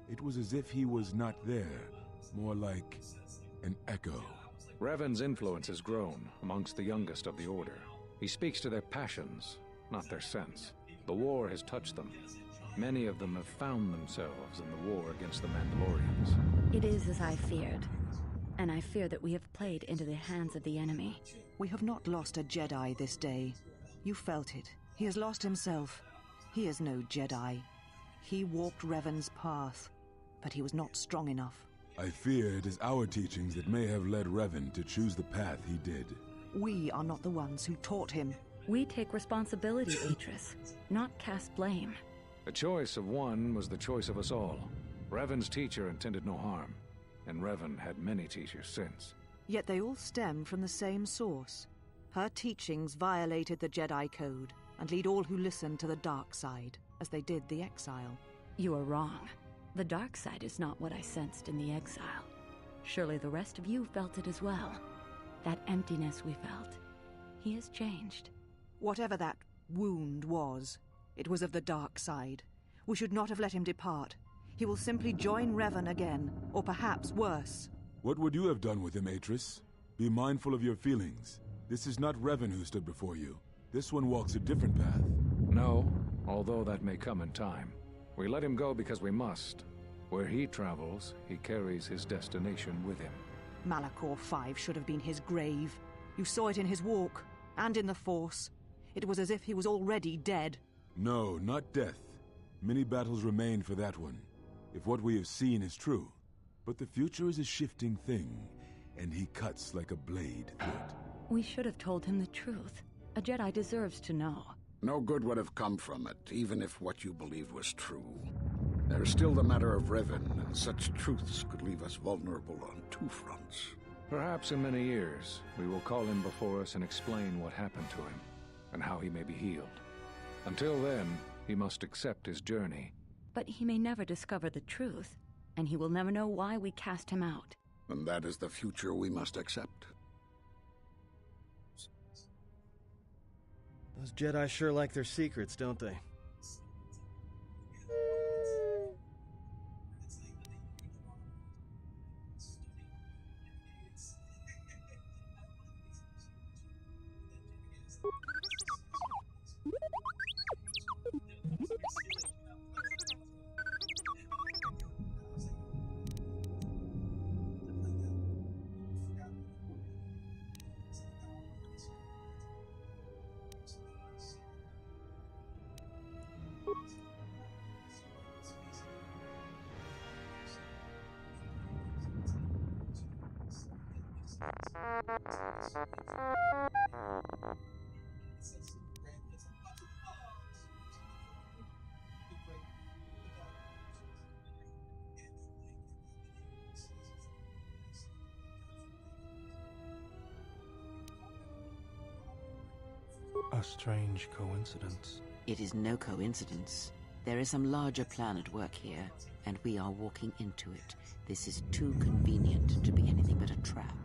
It was as if he was not there, more like an echo. Revan's influence has grown amongst the youngest of the Order. He speaks to their passions, not their sense. The war has touched them. Many of them have found themselves in the war against the Mandalorians. It is as I feared, and I fear that we have played into the hands of the enemy. We have not lost a Jedi this day. You felt it. He has lost himself. He is no Jedi. He walked Revan's path, but he was not strong enough. I fear it is our teachings that may have led Revan to choose the path he did. We are not the ones who taught him. We take responsibility, Atris, not cast blame. The choice of one was the choice of us all. Revan's teacher intended no harm, and Revan had many teachers since. Yet they all stem from the same source. Her teachings violated the Jedi Code and lead all who listen to the dark side, as they did the exile. You are wrong. The dark side is not what I sensed in the exile. Surely the rest of you felt it as well. That emptiness we felt. He has changed. Whatever that wound was, it was of the dark side. We should not have let him depart. He will simply join Revan again, or perhaps worse. What would you have done with him, Atris? Be mindful of your feelings. This is not Revan who stood before you. This one walks a different path. No, although that may come in time. We let him go because we must. Where he travels, he carries his destination with him. Malachor 5 should have been his grave. You saw it in his walk, and in the Force. It was as if he was already dead. No, not death. Many battles remain for that one, if what we have seen is true. But the future is a shifting thing, and he cuts like a blade through it. We should have told him the truth. A Jedi deserves to know. No good would have come from it, even if what you believed was true. There's still the matter of Revan, and such truths could leave us vulnerable on two fronts. Perhaps in many years, we will call him before us and explain what happened to him, and how he may be healed. Until then, he must accept his journey. But he may never discover the truth, and he will never know why we cast him out. And that is the future we must accept. Those Jedi sure like their secrets, don't they? A strange coincidence. It is no coincidence. There is some larger plan at work here, and we are walking into it. This is too convenient to be anything but a trap.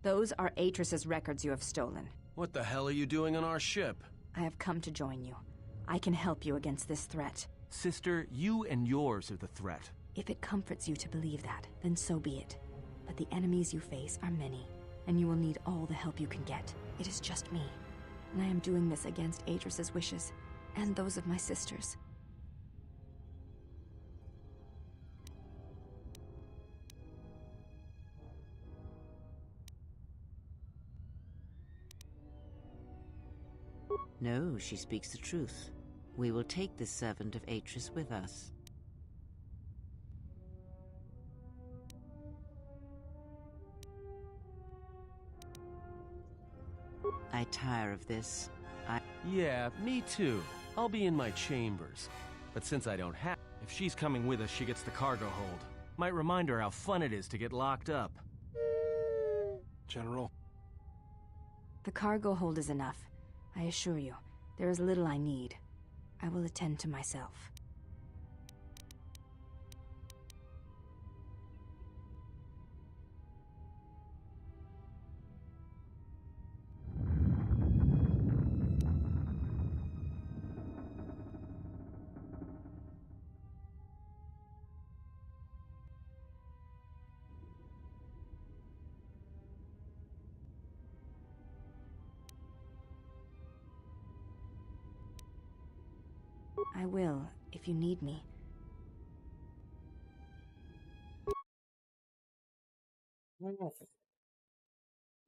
Those are Atris's records you have stolen. What the hell are you doing on our ship? I have come to join you. I can help you against this threat. Sister, you and yours are the threat. If it comforts you to believe that, then so be it. But the enemies you face are many, and you will need all the help you can get. It is just me, and I am doing this against Atris's wishes, and those of my sisters. No, she speaks the truth. We will take this servant of Atris with us. I tire of this. Yeah, me too. I'll be in my chambers. But since I don't have... If she's coming with us, she gets the cargo hold. Might remind her how fun it is to get locked up. General. The cargo hold is enough. I assure you, there is little I need. I will attend to myself. I will, if you need me.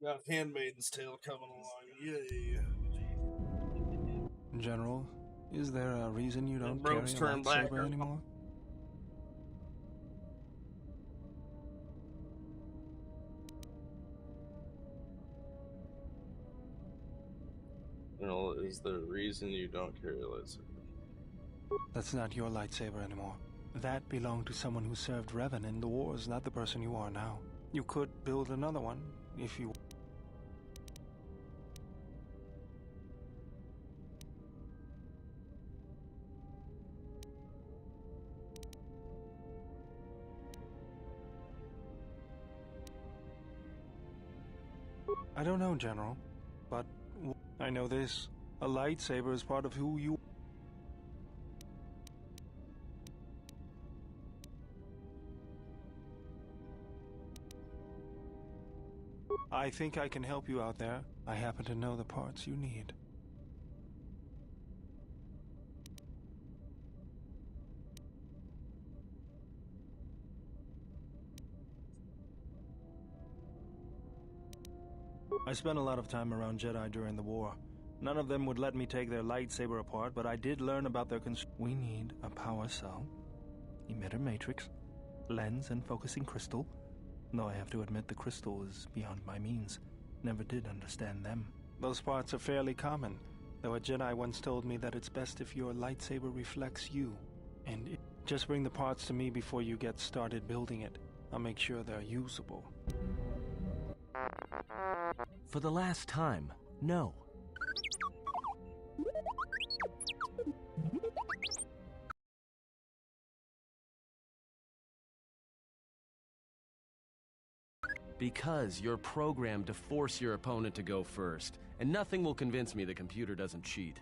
Got Handmaid's Tale coming along, yay. General, is there a reason you don't And carry a Rogue's turn lightsaber back. anymore? You know, is the reason you don't carry a lightsaber? That's not your lightsaber anymore. That belonged to someone who served Revan in the wars, not the person you are now. You could build another one, if you... I don't know, General, but I know this. A lightsaber is part of who you... I think I can help you out there. I happen to know the parts you need. I spent a lot of time around Jedi during the war. None of them would let me take their lightsaber apart, but I did learn about their We need a power cell, emitter matrix, lens and focusing crystal. Though I have to admit the crystal is beyond my means. Never did understand them. Those parts are fairly common, though a Jedi once told me that it's best if your lightsaber reflects you. And just bring the parts to me before you get started building it. I'll make sure they're usable. For the last time, no. Because you're programmed to force your opponent to go first, and nothing will convince me the computer doesn't cheat.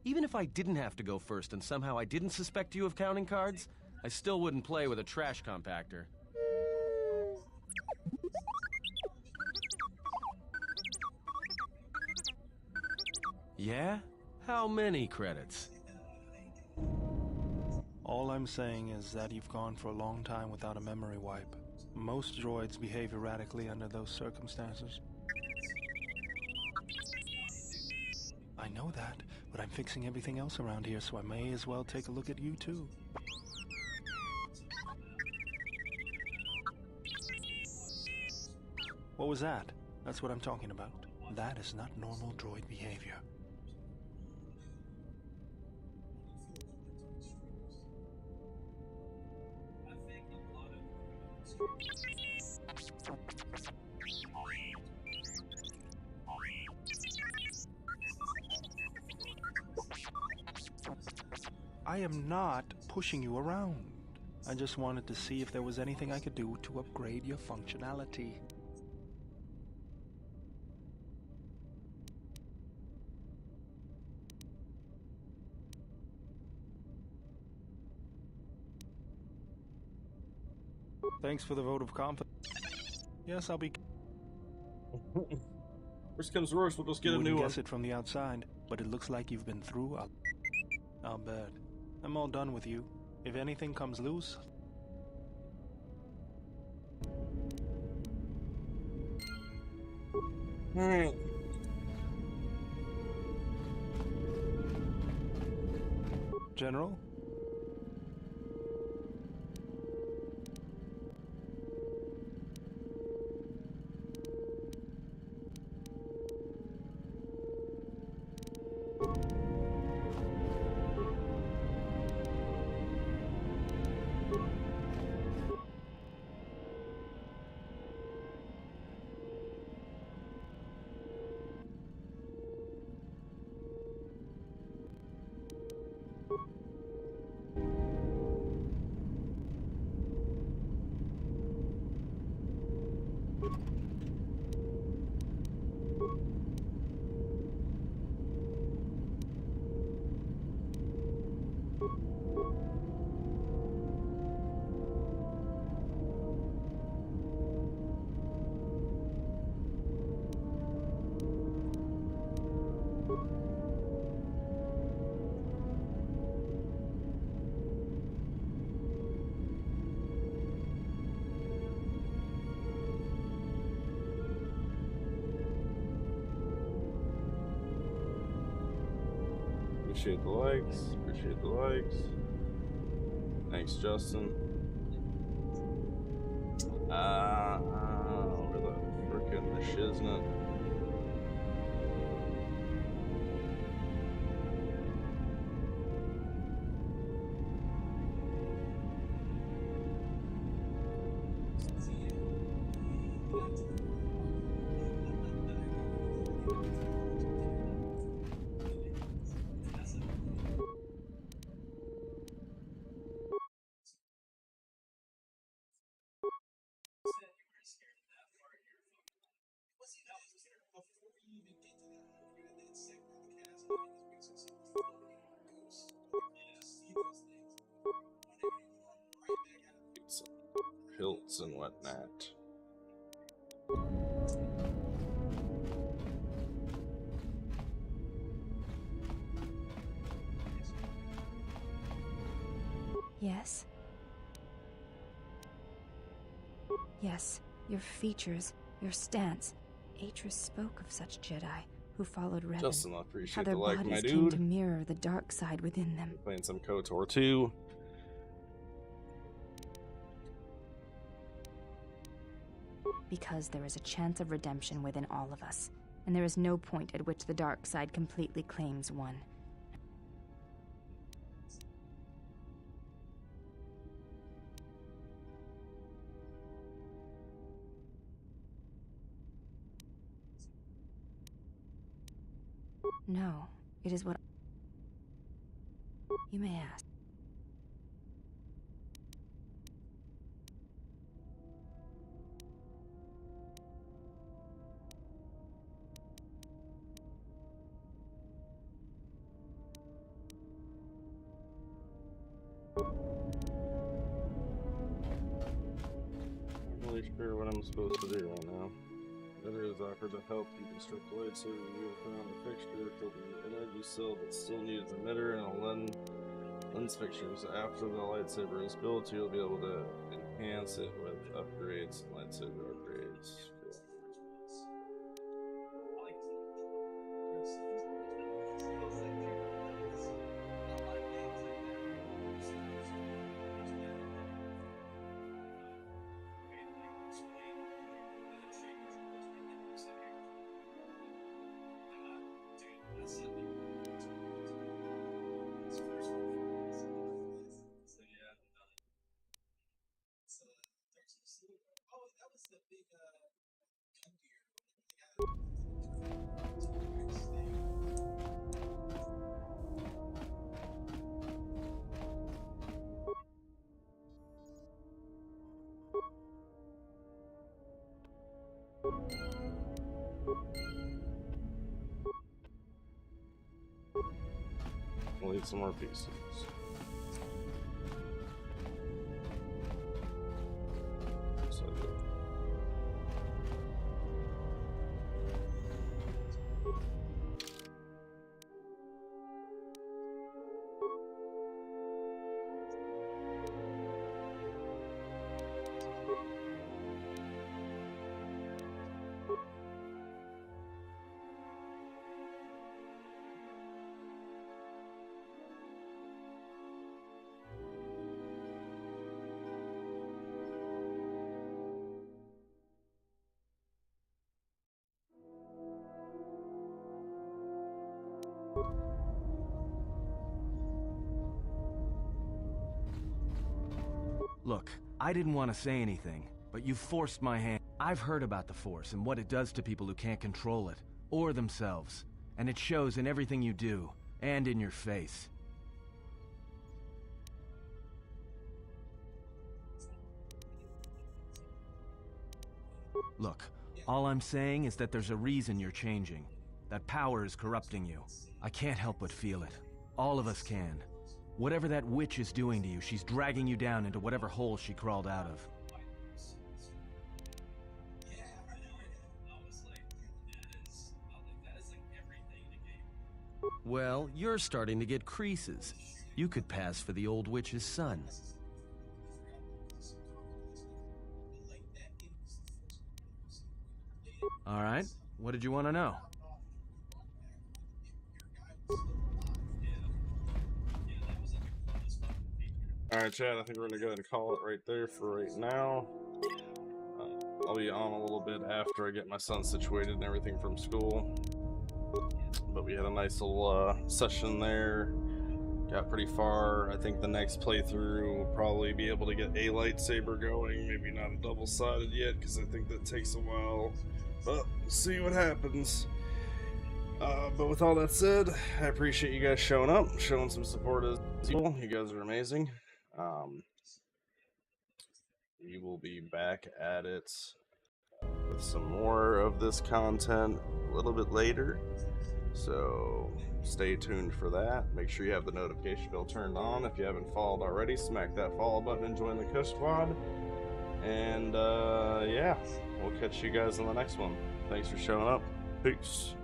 Even if I didn't have to go first and somehow I didn't suspect you of counting cards, I still wouldn't play with a trash compactor. Yeah? How many credits? All I'm saying is that you've gone for a long time without a memory wipe. Most droids behave erratically under those circumstances. I know that, but I'm fixing everything else around here, so I may as well take a look at you too. What was that? That's what I'm talking about. That is not normal droid behavior. I am not pushing you around. I just wanted to see if there was anything I could do to upgrade your functionality. Thanks for the vote of confidence. Yes, I'll be... Worst comes to worst, we'll just get a new one. Guess it from the outside, but it looks like you've been through a... I'll bet. I'm all done with you. If anything comes loose... General? Appreciate the likes. Appreciate the likes. Thanks, Justin. Where the frickin' the shiznit? Hilts and whatnot. Yes? Yes, your features, your stance. Atris spoke of such Jedi who followed Revan. Justin, I how appreciate their the like, bodies my came dude. to mirror the dark side within them. Playing some KOTOR 2. Because there is a chance of redemption within all of us, and there is no point at which the dark side completely claims one. No, it is what you may ask. I'm really sure what I'm supposed to do right now. Better is offered to help you construct the lightsaber. You have found a fixture filled with an energy cell that still needs an emitter and a lens fixture. So after the lightsaber is built, you'll be able to enhance it with upgrades and lightsaber upgrades. Cool. We'll need some more pieces. So good. Look, I didn't want to say anything, but you forced my hand. I've heard about the Force and what it does to people who can't control it, or themselves. And it shows in everything you do, and in your face. Look, all I'm saying is that there's a reason you're changing. That power is corrupting you. I can't help but feel it. All of us can. Whatever that witch is doing to you, she's dragging you down into whatever hole she crawled out of. Well, you're starting to get creases. You could pass for the old witch's son. All right, what did you want to know? Alright, Chad, I think we're gonna go ahead and call it right there for right now. I'll be on a little bit after I get my son situated and everything from school. But we had a nice little session there. Got pretty far. I think the next playthrough will probably be able to get a lightsaber going. Maybe not a double-sided yet, because I think that takes a while. But we'll see what happens. But with all that said, I appreciate you guys showing up, showing some support as well. You guys are amazing. We will be back at it with some more of this content a little bit later. So stay tuned for that. Make sure you have the notification bell turned on. If you haven't followed already, smack that follow button and join the Kush Squad. And yeah, we'll catch you guys in the next one. Thanks for showing up. Peace.